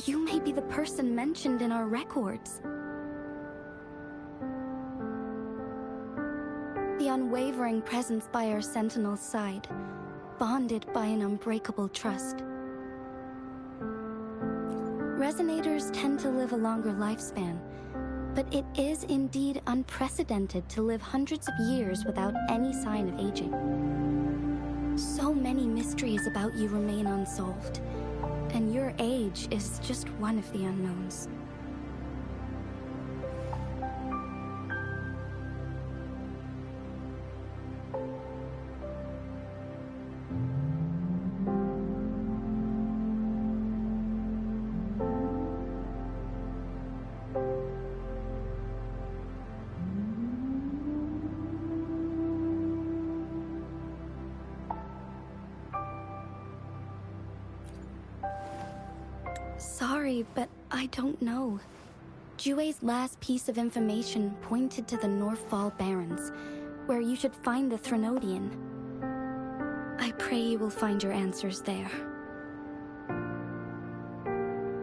Speaker 2: you may be the person mentioned in our records. The unwavering presence by our Sentinel's side, bonded by an unbreakable trust. Resonators tend to live a longer lifespan, but it is indeed unprecedented to live hundreds of years without any sign of aging. So many mysteries about you remain unsolved, and your age is just one of the unknowns. sorry, but I don't know. Jue's last piece of information pointed to the Northfall Barrens, where you should find the Threnodian. I pray you will find your answers there.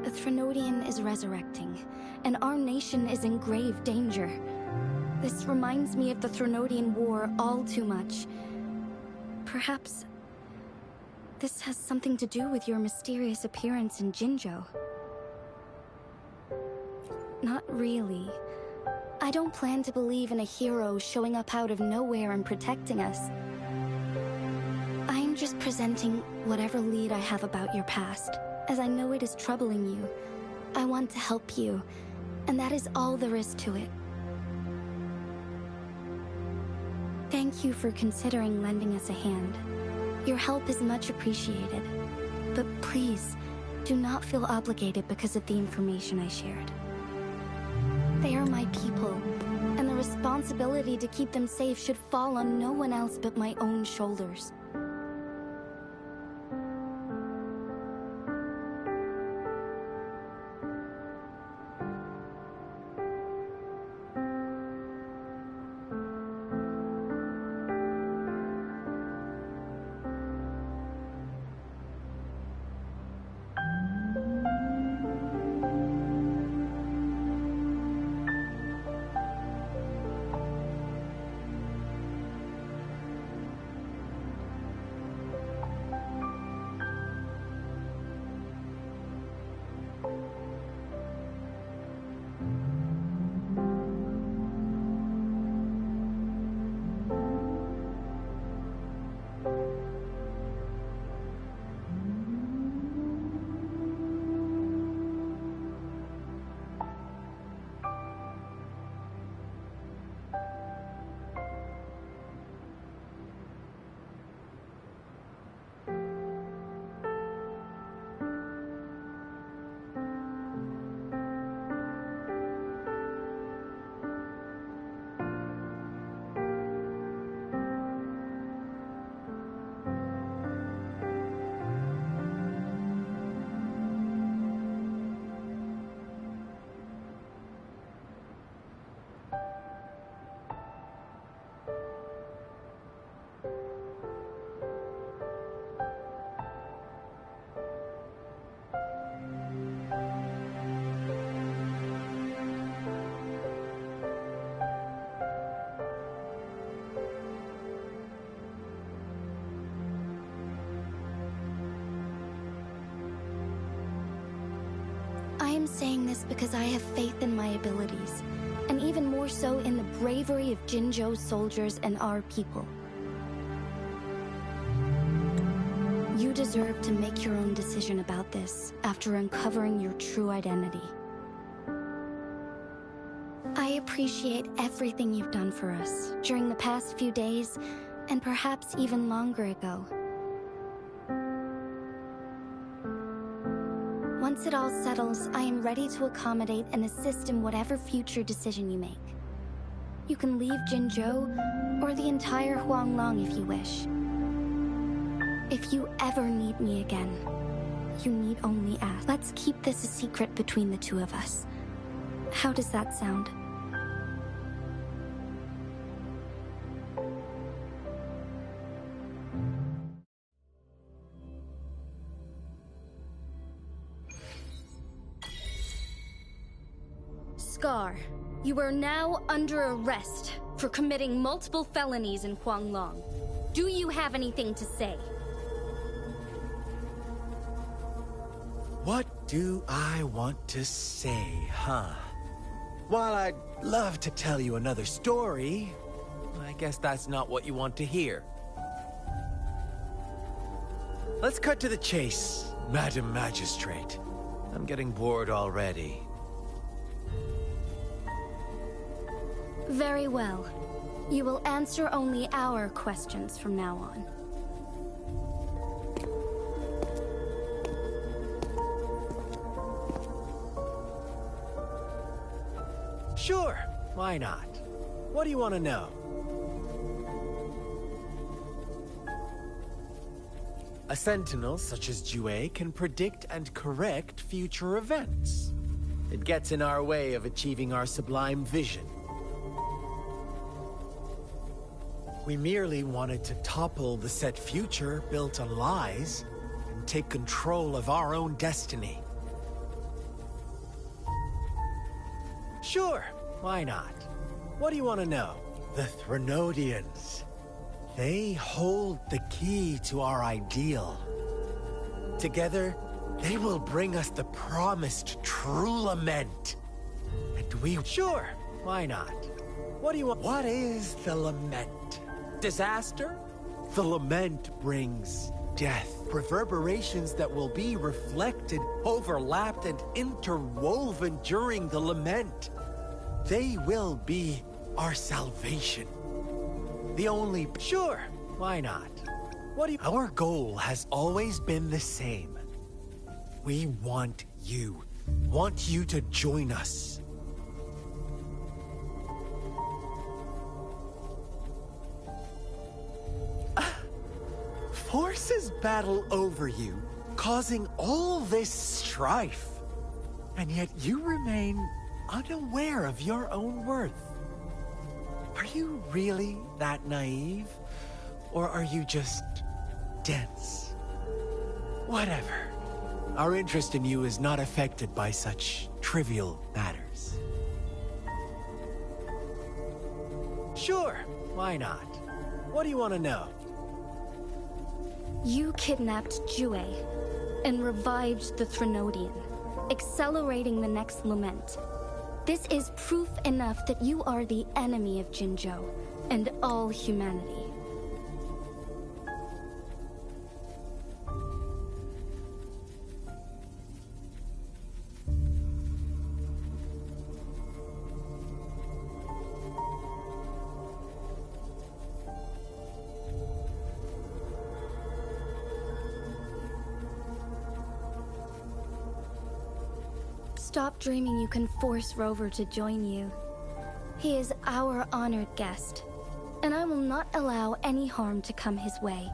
Speaker 2: The Threnodian is resurrecting, and our nation is in grave danger. This reminds me of the Threnodian War all too much. Perhaps this has something to do with your mysterious appearance in Jinzhou. Not really. I don't plan to believe in a hero showing up out of nowhere and protecting us. I'm just presenting whatever lead I have about your past, as I know it is troubling you. I want to help you, and that is all there is to it. Thank you for considering lending us a hand. Your help is much appreciated. But please, do not feel obligated because of the information I shared. They are my people, and the responsibility to keep them safe should fall on no one else but my own shoulders. I am saying this because I have faith in my abilities, and even more so in the bravery of Jinzhou's soldiers and our people. You deserve to make your own decision about this after uncovering your true identity. I appreciate everything you've done for us during the past few days, and perhaps even longer ago. Once it all settles, I am ready to accommodate and assist in whatever future decision you make. You can leave Jinzhou, or the entire Huanglong if you wish. If you ever need me again, you need only ask. Let's keep this a secret between the two of us. How does that sound? Scar, you are now under arrest for committing multiple felonies in Huanglong. Do you have anything to say?
Speaker 15: What do I want to say, huh? While I'd love to tell you another story, I guess that's not what you want to hear. Let's cut to the chase, Madam Magistrate. I'm getting bored already.
Speaker 2: Very well. You will answer only our questions from now on.
Speaker 15: Sure, why not? What do you want to know? A sentinel such as Jue can predict and correct future events. It gets in our way of achieving our sublime vision. We merely wanted to topple the set future built on lies and take control of our own destiny. Sure, why not? What do you want to know? The Threnodians. They hold the key to our ideal. Together, they will bring us the promised true lament. And we... Sure, why not? What do you want? What is the lament? Disaster? The lament brings death. Reverberations that will be reflected, overlapped, and interwoven during the lament. They will be our salvation. The only... Sure, why not? What do you... Our goal has always been the same. We want you. Want you to join us. Forces battle over you, causing all this strife. And yet you remain unaware of your own worth. Are you really that naive? Or are you just dense? Whatever. Our interest in you is not affected by such trivial matters. Sure, why not? What do you want to know?
Speaker 4: You kidnapped Jue and revived the Threnodian, accelerating the next lament. This is proof enough that you are the enemy of Jinzhou and all humanity. Stop dreaming you can force Rover to join you. He is our honored guest, and I will not allow any harm to come his way.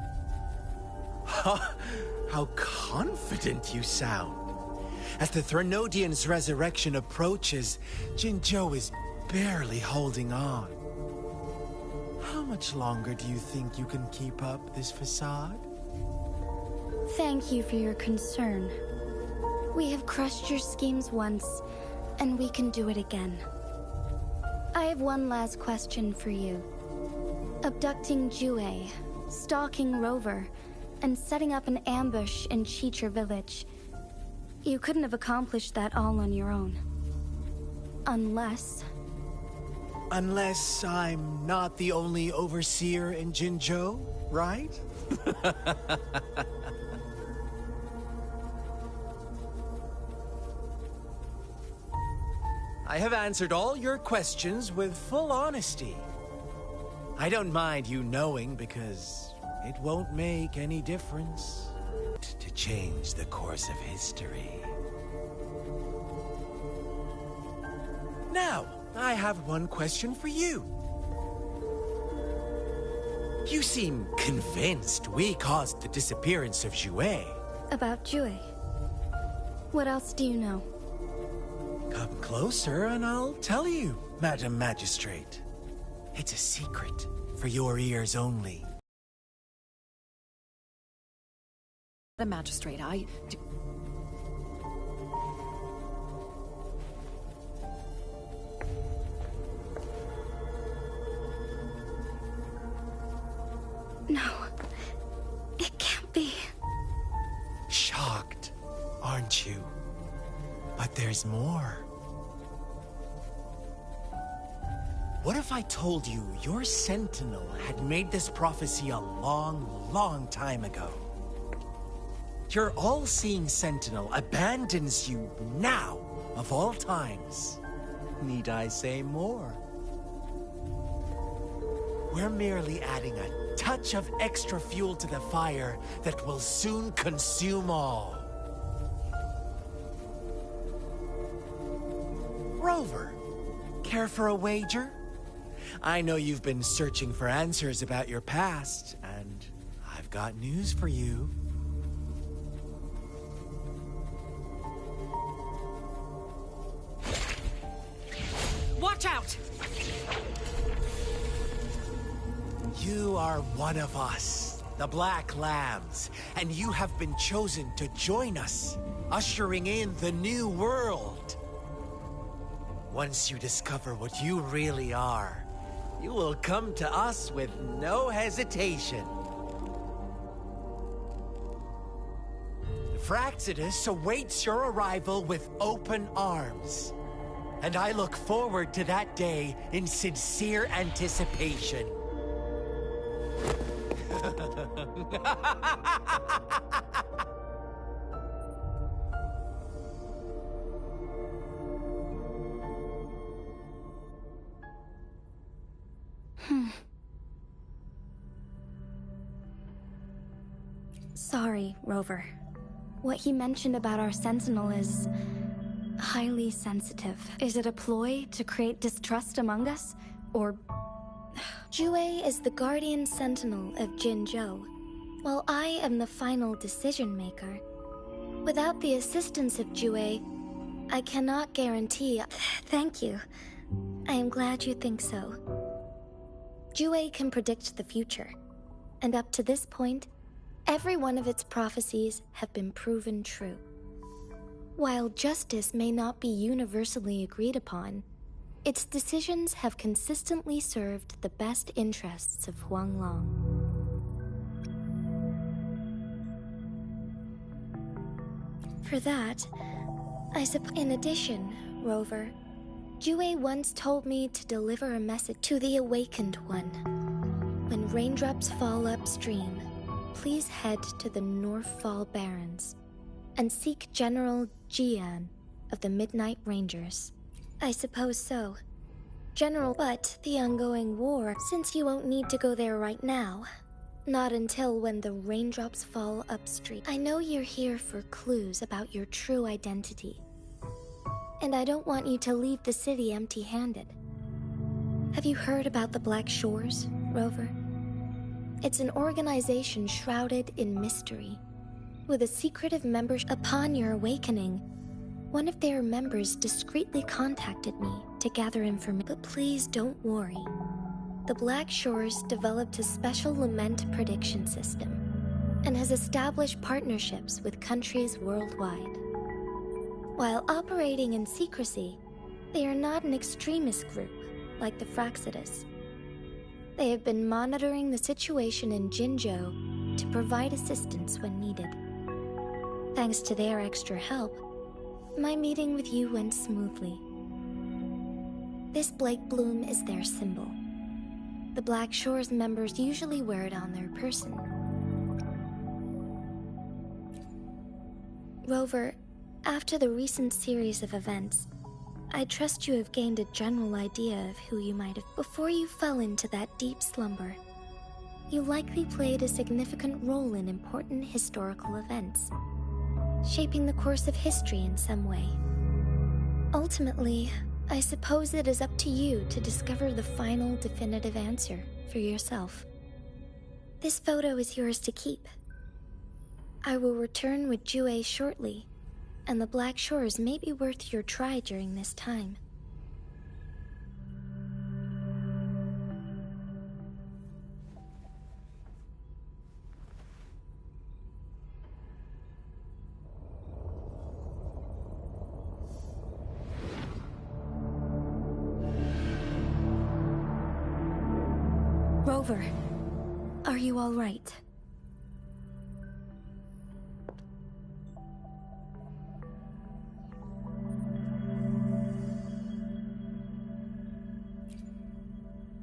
Speaker 15: How confident you sound. As the Threnodian's resurrection approaches, Jinzhou is barely holding on. How much longer do you think you can keep up this facade?
Speaker 4: Thank you for your concern. We have crushed your schemes once, and we can do it again. I have one last question for you. Abducting Jue, stalking Rover, and setting up an ambush in Chicher village. You couldn't have accomplished that all on your own. Unless...
Speaker 15: Unless I'm not the only overseer in Jinzhou, right? I have answered all your questions with full honesty. I don't mind you knowing because it won't make any difference to change the course of history. Now, I have one question for you. You seem convinced we caused the disappearance of Jue.
Speaker 4: About Jue? What else do you know?
Speaker 15: Come closer and I'll tell you, Madam Magistrate. It's a secret for your ears only.
Speaker 12: The magistrate,
Speaker 4: No, it can't be.
Speaker 15: Shocked, aren't you? But there's more. What if I told you your sentinel had made this prophecy a long, long time ago? Your all-seeing sentinel abandons you now, of all times. Need I say more? We're merely adding a touch of extra fuel to the fire that will soon consume all. Rover, care for a wager? I know you've been searching for answers about your past, and I've got news for you. are one of us, the Black Lambs, and you have been chosen to join us, ushering in the new world. Once you discover what you really are, you will come to us with no hesitation. Fraxidus awaits your arrival with open arms. And I look forward to that day in sincere anticipation.
Speaker 4: Sorry, Rover. What he mentioned about our Sentinel is highly sensitive. Is it a ploy to create distrust among us? Or... Jue is the guardian sentinel of Jinzhou, while I am the final decision maker. Without the assistance of Jue, I cannot guarantee... Thank you. I am glad you think so. Jue can predict the future, and up to this point, every one of its prophecies have been proven true. While justice may not be universally agreed upon, its decisions have consistently served the best interests of Huanglong. For that, I suppose. In addition, Rover, Jue once told me to deliver a message to the Awakened One. When raindrops fall upstream, please head to the Northfall Barrens and seek General Jian of the Midnight Rangers. I suppose so. General, but the ongoing war, since you won't need to go there right now. Not until when the raindrops fall upstream. I know you're here for clues about your true identity. And I don't want you to leave the city empty-handed. Have you heard about the Black Shores, Rover? It's an organization shrouded in mystery, with a secretive members. Upon your awakening, one of their members discreetly contacted me to gather information. But please don't worry. The Black Shores developed a special lament prediction system and has established partnerships with countries worldwide. While operating in secrecy, they are not an extremist group like the Fraxidus. They have been monitoring the situation in Jinzhou to provide assistance when needed. Thanks to their extra help, my meeting with you went smoothly. This Blake Bloom is their symbol. The Black Shores members usually wear it on their person. Rover, after the recent series of events, I trust you have gained a general idea of who you might have. Before you fell into that deep slumber, you likely played a significant role in important historical events, shaping the course of history in some way. Ultimately, I suppose it is up to you to discover the final definitive answer for yourself. This photo is yours to keep. I will return with Jue shortly, and the Black Shores may be worth your try during this time. Rover, are you all right?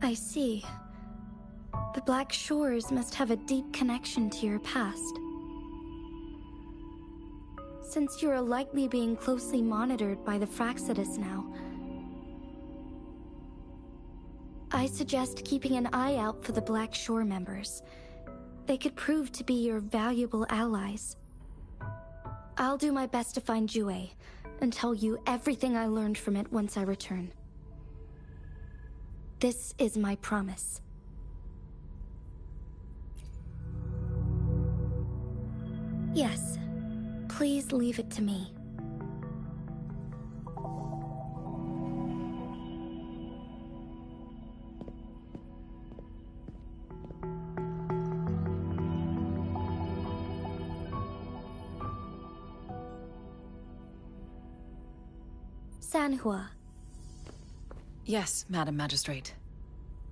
Speaker 4: I see. The Black Shores must have a deep connection to your past. Since you are likely being closely monitored by the Fraxidus now, I suggest keeping an eye out for the Black Shore members. They could prove to be your valuable allies. I'll do my best to find Jue and tell you everything I learned from it once I return. This is my promise. Yes, please leave it to me. Sanhua.
Speaker 12: Yes, Madam Magistrate.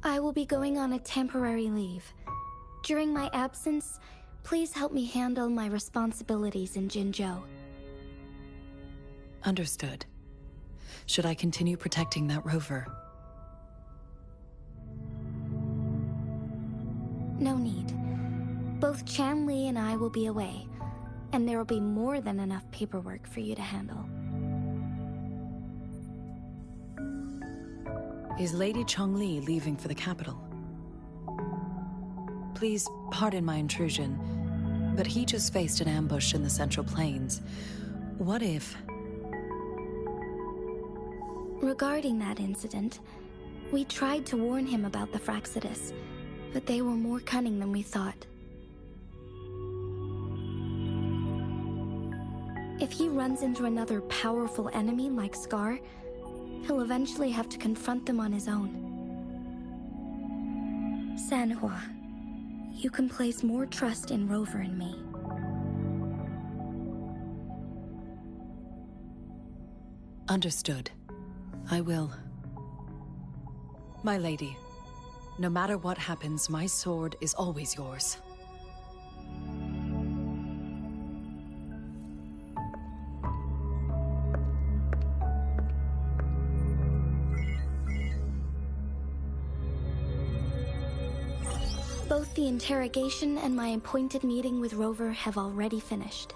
Speaker 4: I will be going on a temporary leave. During my absence, please help me handle my responsibilities in Jinzhou.
Speaker 12: Understood. Should I continue protecting that rover?
Speaker 4: No need. Both Chanli and I will be away, and there will be more than enough paperwork for you to handle.
Speaker 12: Is Lady Chongli leaving for the capital? Please pardon my intrusion, but he just faced an ambush in the Central Plains. What if...
Speaker 4: Regarding that incident, we tried to warn him about the Fraxidus, but they were more cunning than we thought. If he runs into another powerful enemy like Scar, he'll eventually have to confront them on his own. Sanhua, you can place more trust in Rover and me.
Speaker 12: Understood. I will. My lady, no matter what happens, my sword is always yours.
Speaker 4: Both the interrogation and my appointed meeting with Rover have already finished.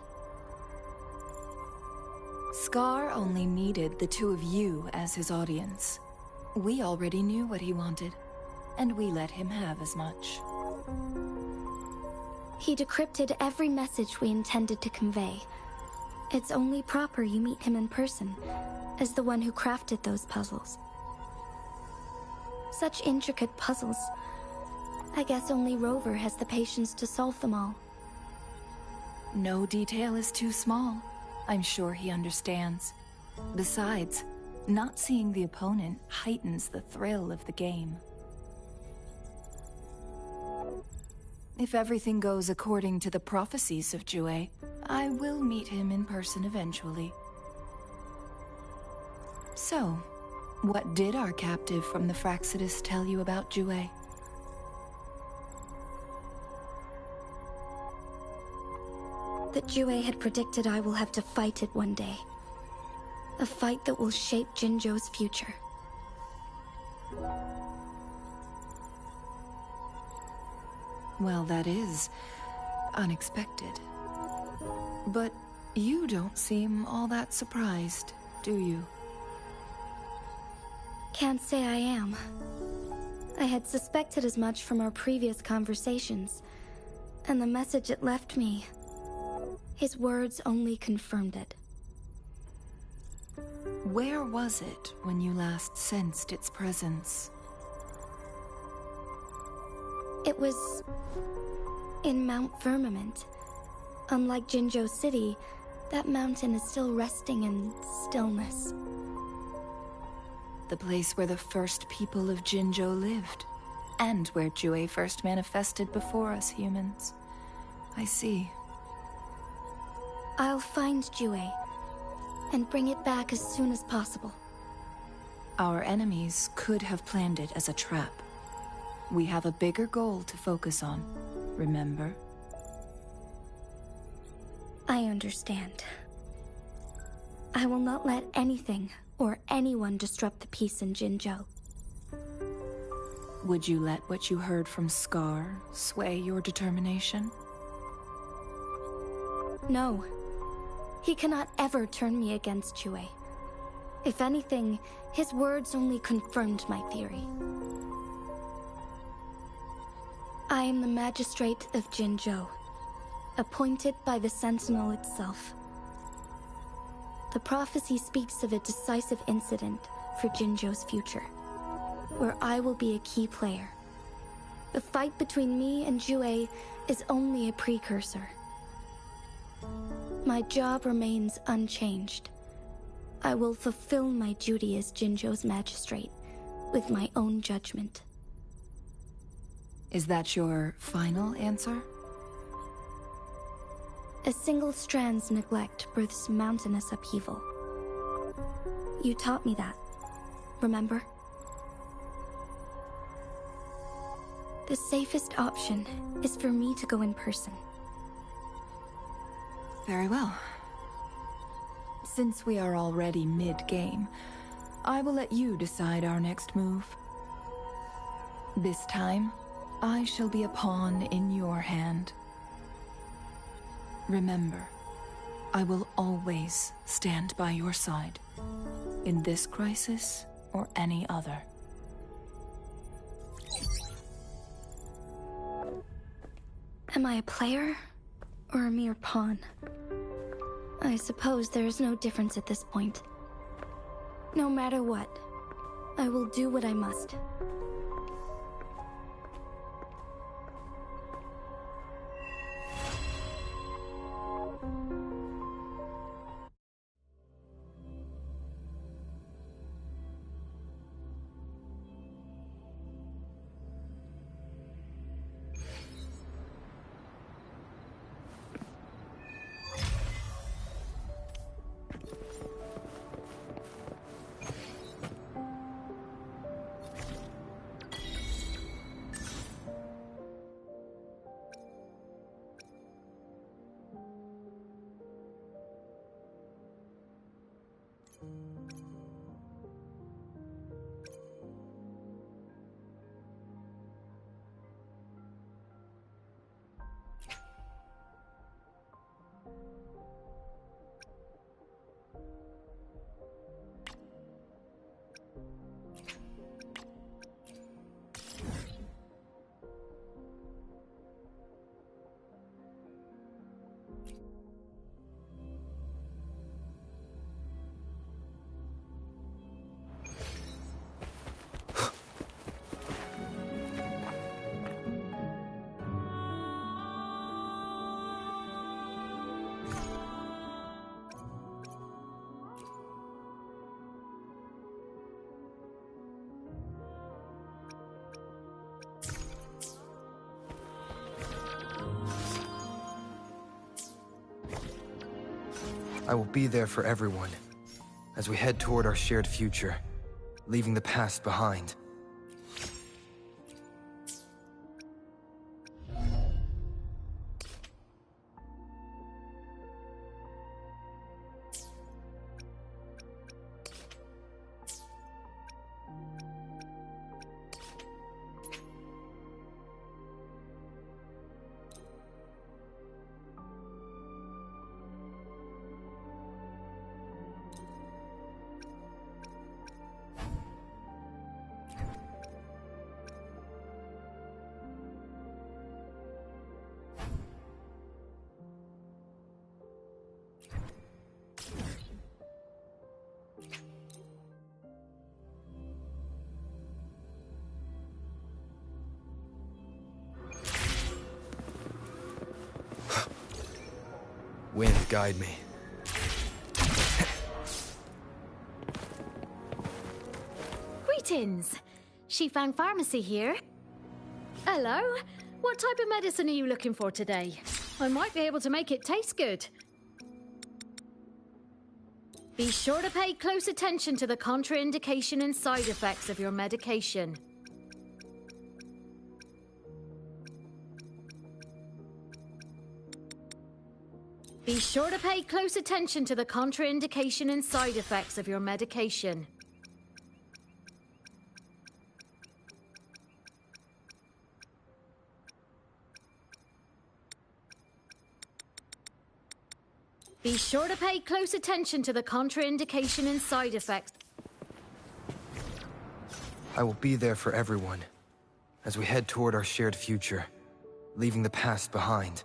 Speaker 16: Scar only needed the two of you as his audience. We already knew what he wanted, and we let him have as much.
Speaker 4: He decrypted every message we intended to convey. It's only proper you meet him in person, as the one who crafted those puzzles. Such intricate puzzles. I guess only Rover has the patience to solve them all.
Speaker 16: No detail is too small. I'm sure he understands. Besides, not seeing the opponent heightens the thrill of the game. If everything goes according to the prophecies of Jue, I will meet him in person eventually. So, what did our captive from the Fraxidus tell you about Jue?
Speaker 4: That Jue had predicted I will have to fight it one day. A fight that will shape Jinzhou's future.
Speaker 16: Well, that is unexpected. But you don't seem all that surprised, do you?
Speaker 4: Can't say I am. I had suspected as much from our previous conversations, and the message it left me, his words only confirmed it.
Speaker 16: Where was it when you last sensed its presence?
Speaker 4: It was in Mount Firmament. Unlike Jinzhou City, that mountain is still resting in stillness.
Speaker 16: The place where the first people of Jinzhou lived, and where Jue first manifested before us humans. I see.
Speaker 4: I'll find Jue and bring it back as soon as possible.
Speaker 16: Our enemies could have planned it as a trap. We have a bigger goal to focus on, remember?
Speaker 4: I understand. I will not let anything or anyone disrupt the peace in Jinzhou.
Speaker 16: Would you let what you heard from Scar sway your determination?
Speaker 4: No. He cannot ever turn me against Jue. If anything, his words only confirmed my theory. I am the Magistrate of Jinzhou, appointed by the Sentinel itself. The prophecy speaks of a decisive incident for Jinzhou's future, where I will be a key player. The fight between me and Jue is only a precursor. My job remains unchanged. I will fulfill my duty as Jinzhou's magistrate with my own judgment.
Speaker 16: Is that your final answer?
Speaker 4: A single strand's neglect births mountainous upheaval. You taught me that. Remember? The safest option is for me to go in person.
Speaker 16: Very well. Since we are already mid-game, I will let you decide our next move. This time, I shall be a pawn in your hand. Remember, I will always stand by your side, in this crisis or any other.
Speaker 4: Am I a player or a mere pawn? I suppose there is no difference at this point. No matter what, I will do what I must.
Speaker 9: I will be there for everyone, as we head toward our shared future, leaving the past behind. Wind, guide me.
Speaker 17: Greetings! Shifang Pharmacy here. Hello. What type of medicine are you looking for today? I might be able to make it taste good. Be sure to pay close attention to the contraindication and side effects of your medication. Be sure to pay close attention to the contraindication and side effects of your medication. Be sure to pay close attention to the contraindication and side effects.
Speaker 9: I will be there for everyone, as we head toward our shared future, leaving the past behind.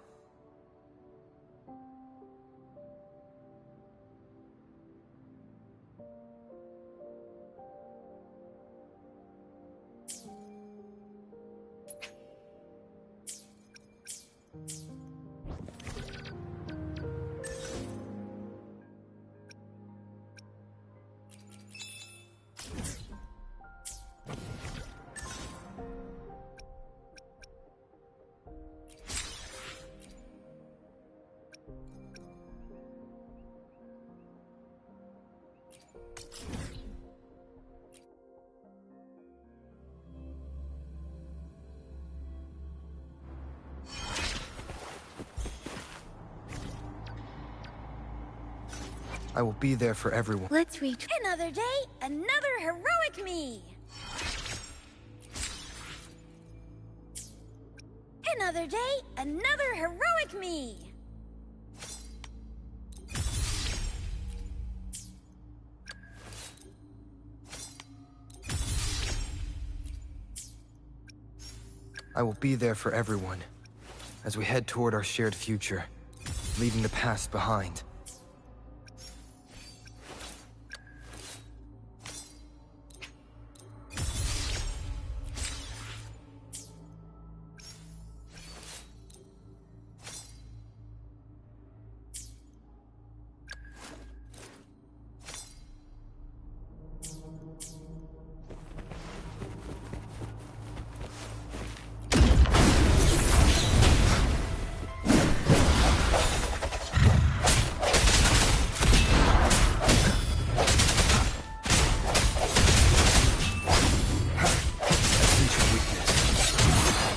Speaker 9: I will be there for everyone.
Speaker 4: Let's reach
Speaker 13: Another day, another heroic me! Another day, another heroic me!
Speaker 9: I will be there for everyone as we head toward our shared future, leaving the past behind.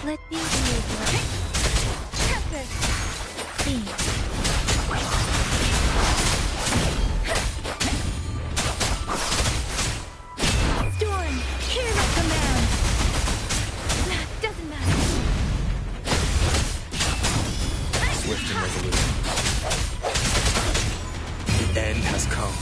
Speaker 4: Let me be your Storm, hear my command. That doesn't matter.
Speaker 9: Swift and resolute. The end has come.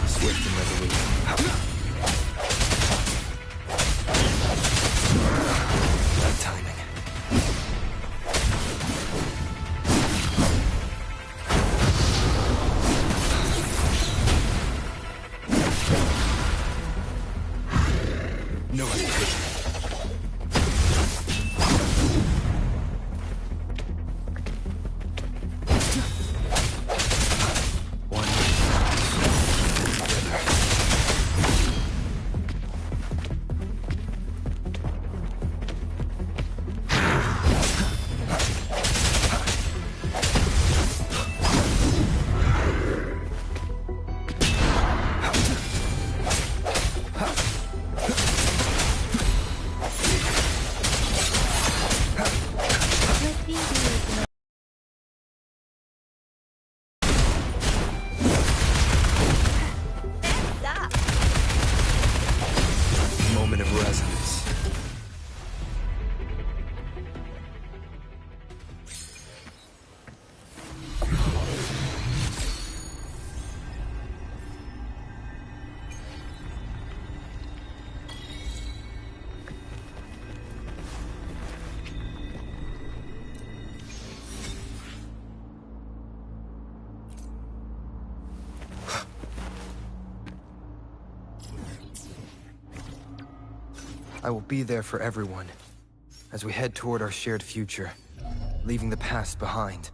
Speaker 9: Swift and resolute. That timing. No hesitation. Moment of resonance. I will be there for everyone as we head toward our shared future, leaving the past behind.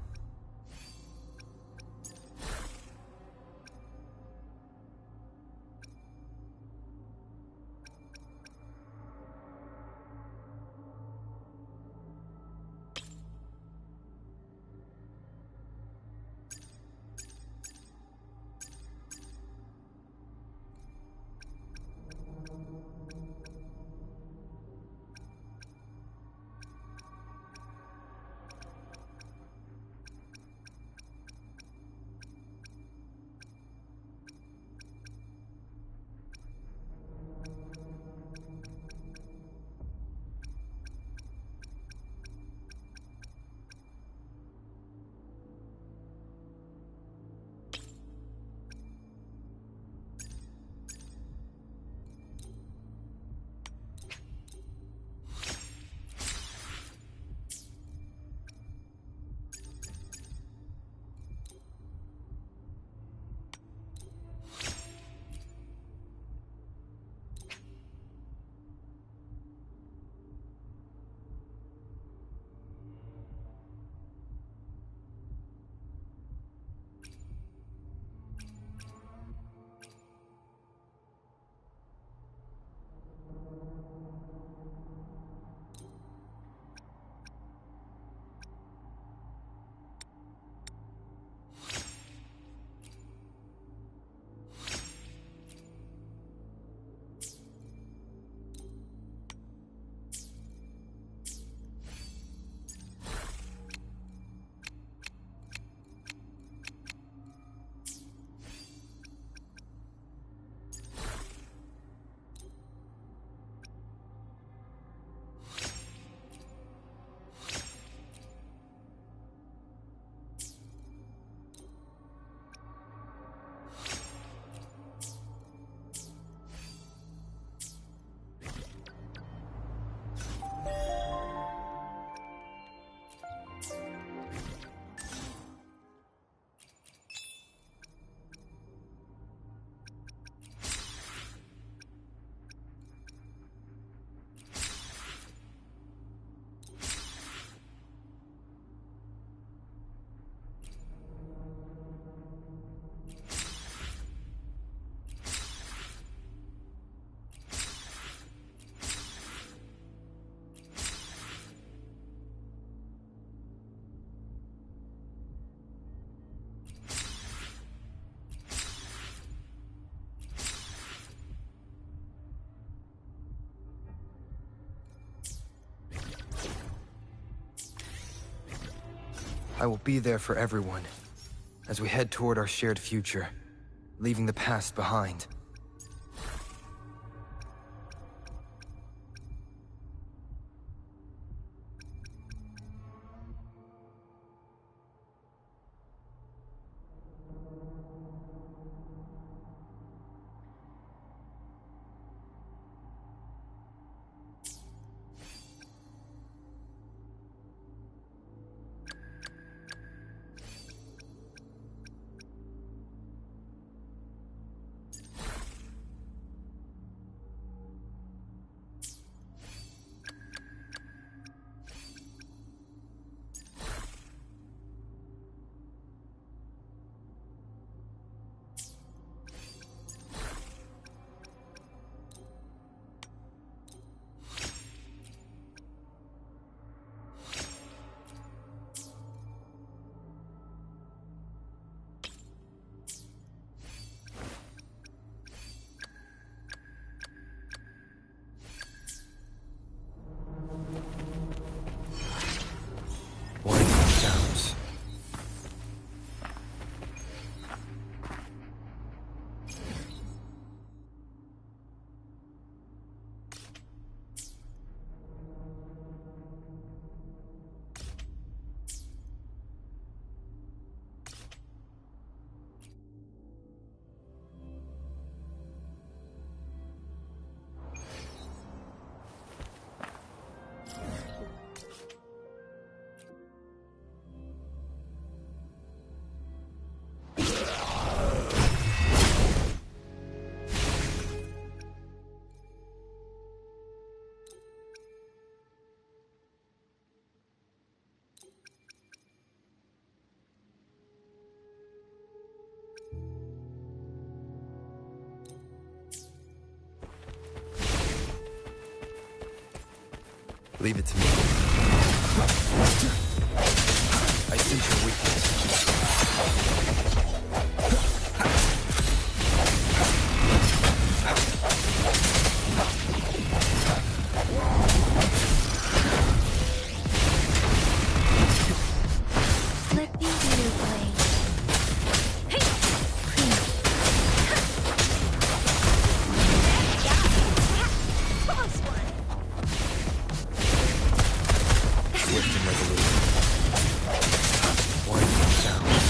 Speaker 9: I will be there for everyone as we head toward our shared future, leaving the past behind. Sounds. Leave it to me. I sense your weakness.
Speaker 4: Let me be your blade.
Speaker 9: Swift and resolute. Winding sounds.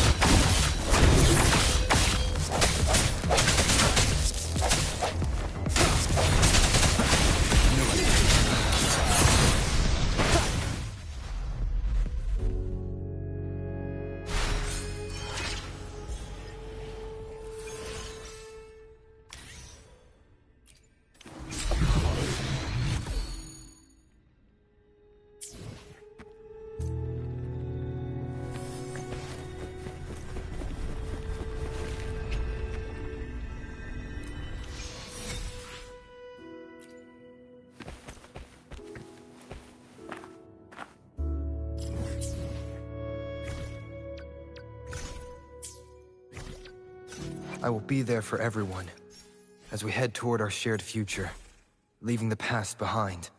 Speaker 9: I will be there for everyone as we head toward our shared future, leaving the past behind.